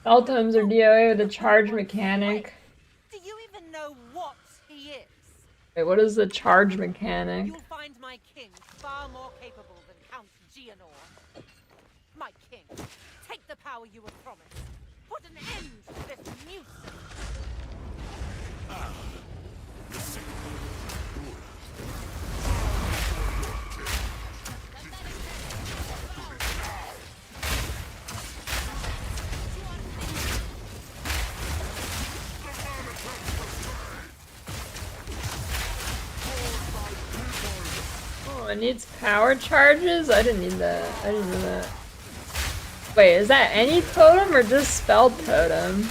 Altoms are DOA with a charge mechanic. Do you even know what he is? Wait, what is the charge mechanic? You'll find my king far more capable than Count Geonor. My king, take the power you were promised. Put an end to this nuisance. Oh, it needs power charges? I didn't need that. I didn't know that. Wait, is that any totem or just spell totem?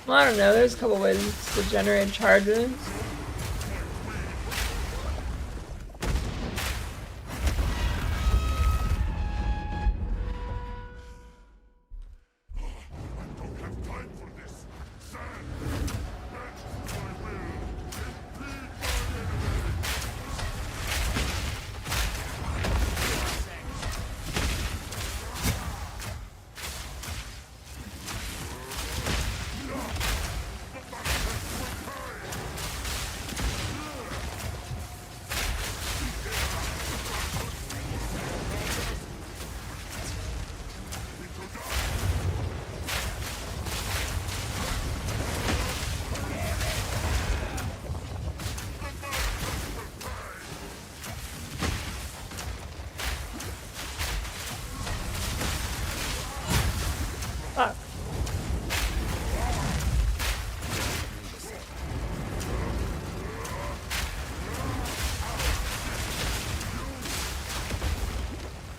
Well, I don't know, there's a couple ways to generate charges.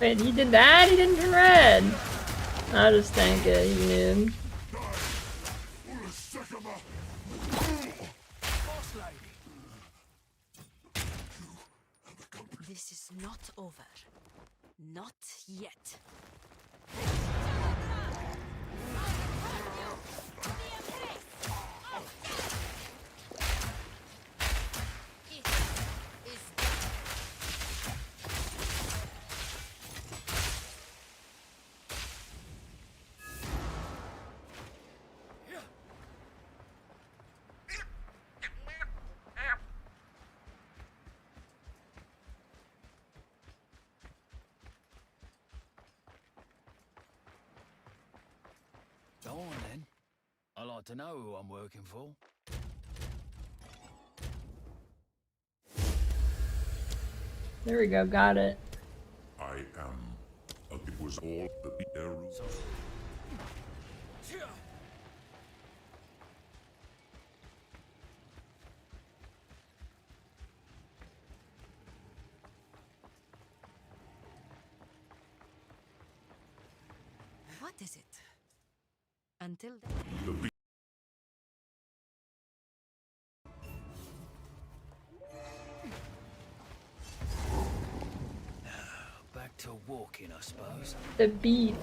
Wait, he did that? He didn't turn red. I'll just tank it, you noob. This is not over. Not yet. Go on then. I like to know who I'm working for. There we go, got it. I am. It was all the arrow. What is it? Until then. The Back to walking, I suppose. The beat.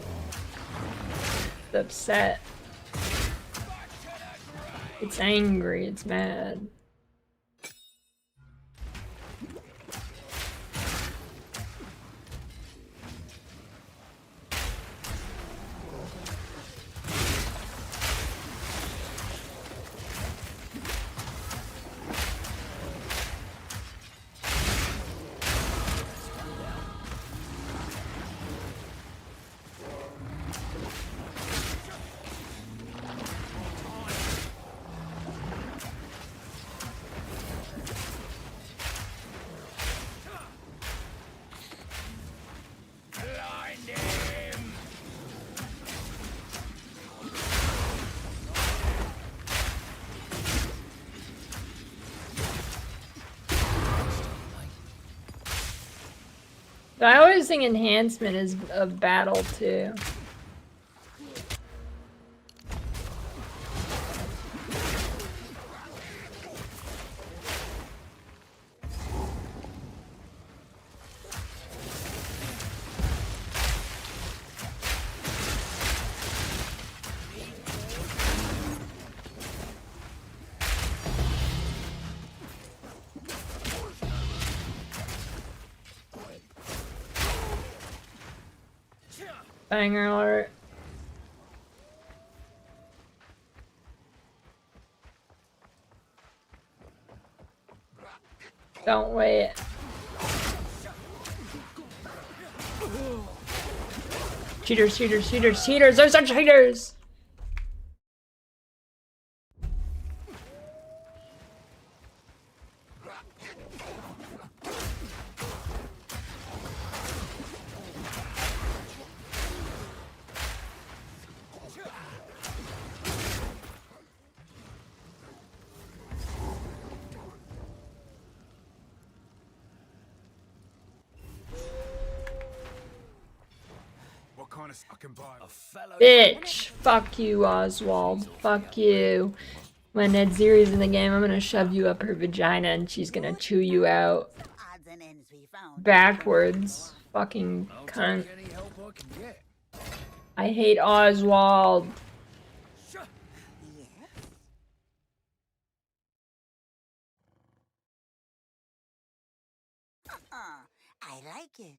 It's upset. It's angry, it's mad. But I always think enhancement is a battle too. Banger alert. Don't wait. Cheaters, cheaters, cheaters, cheaters! Those are cheaters! I can buy a fellow. Bitch! Fuck you, Oswald. Fuck you. When Nedziri's in the game, I'm gonna shove you up her vagina and she's gonna chew you out. Backwards. Fucking cunt. I hate Oswald. I like it.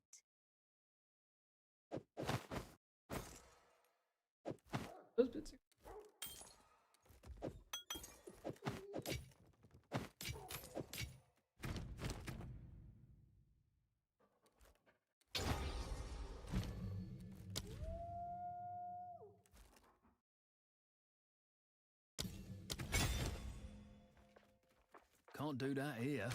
Can't do that here.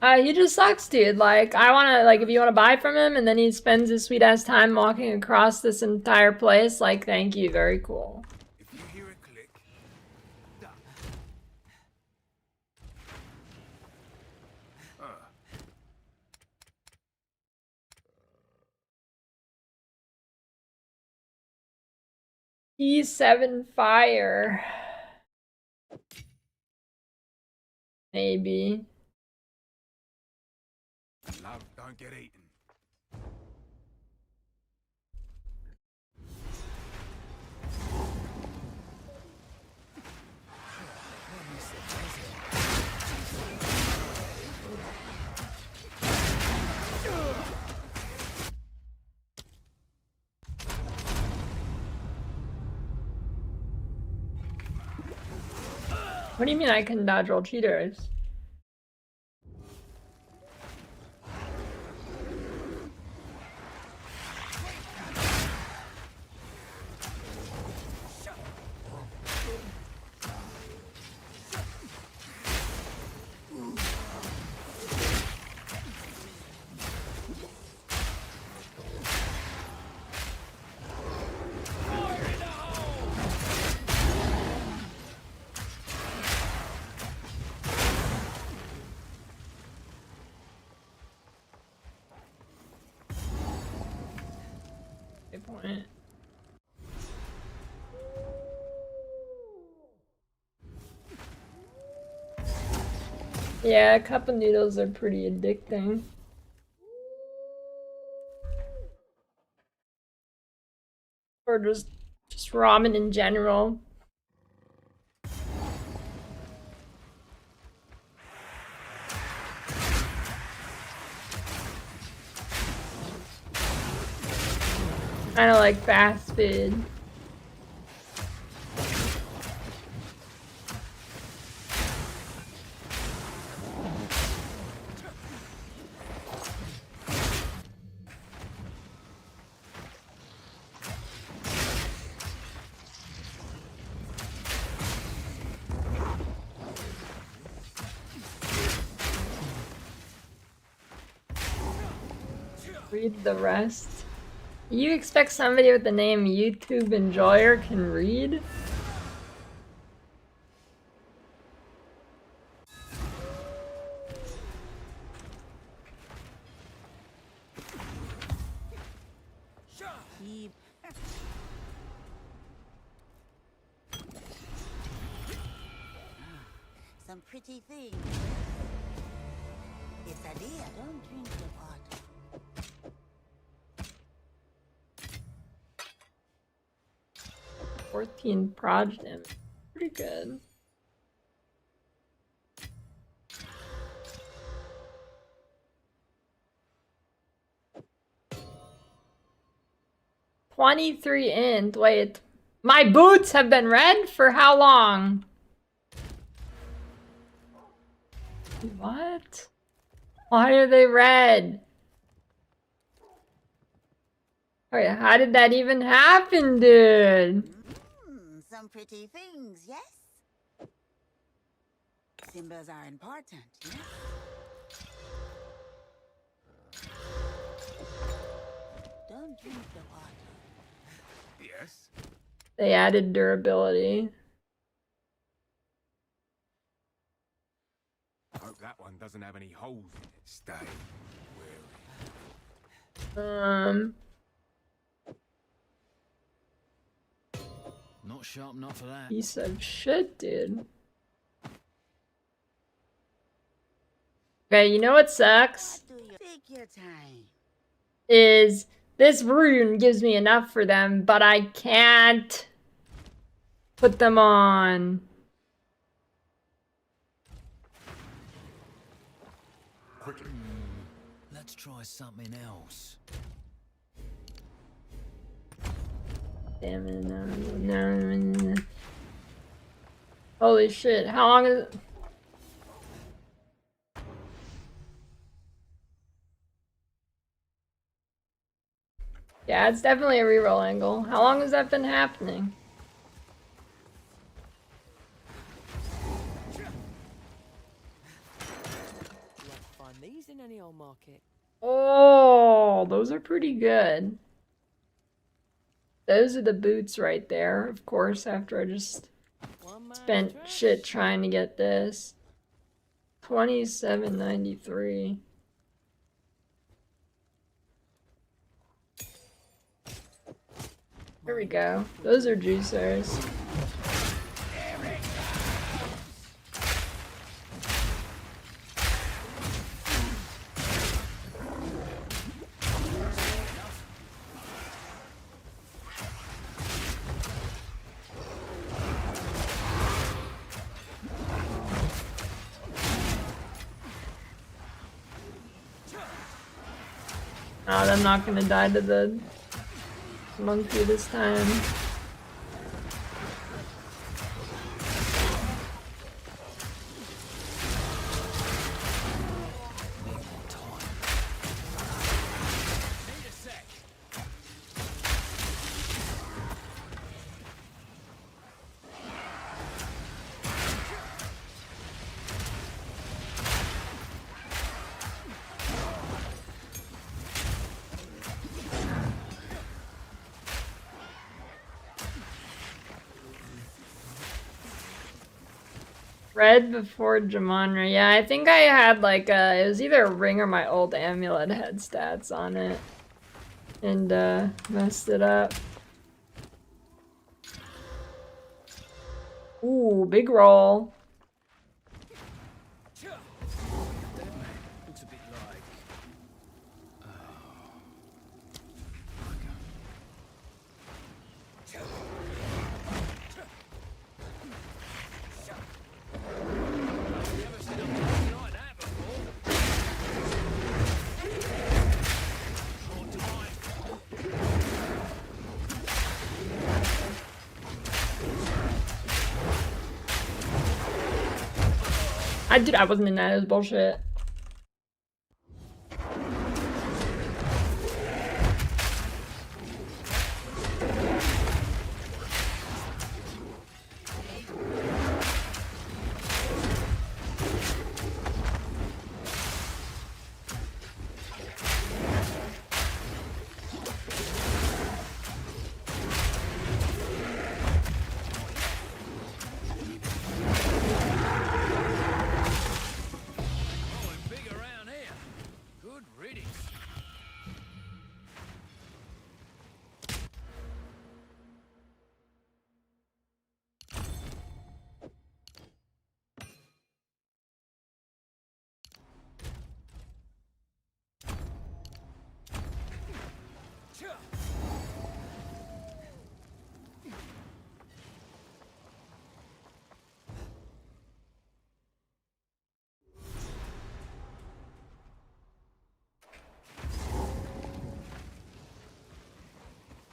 He just sucks, dude. Like, I wanna, like, if you wanna buy from him and then he spends his sweet ass time walking across this entire place, like, thank you, very cool. If you hear a click, E7 fire. Maybe. Love don't get eaten. What do you mean I can dodge roll cheaters? Good point. Yeah, cup of noodles are pretty addicting. Or just ramen in general. Kind of like fast food. Read the rest. You expect somebody with the name YouTube Enjoyer can read? Some pretty things. It's a dear, don't drink the water. 14 prod him. Pretty good. $23 int. Wait. My boots have been red for how long? What? Why are they red? Wait, how did that even happen, dude? Some pretty things, yes? Symbols are important, yes? Don't drink the water. Yes. They added durability. Hope that one doesn't have any holes in it. Stay wary. Not sharp enough for that. Piece of shit, dude. Okay, you know what sucks? Take your time. Is this rune gives me enough for them, but I can't put them on. Let's try something else. Damn it, no. Holy shit, how long is it? Yeah, it's definitely a reroll angle. How long has that been happening? Find these in any old market. Oh, those are pretty good. Those are the boots right there, of course, after I just spent shit trying to get this. 27.93. There we go. Those are juicers. Oh, I'm not gonna die to the monkey this time. Red before Jamonra. Yeah, I think I had like it was either a ring or my old amulet had stats on it. And messed it up. Ooh, big roll. Looks a bit like... I wasn't in that, it was bullshit.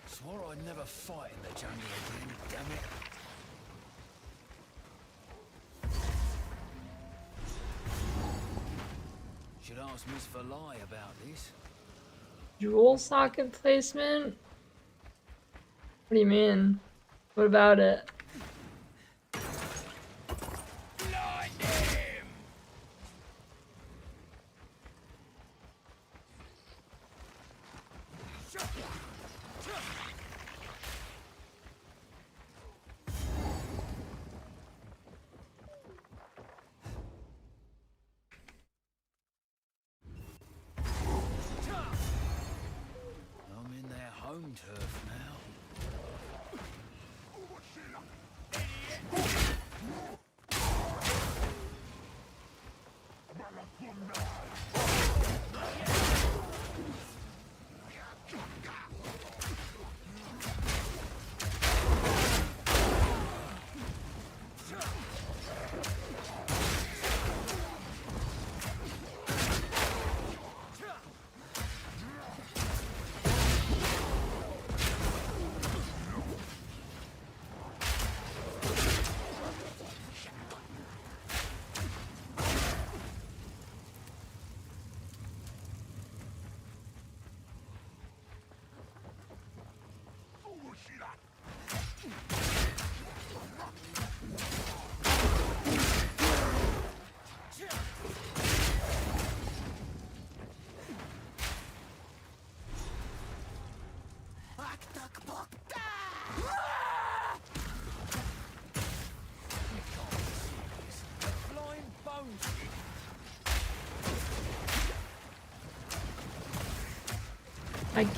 Swore I'd never fight in the jungle again, damn it. Should ask Miss Verlai about this. Jewel socket placement? What do you mean? What about it? I'm in their home turf now.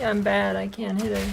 I'm bad, I can't hit her.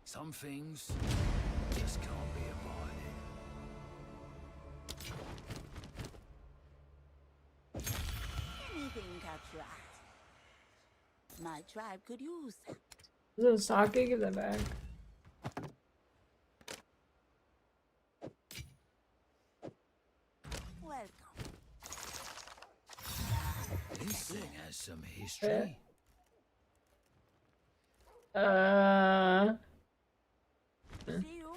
Some things just can't be avoided. Anything catch your eye? My tribe could use that. Is it a sake? Give that back. Welcome. This thing has some history. See you.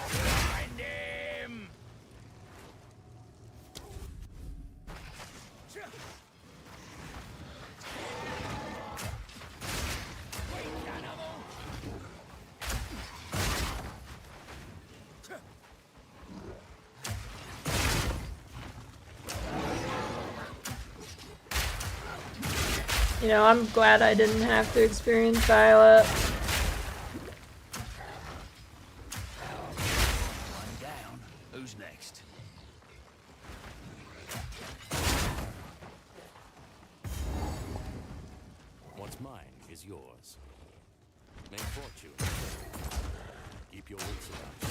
Find him! You know, I'm glad I didn't have to experience dial-up. One down. Who's next? What's mine is yours. Make fortune. Keep your wits about you.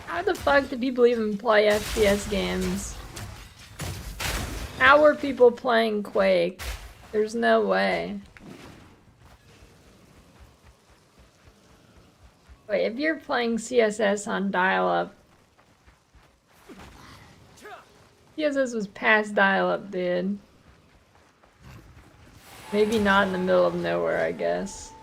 How the fuck do people even play FPS games? How were people playing Quake? There's no way. Wait, if you're playing CSS on dial-up... CSS was past dial-up, dude. Maybe not in the middle of nowhere, I guess.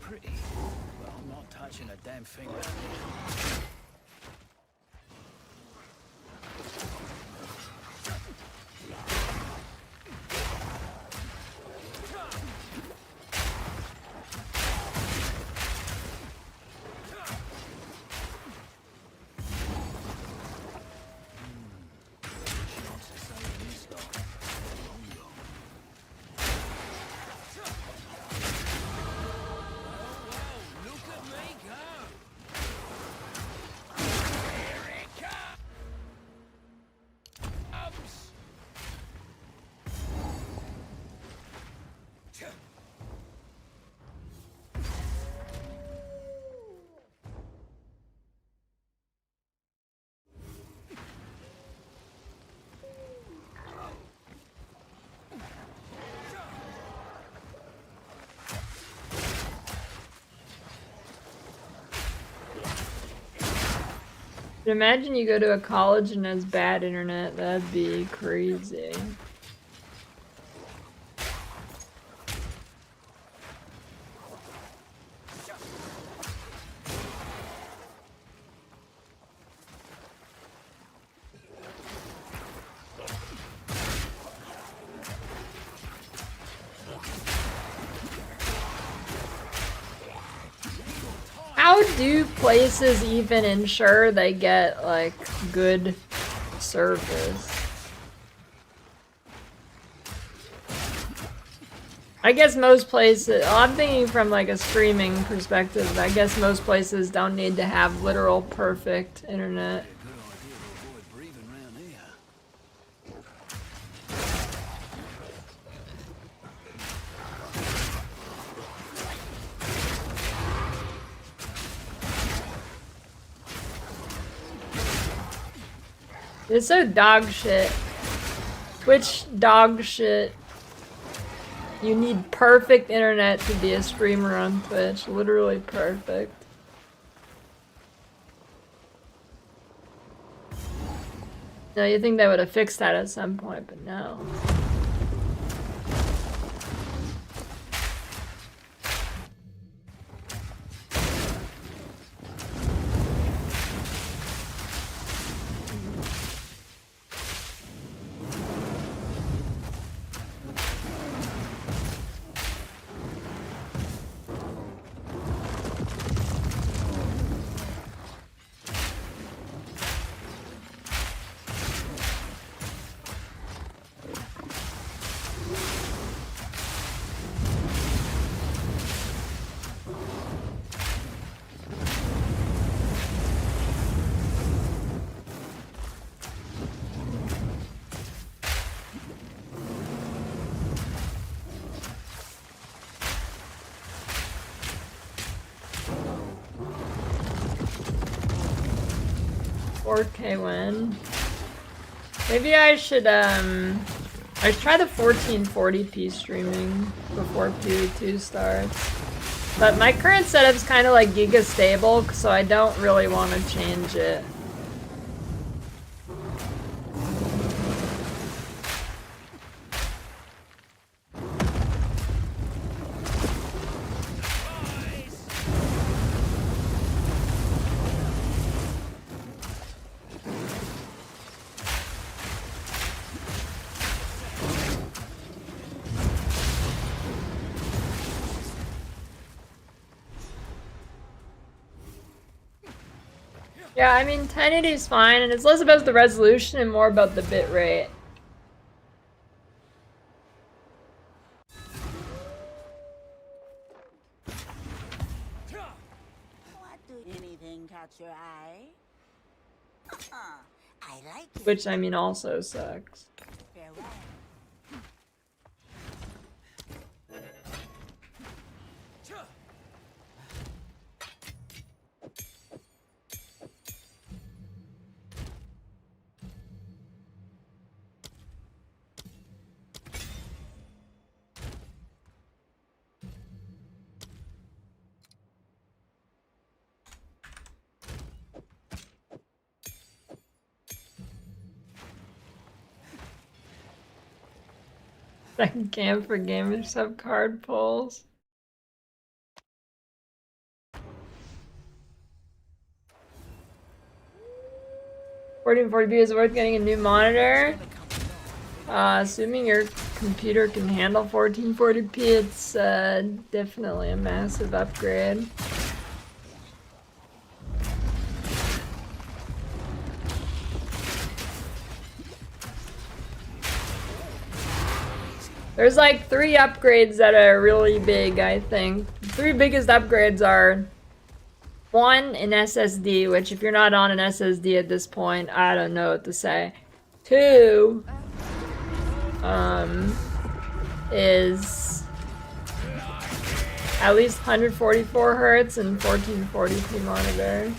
Pretty, but I'm not touching a damn thing around here. But imagine you go to a college and has bad internet. That'd be crazy. How do places even ensure they get, like, good service? I guess most places, well, I'm thinking from like a streaming perspective, I guess most places don't need to have literal perfect internet. It's so dog shit. Twitch dog shit. You need perfect internet to be a streamer on Twitch. Literally perfect. No, you think they would have fixed that at some point, but no. $4K win. Maybe I should try the 1440p streaming before PoE 2 starts. But my current setup's kind of like giga stable, so I don't really want to change it. Yeah, I mean 1080 is fine, and it's less about the resolution and more about the bit rate. What do anything catch your eye? I like it. Which, I mean, also sucks. Farewell. Second cam for gamer sub card pulls. $1440p is worth getting a new monitor. Assuming your computer can handle 1440p, it's definitely a massive upgrade. There's like 3 upgrades that are really big, I think. The 3 biggest upgrades are 1, an SSD, which if you're not on an SSD at this point, I don't know what to say. 2, is at least 144 hertz and 1440p monitor.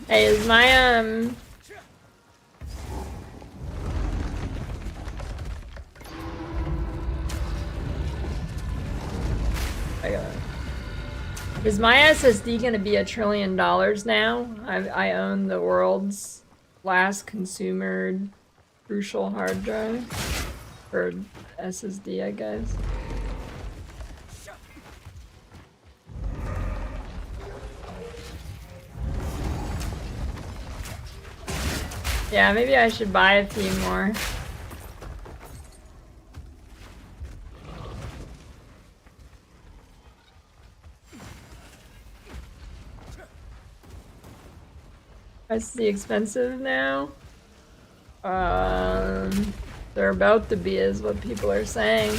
Hey, is my is my SSD gonna be $1 trillion now? I own the world's last consumer crucial hard drive, or SSD, I guess. Yeah, maybe I should buy a few more. Prices the expensive now? They're about to be, is what people are saying.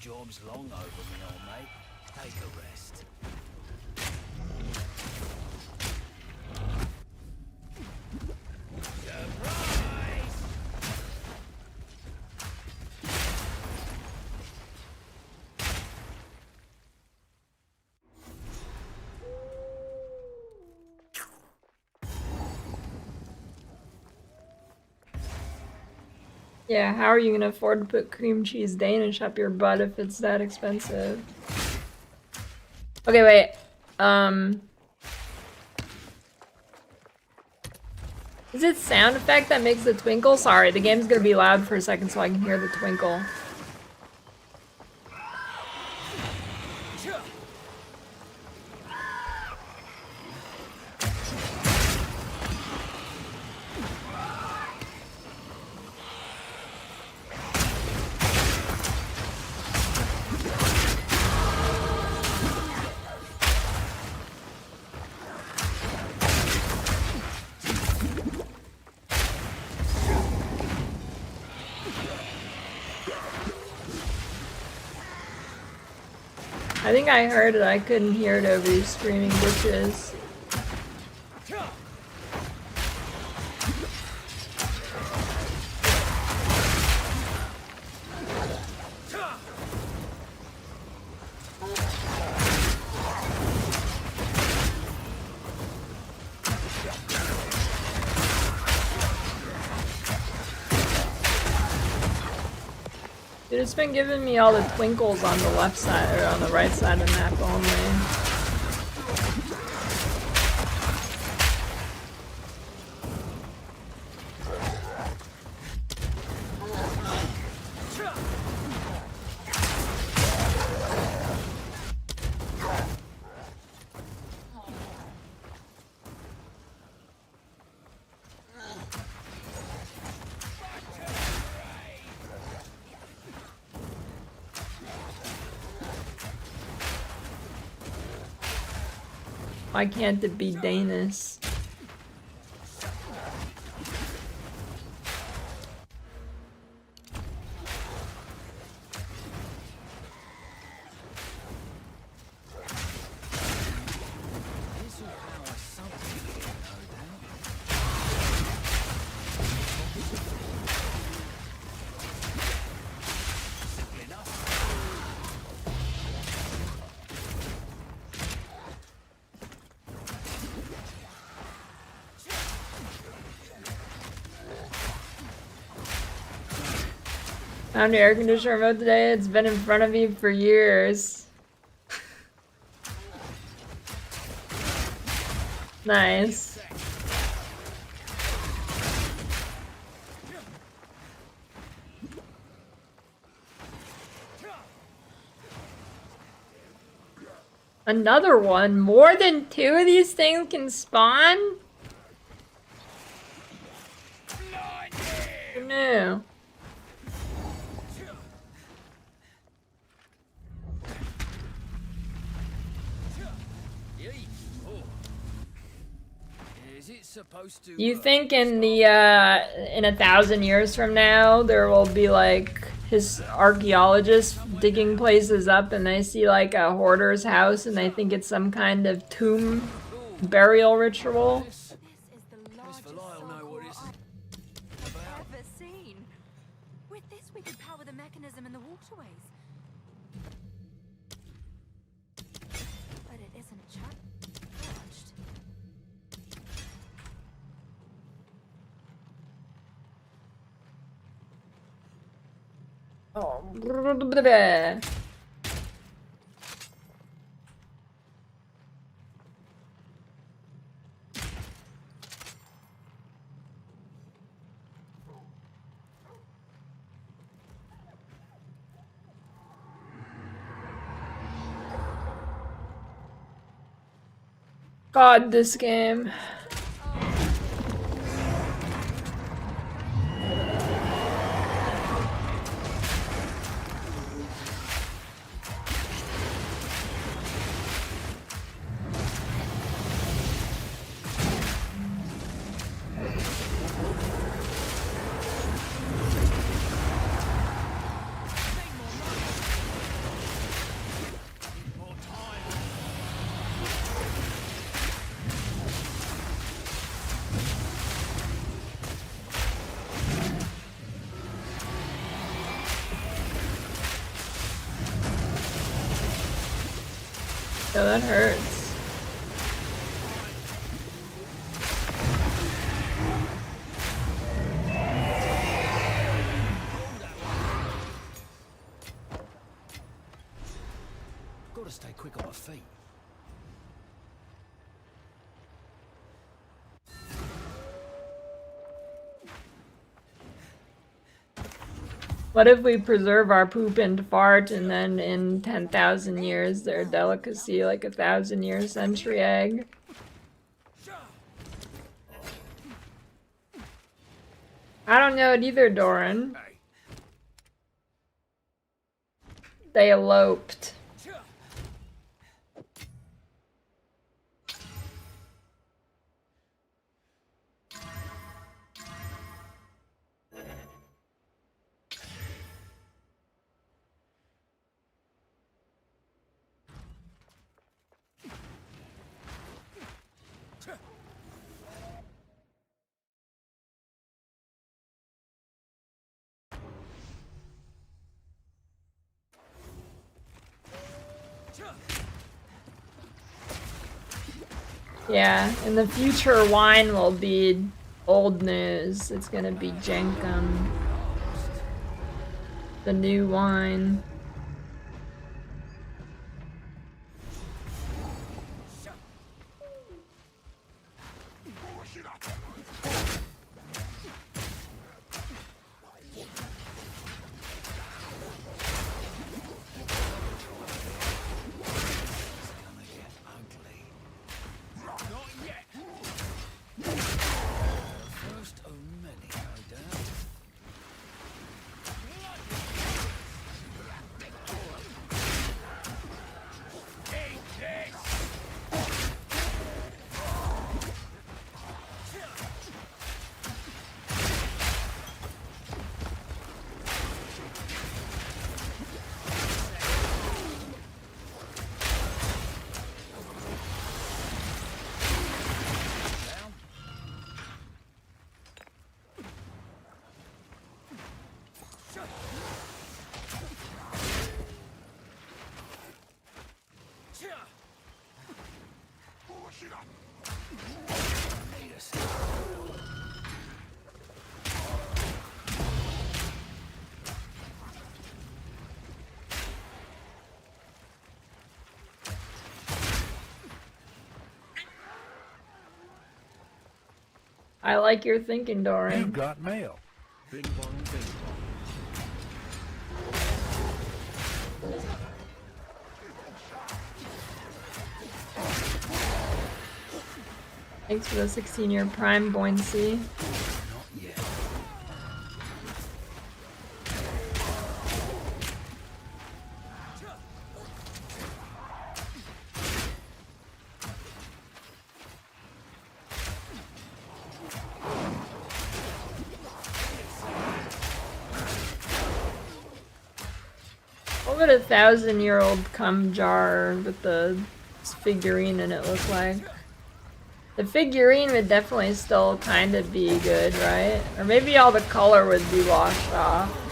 Job's long over, me old mate. Take a rest. Surprise! Yeah, how are you gonna afford to put cream cheese Danish up your butt if it's that expensive? Okay, wait. Is it sound effect that makes the twinkle? Sorry, the game's gonna be loud for a second so I can hear the twinkle. I think I heard it, I couldn't hear it over these screaming bitches. Dude, it's been giving me all the twinkles on the left side, or on the right side of the map only. Why can't it be Danish? Found your air conditioner remote today. It's been in front of me for years. Nice. Another one? More than 2 of these things can spawn? No. Is it supposed to? You think in the in 1,000 years from now there will be like his archaeologists digging places up and they see like a hoarder's house and they think it's some kind of tomb burial ritual? This is the largest Lyle know what it's I've ever seen. With this, we could power the mechanism in the waterways. But it isn't charged. Oh. God, this game. Oh, that hurts. Gotta stay quick on my feet. What if we preserve our poop and fart and then in 10,000 years they're a delicacy like 1,000-year century egg? I don't know it either, Doran. They eloped. Yeah, in the future wine will be old news. It's gonna be Jenkum. The new wine. I like your thinking, Doran. You've got mail. Bing bong, bing bong. Thanks for the 16-year prime buoyancy. What would a 1,000-year-old cum jar with the figurine in it look like? The figurine would definitely still kind of be good, right? Or maybe all the color would be washed off.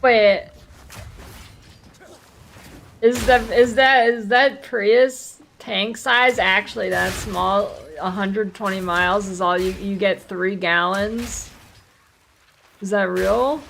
Wait. Is that Prius tank size actually that small? 120 miles is all you get 3 gallons? Is that real?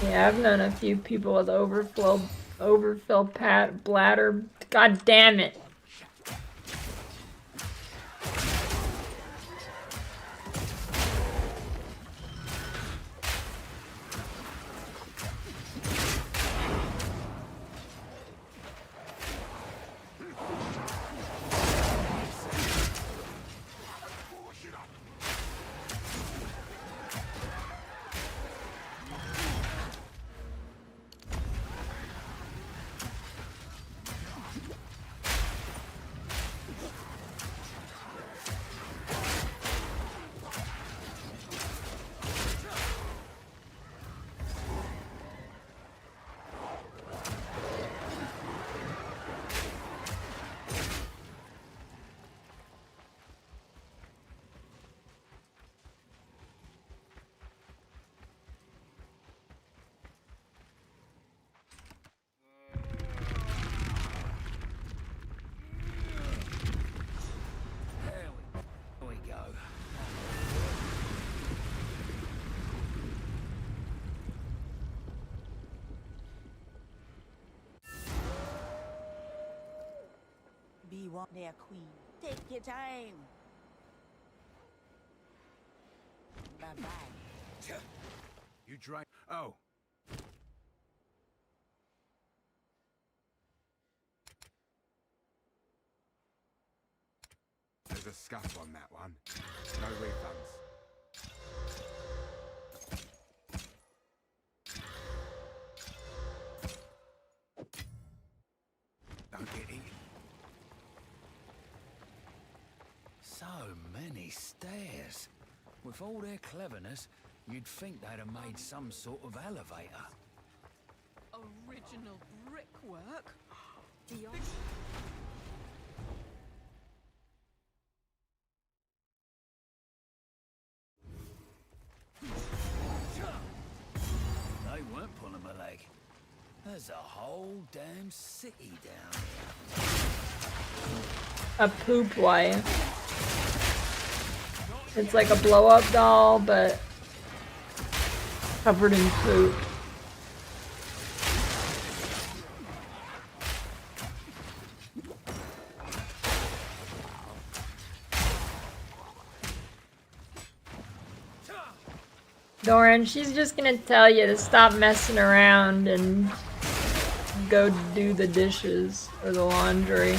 Yeah, I've known a few people with overfill bladder. God damn it. Be one there, queen. Take your time. Bye-bye. You drank. Oh. There's a scuff on that one. No refunds. Don't get eaten. So many stairs. With all their cleverness, you'd think they'd have made some sort of elevator. Original brickwork? Beyond. They weren't pulling my leg. There's a whole damn city down here. A poop wife. It's like a blow-up doll, but covered in poop. Doran, she's just gonna tell you to stop messing around and go do the dishes or the laundry.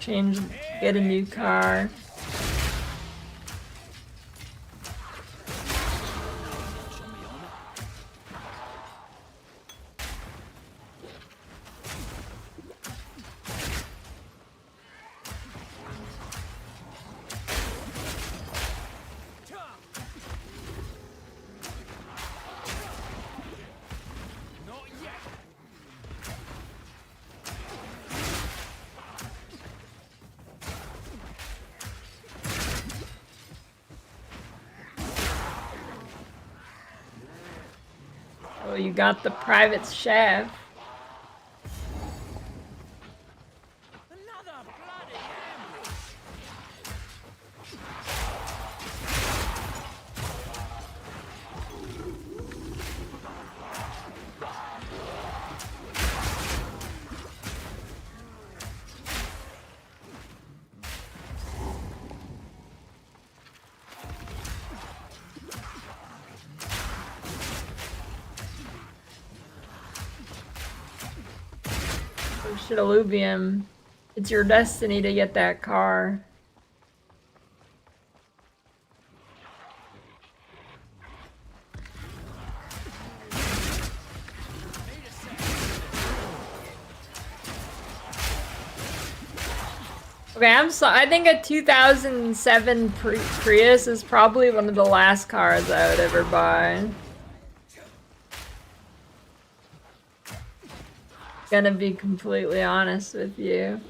Get a new car. Oh, you got the private chef. Another bloody ambush! Shitalubium. It's your destiny to get that car. Okay, I think a 2007 Prius is probably one of the last cars I would ever buy. Gonna be completely honest with you.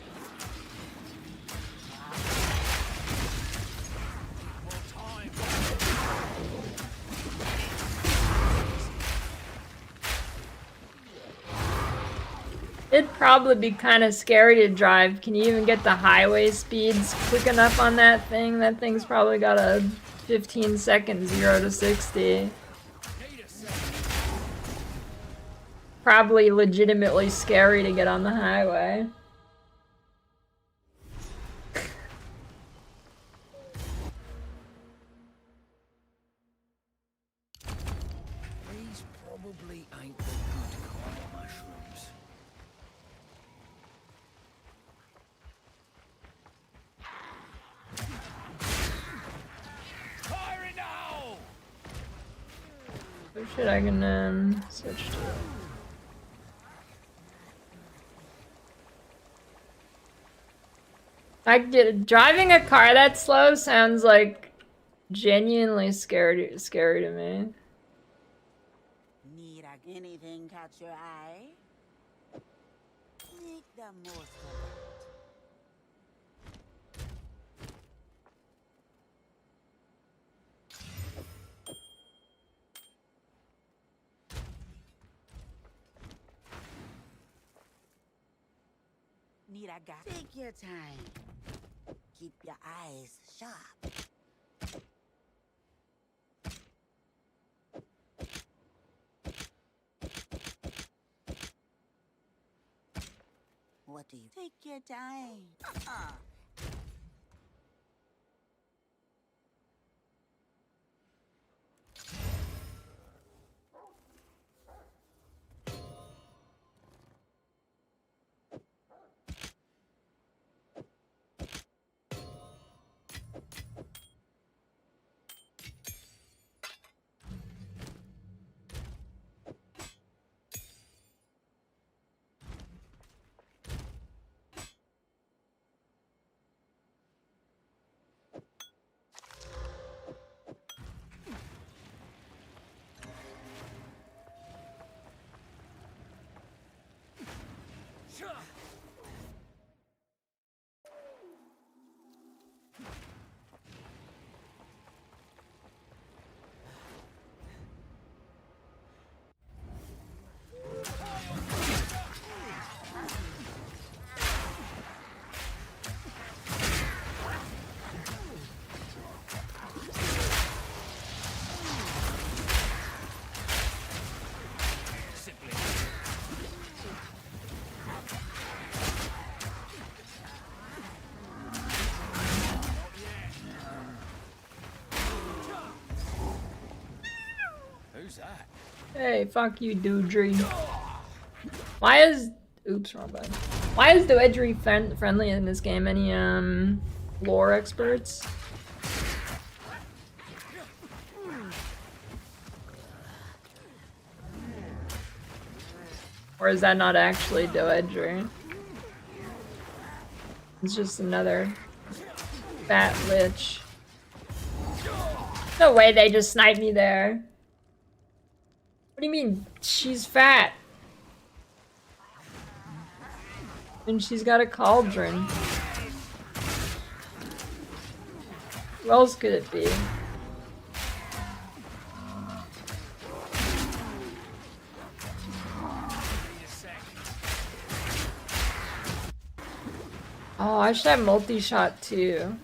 It'd probably be kind of scary to drive. Can you even get the highway speeds quick enough on that thing? That thing's probably got a 15-second 0 to 60. Probably legitimately scary to get on the highway. These probably ain't the good kind of mushrooms. Fire now! Oh shit, I can switch to it. Driving a car that slow sounds like genuinely scary to me. Need anything catch your eye? Make the most of it. Need a guy? Take your time. Keep your eyes sharp. What do you take your time? Who's that? Hey, fuck you, Doodry. Why is... Oops, wrong button. Why is Doedry friendly in this game? Any, lore experts? Or is that not actually Doedry? It's just another fat lich. No way they just sniped me there. What do you mean? She's fat. And she's got a cauldron. Who else could it be? Oh, I should have multi-shot too.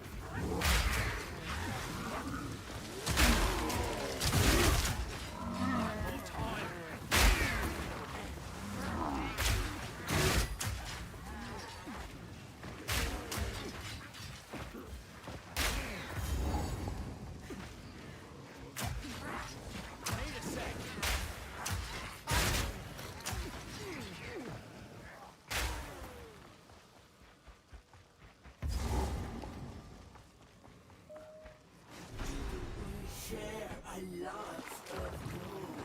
a lot of gold.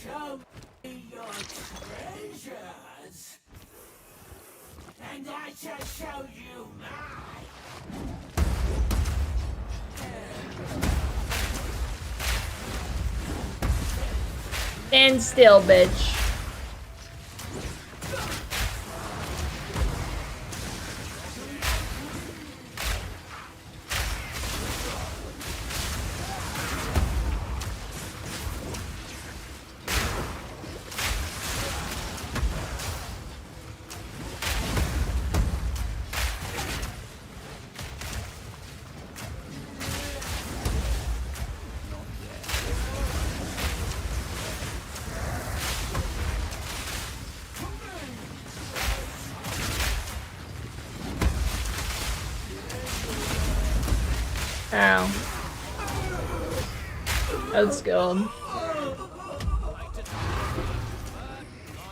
Show me your treasures, and I shall show you mine. Stand still, bitch. Ow. That's good. I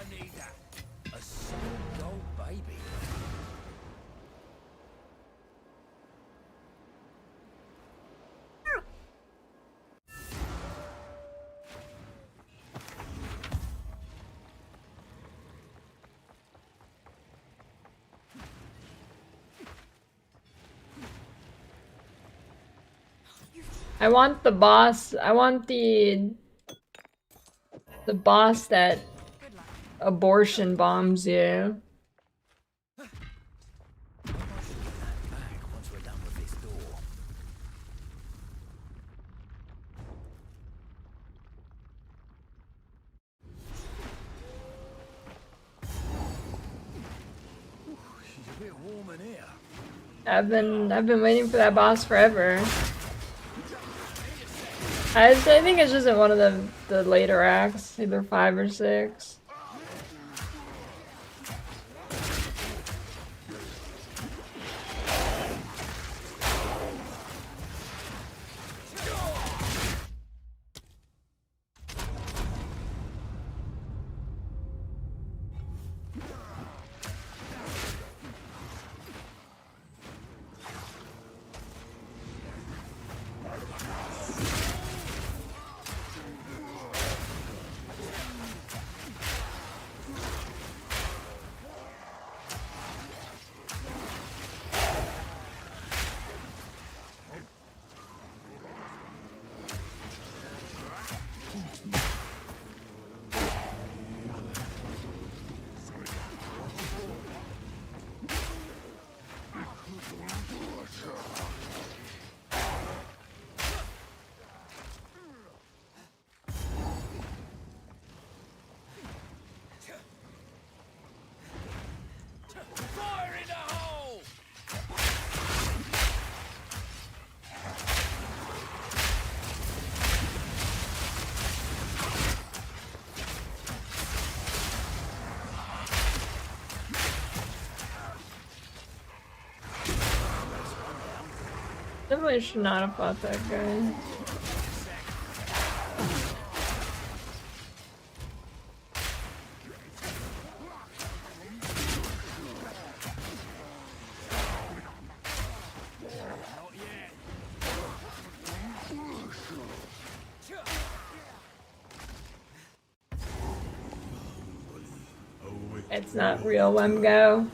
need a solid gold baby. I want the boss. I want the boss that abortion bombs you. Back once we're done with this door. It's a bit warm in here. I've been waiting for that boss forever. I think it's just in one of the later acts, either 5 or 6. Fire in the hole! Definitely should not have fought that guy. It's not real, Wemgo.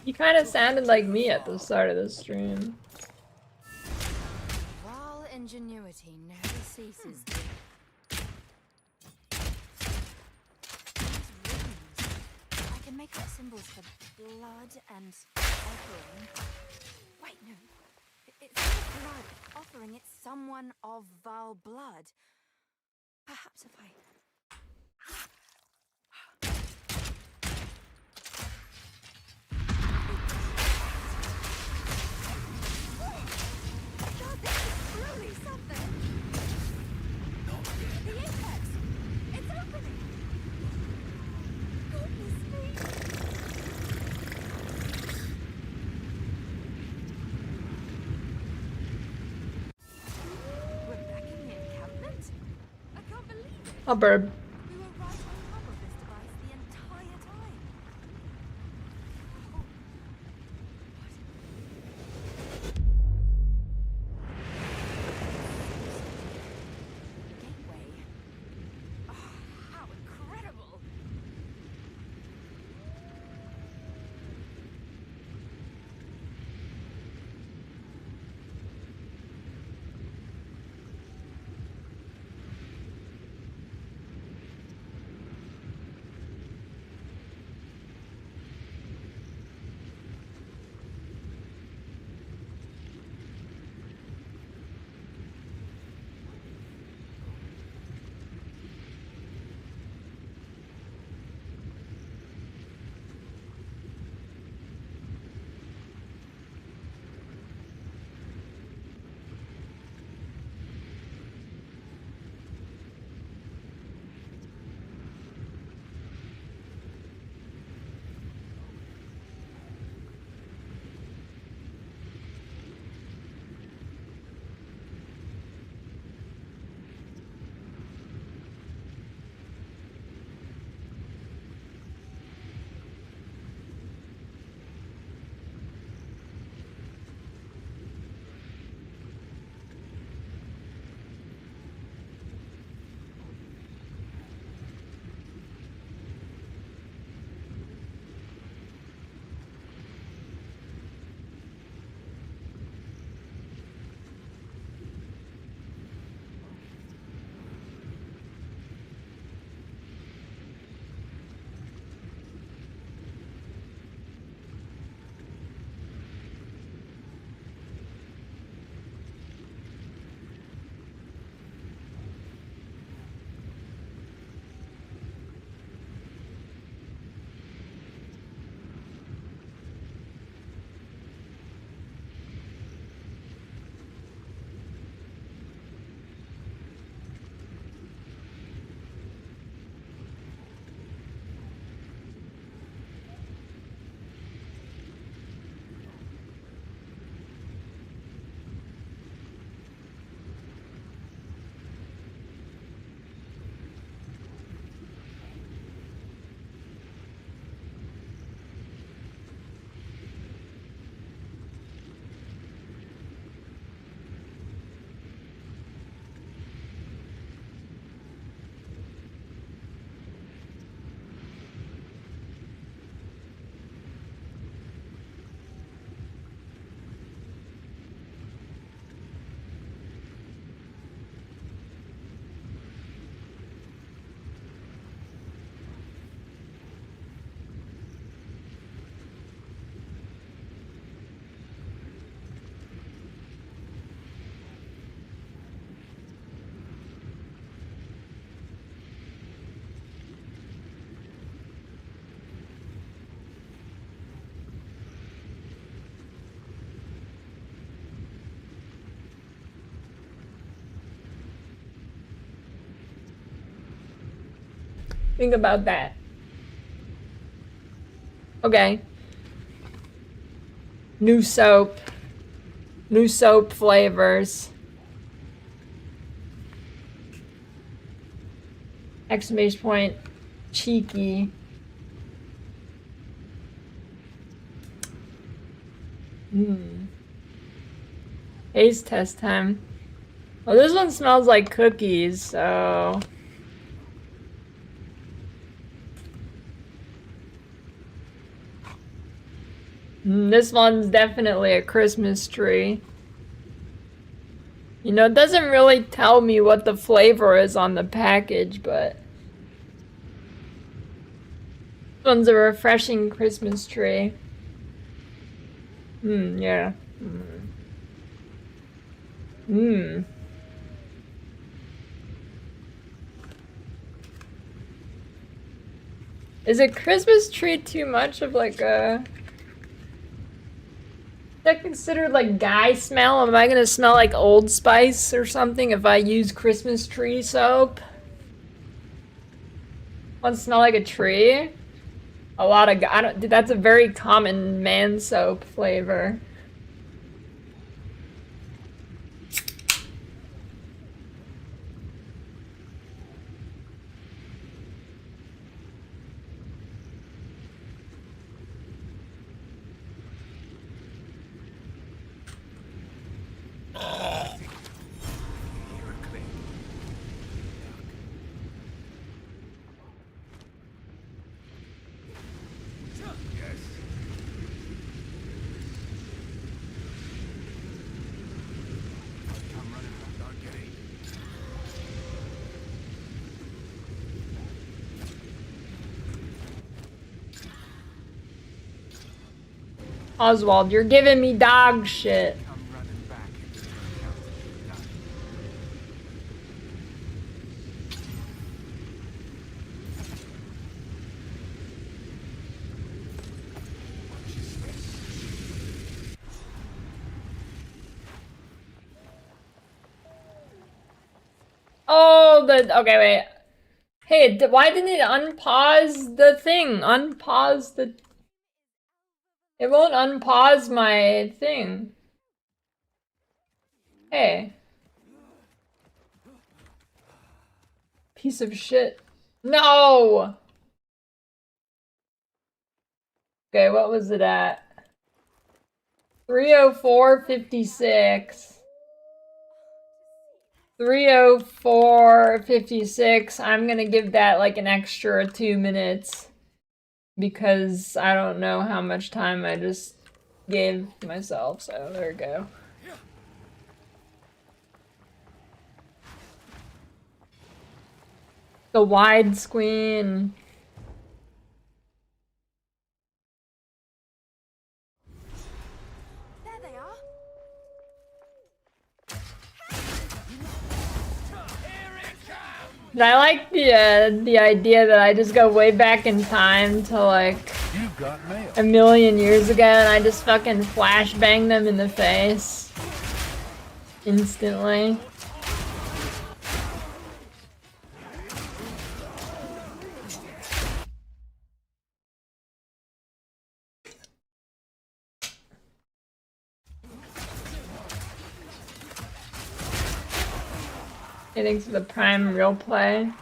You kind of sounded like me at the start of the stream. While ingenuity never ceases. I can make up symbols for blood and offering. Wait, no. It's not blood offering, it's someone of vile blood. Perhaps if I... God, this is truly something! The apex! It's opening! Goodness me! We're back in the encampment? I can't believe it! A bird. We were right on top of this device the entire time. Oh. Gateway. Oh, how incredible! Think about that. Okay. New soap. New soap flavors. Exclamation point. Cheeky. Taste test time. Well, this one smells like cookies, so... This one's definitely a Christmas tree. You know, it doesn't really tell me what the flavor is on the package, but this one's a refreshing Christmas tree. Yeah. Is a Christmas tree too much of like a... Is that considered like guy smell? Am I gonna smell like Old Spice or something if I use Christmas tree soap? Want to smell like a tree? A lot of that's a very common man soap flavor. Oswald, you're giving me dog shit. Oh, okay, wait. Hey, why didn't it unpause the thing? Unpause the... It won't unpause my thing. Hey. Piece of shit. No! Okay, what was it at? 304.56. 304.56. I'm gonna give that like an extra 2 minutes because I don't know how much time I just gave myself, so there we go. The widescreen. There they are. But I like the idea that I just go way back in time to like a million years ago and I just fucking flashbang them in the face instantly. Hey, thanks for the Prime Real Play.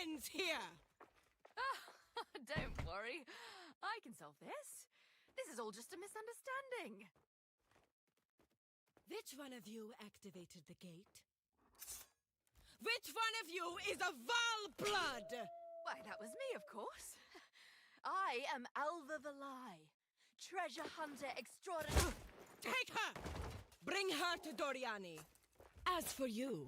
Ends here. Don't worry. I can solve this. This is all just a misunderstanding. Which one of you activated the gate? Which one of you is a Val blood? Why, that was me, of course. I am Alva Valai, treasure hunter extraordinary. Take her! Bring her to Doriani. As for you,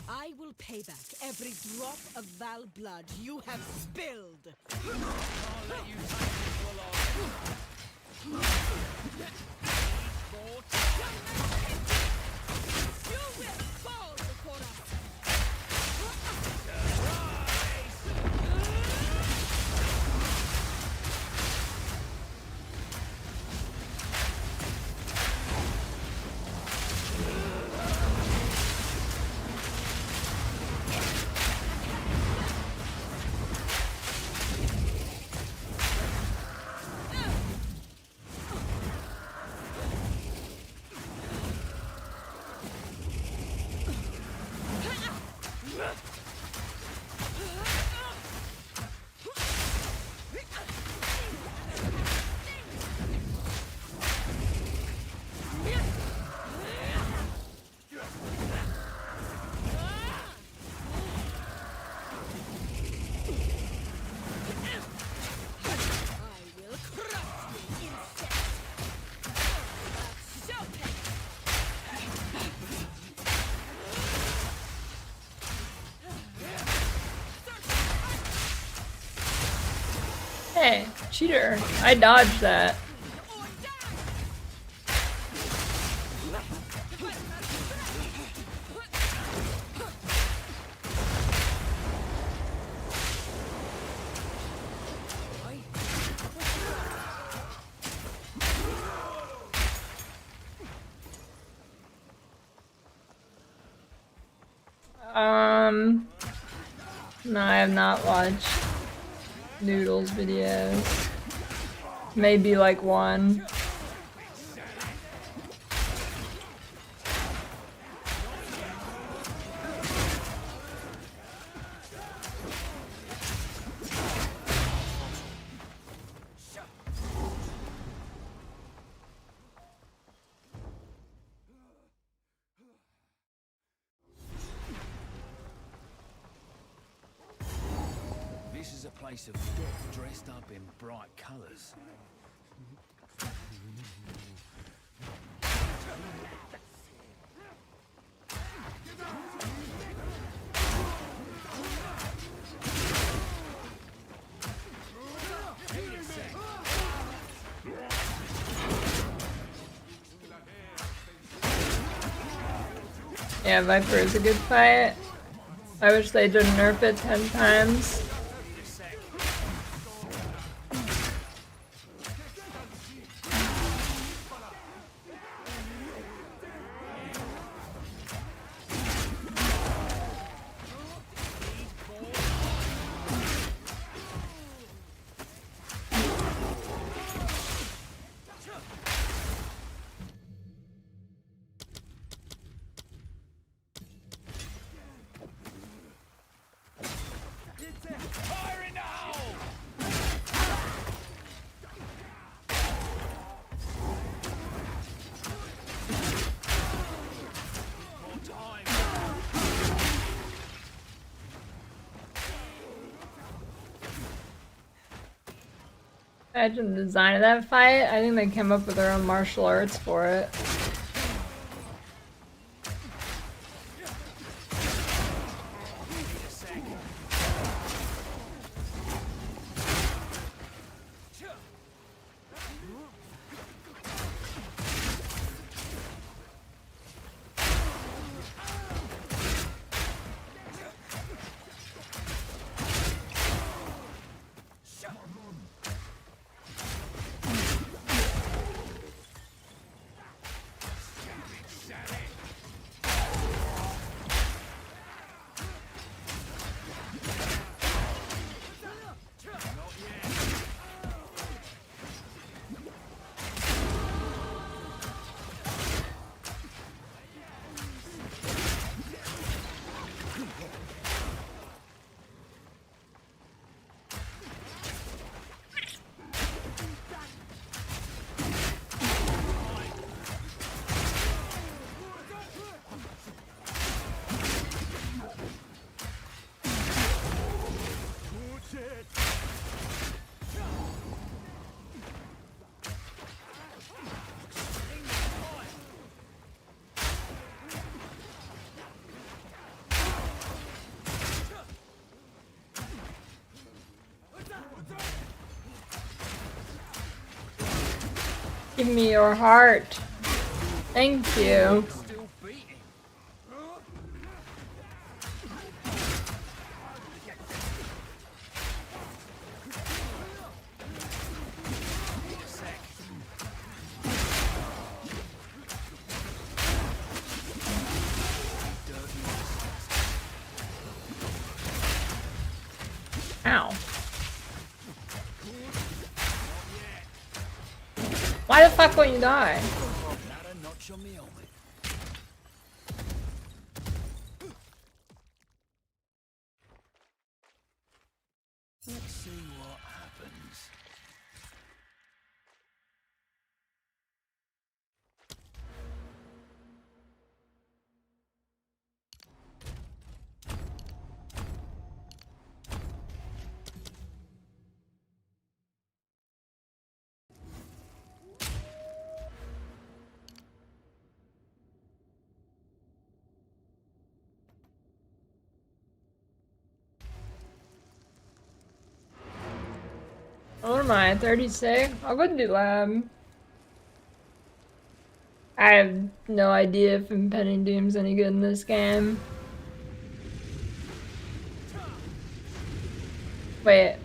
I will pay back every drop of Val blood you have spilled. I'll let you take it full on. You will fall before us. Cheater. I dodged that. No, I have not watched Noodles videos. Maybe like one. This is a place of death dressed up in bright colours. Yeah, Viper is a good fight. I wish they didn't nerf it 10 times. Imagine the design of that fight. I think they came up with their own martial arts for it. Give me your heart. Thank you. Ow. Why the fuck won't you die? Let's see what happens. am I? 36? I'll go do lab. I have no idea if Impending Doom's any good in this game. Wait.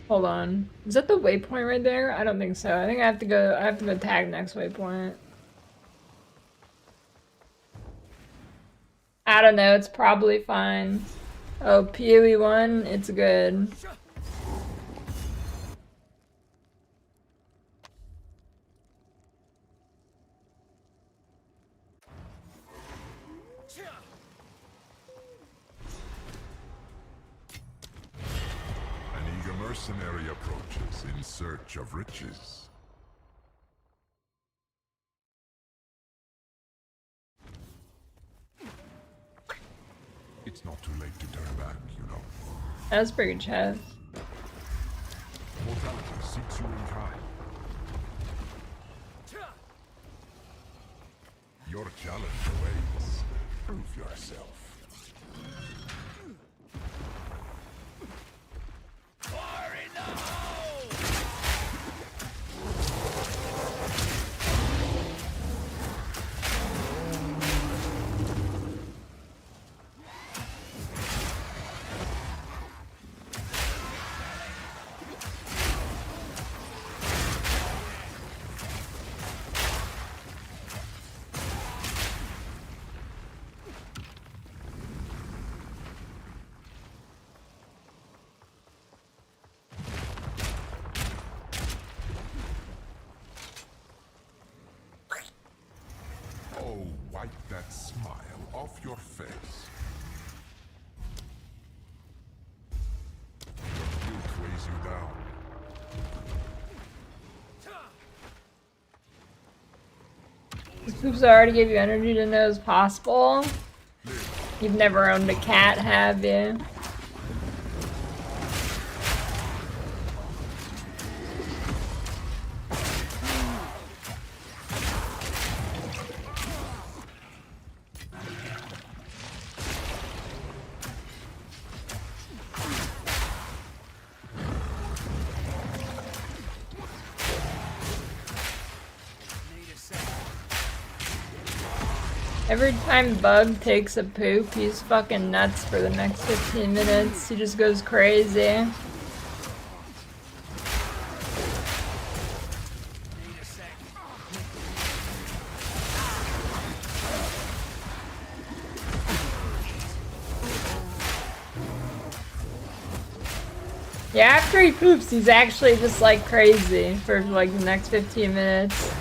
Hold on. Is that the waypoint right there? I don't think so. I think I have to go tag next waypoint. I don't know, it's probably fine. Oh, PoE 1, it's good. An eager mercenary approaches in search of riches. It's not too late to turn back, you know. That's pretty good chest. Mortality seeks you in time. Your challenge awaits. Prove yourself. Fire in the hole! Oh, wipe that smile off your face. Your guilt weighs you down. These poops already gave you energy to know is possible. You've never owned a cat, have you? Every time Bug takes a poop, he's fucking nuts for the next 15 minutes. He just goes crazy. Yeah, after he poops, he's actually just like crazy for like the next 15 minutes.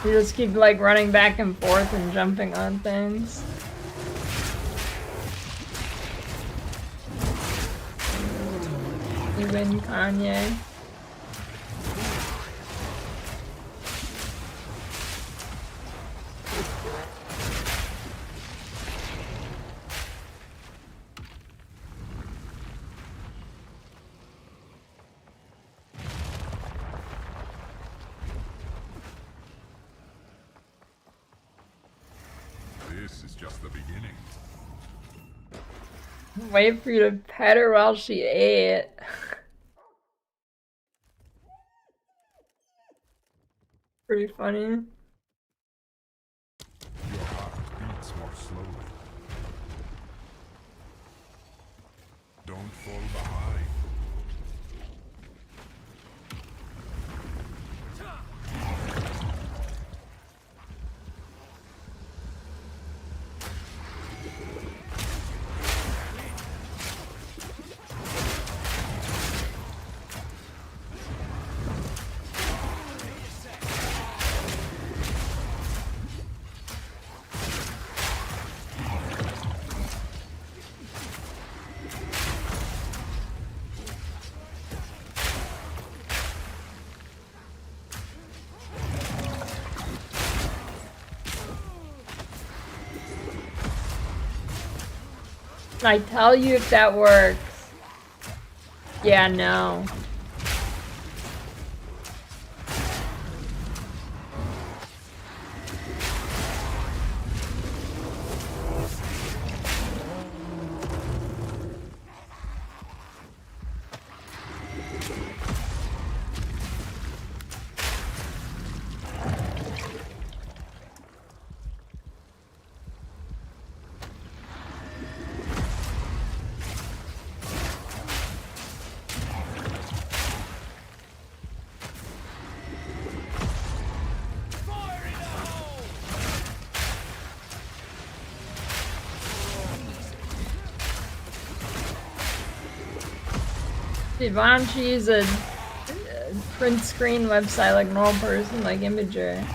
You just keep like running back and forth and jumping on things. You win, Kanye. This is just the beginning. Wait for you to pet her while she ate. Pretty funny. Your heart beats more slowly. Don't fall behind. I tell you if that works. Yeah, no. Dude, why don't you use a print screen website like normal person, like Imager?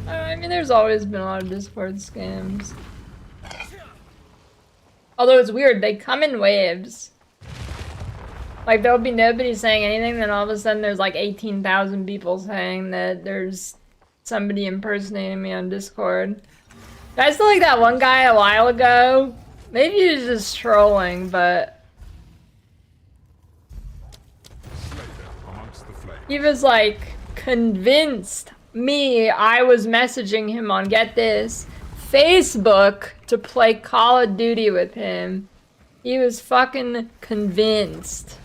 I mean, there's always been a lot of Discord scams. Although it's weird, they come in waves. Like, there'll be nobody saying anything, then all of a sudden there's like 18,000 people saying that there's somebody impersonating me on Discord. I still like that one guy a while ago. Maybe he was just trolling, but he was like convinced me I was messaging him on, get this, Facebook to play Call of Duty with him. He was fucking convinced.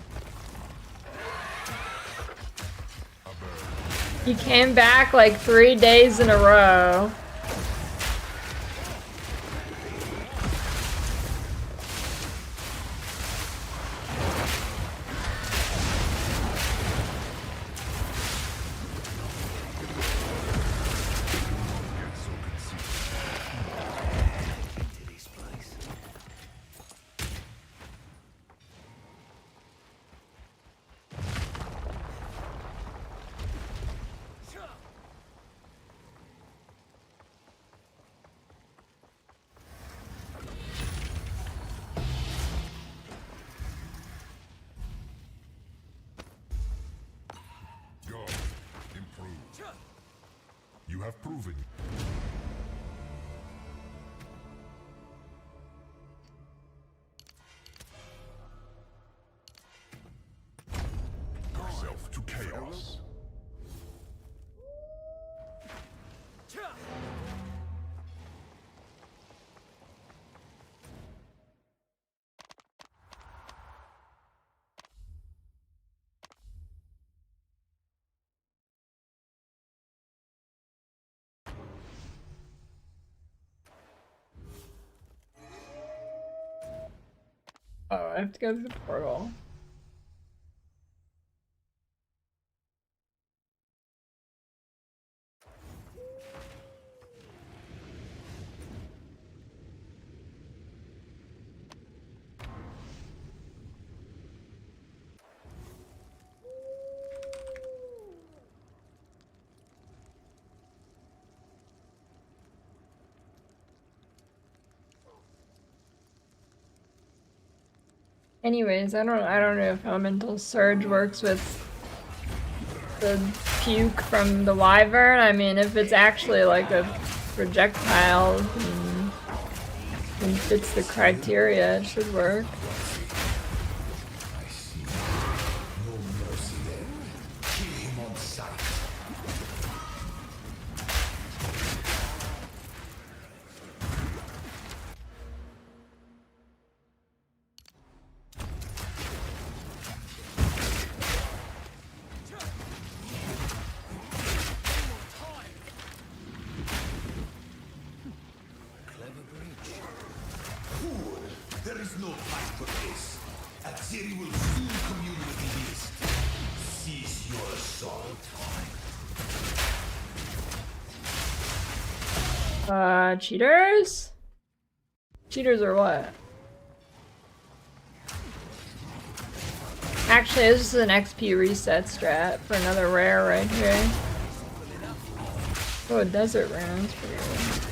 He came back like 3 days in a row. You have proven. Yourself to chaos. Oh, I have to go to the portal. Anyways, I don't know if Elemental Surge works with the puke from the Wyvern. I mean, if it's actually like a projectile and fits the criteria, it should work. There is no time for this. Azeri will soon commune with the beast. Cease your assault. Cheaters? Cheaters or what? Actually, this is an XP reset strat for another rare right here. Oh, a desert round. That's pretty cool.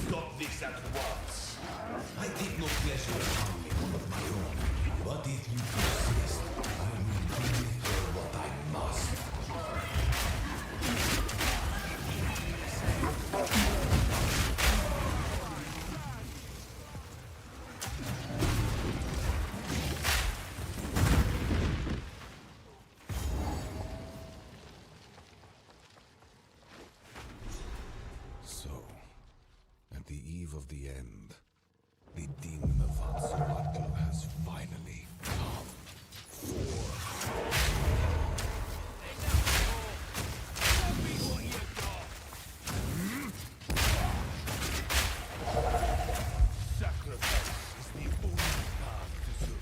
Stop this at once. I take no pleasure in harming one of my own. But if you persist, I will deliver what I must. So, at the eve of the end, the demon of Hatsuatl has finally come Sacrifice is the only path to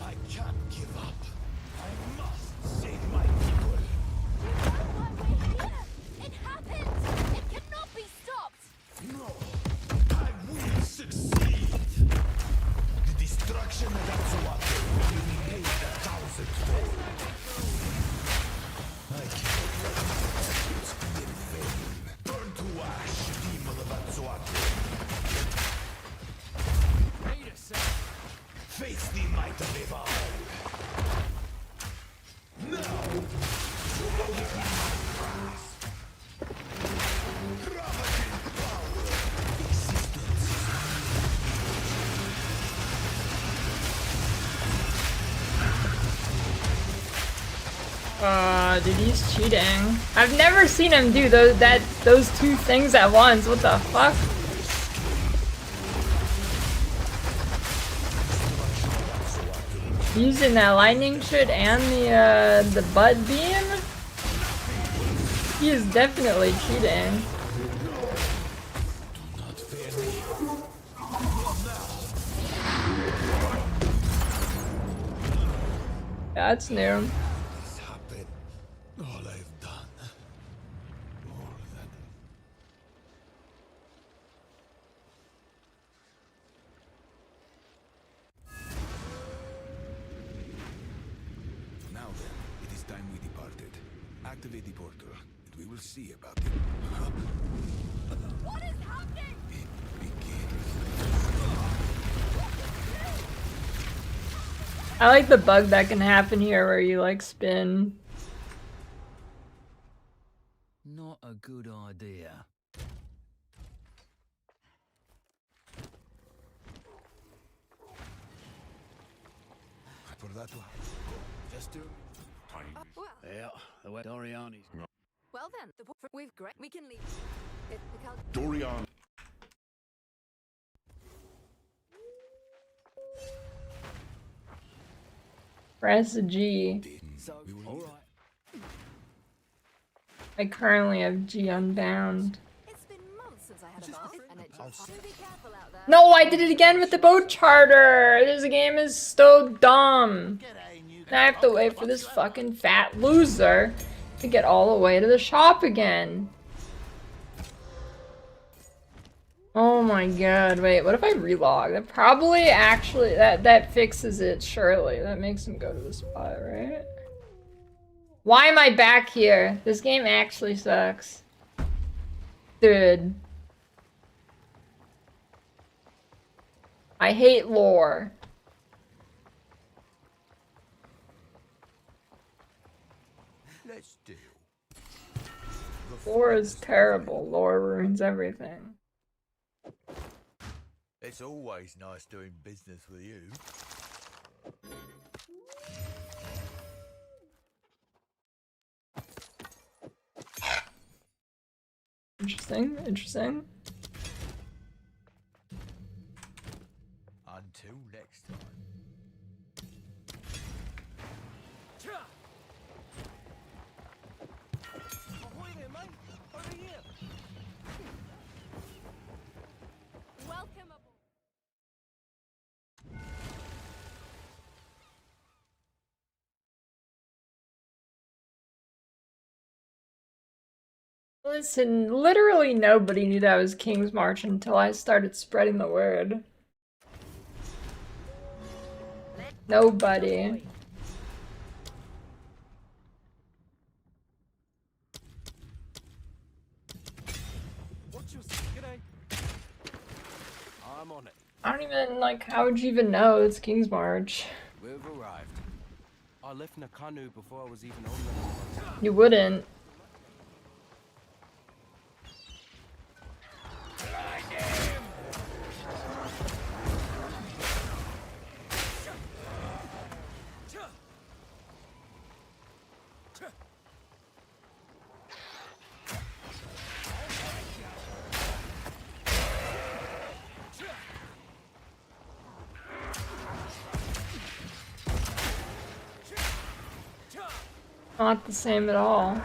I can't give up. I must save my people. It happened! It cannot be stopped! No, I will succeed. The destruction of Hatsuatl will be paid 1,000-fold. I cannot let my efforts be in vain. Burn to ash, demon of Hatsuatl. Wait a sec. Face the might of Eval. Now, throw it in my grasp. Ravaging power. Existence is Dude, he's cheating. I've never seen him do those two things at once. What the fuck? Using that lightning shit and the bud beam? He is definitely cheating. That's new. This happened. All I've done. More than. Now then, it is time we departed. Activate the portal, and we will see about it. What is happening? It begins. I like the bug that can happen here where you like spin. Not a good idea. For that one. Just do. Well, Yeah, the way Doriani's. well then, we've great. We can leave. If the Cal Dorian. Press G. So, alright. I currently have G unbound. It's been months since I had a bath, and it just... Do be careful out there. No, I did it again with the boat charter! This game is so dumb. Now I have to wait for this fucking fat loser to get all the way to the shop again. Oh my god, wait, what if I relog? That probably actually, that fixes it, surely. That makes him go to the spot, right? Why am I back here? This game actually sucks. Dude. I hate lore. Let's deal. Lore is terrible. Lore ruins everything. It's always nice doing business with you. Interesting, interesting. Until next time. Ahoy there, mate! Over here! Welcome aboard! Listen, literally nobody knew that was King's March until I started spreading the word. Nobody. What's your g'day? I'm on it. I don't even, like, how would you even know it's King's March? We've arrived. I left Nakanu before I was even on the... You wouldn't. Not the same at all.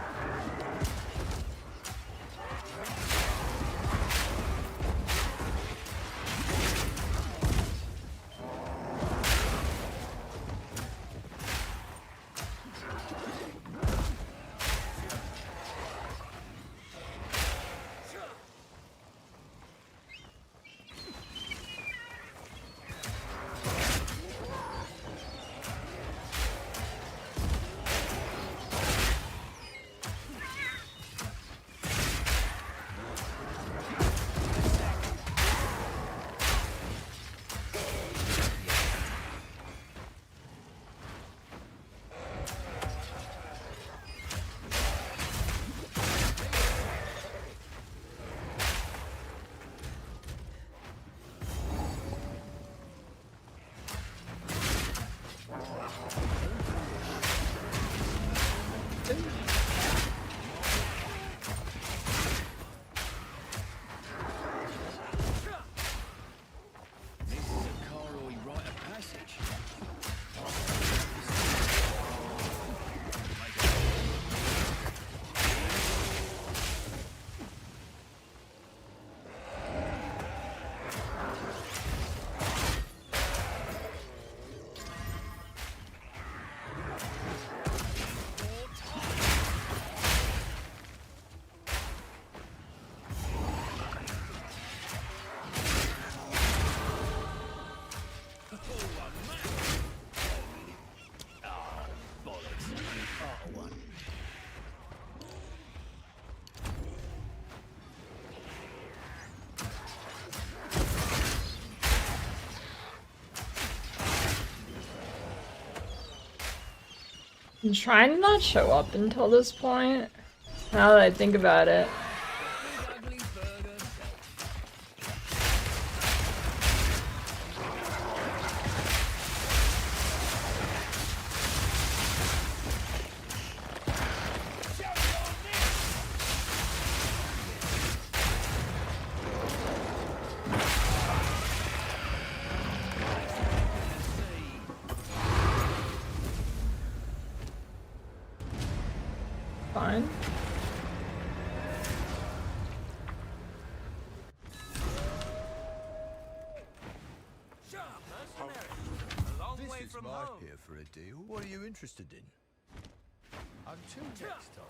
I'm trying to not show up until this point, now that I think about it. Fine. This is my here for a deal. What are you interested in? Until next time.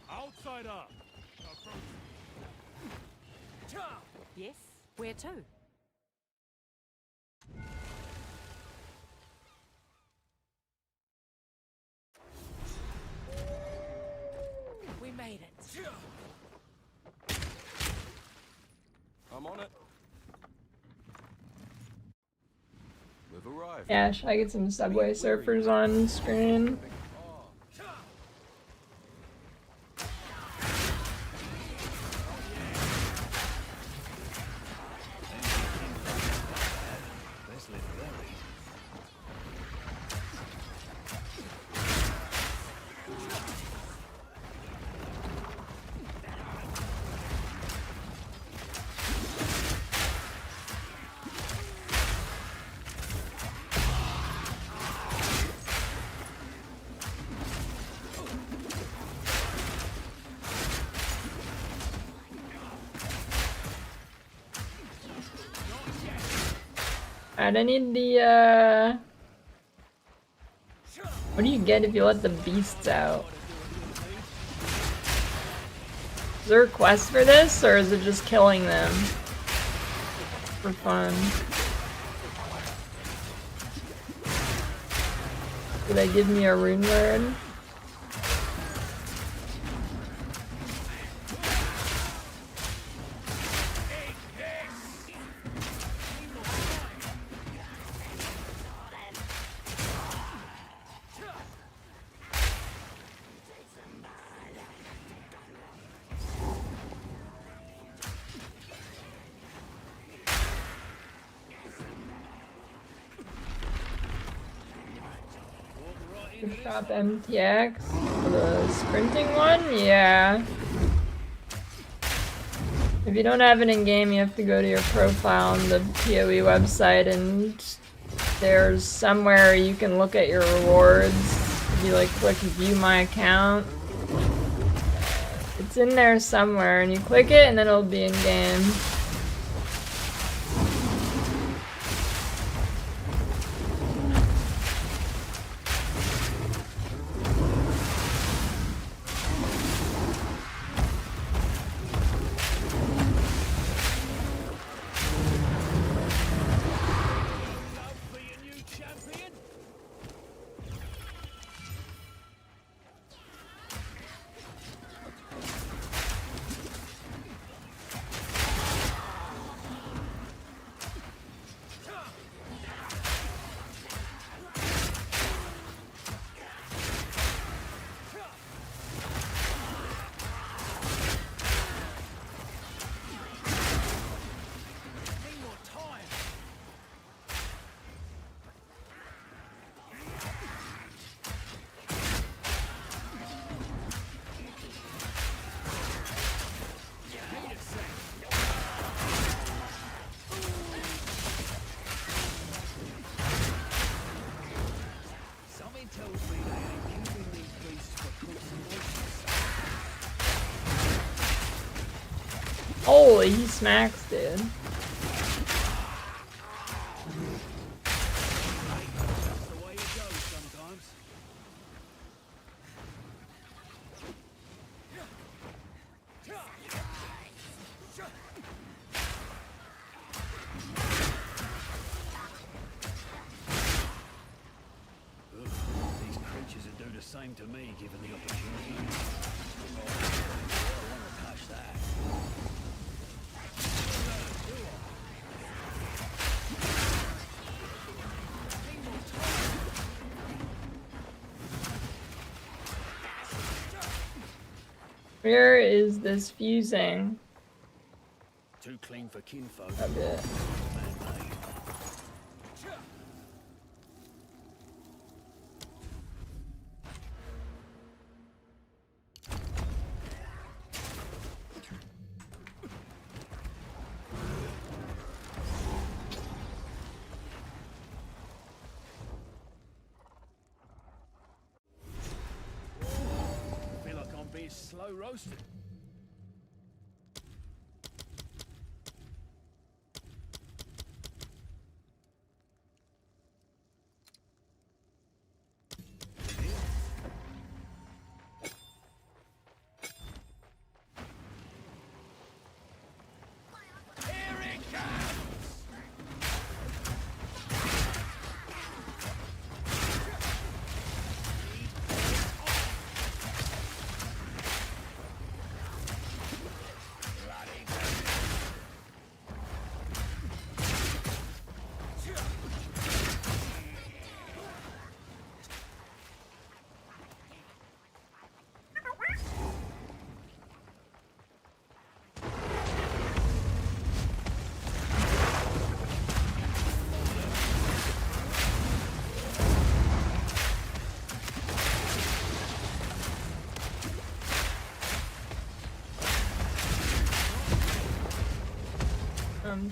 Outsider! Yes, where to? Yeah, should I get some Subway Surfers on screen? Alright, I need the, what do you get if you let the beasts out? Is there a quest for this, or is it just killing them? For fun. Do they give me a rune word? Shop MTX for the sprinting one? Yeah. If you don't have it in game, you have to go to your profile on the PoE website, and there's somewhere you can look at your rewards. If you like click view my account, it's in there somewhere, and you click it and then it'll be in game. Holy, he smacks, dude. These creatures would do the same to me, given the opportunity. Oh, I don't want to touch that. Where is this fusing? Too clean for kinfolk. A bit. Feel like I'm being slow roasted.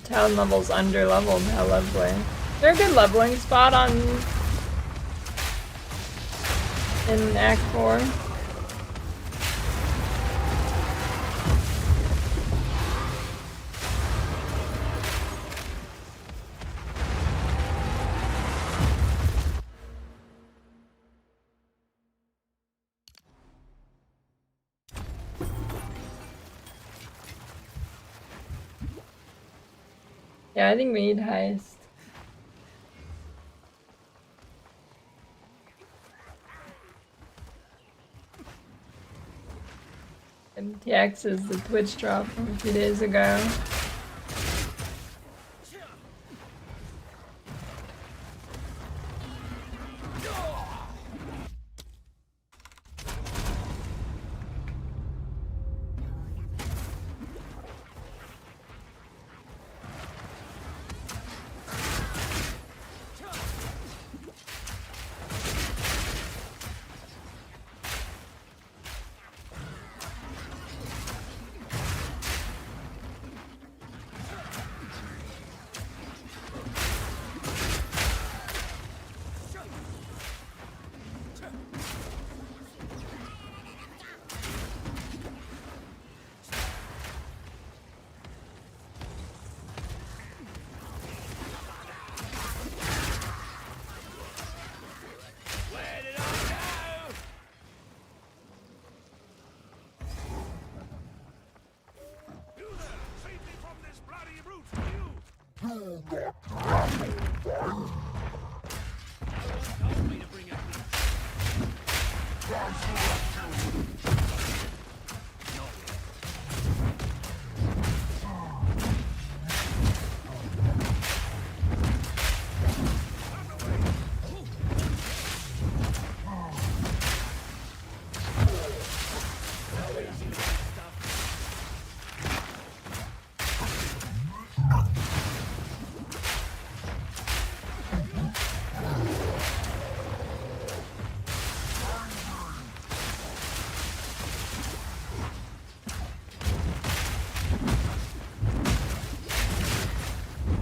Town level's under leveled, how lovely. They're a good leveling spot on in Act 4. Yeah, I think we need heist. MTX is the Twitch drop from a few days ago.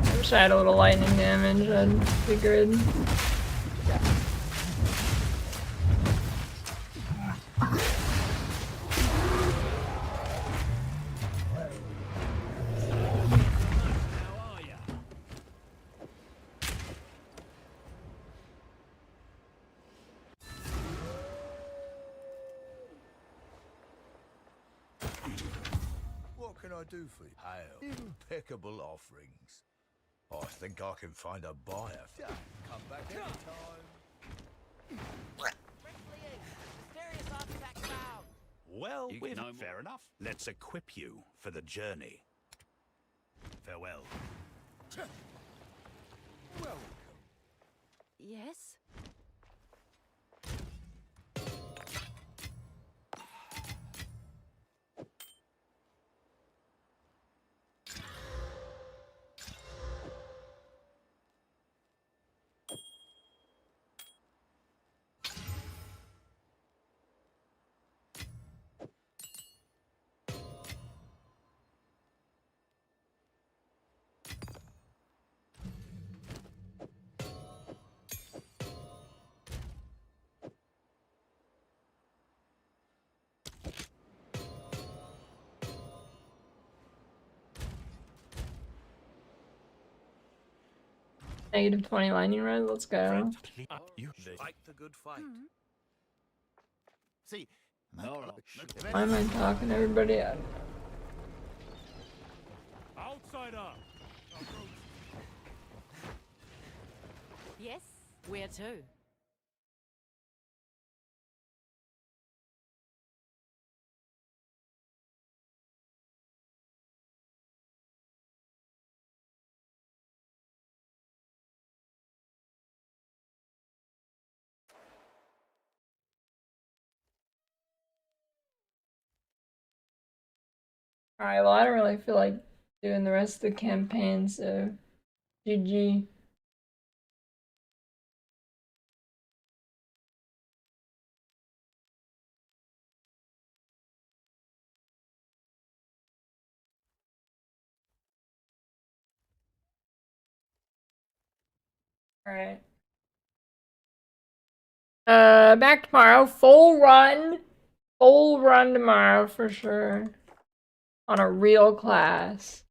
I wish I had a little lightning damage, I'd be good. What can I do for you? Hail. Impeccable offerings. I think I can find a buyer. Come back anytime. Well, fair enough. Let's equip you for the journey. Farewell. Welcome. Yes? Negative 20 lightning rod, let's go. You fight the good fight. See, Why am I talking to everybody? Outsider. Yes? Where to? Alright, well I don't really feel like doing the rest of the campaign, so GG. Alright. Back tomorrow. Full run. Full run tomorrow for sure. On a real class.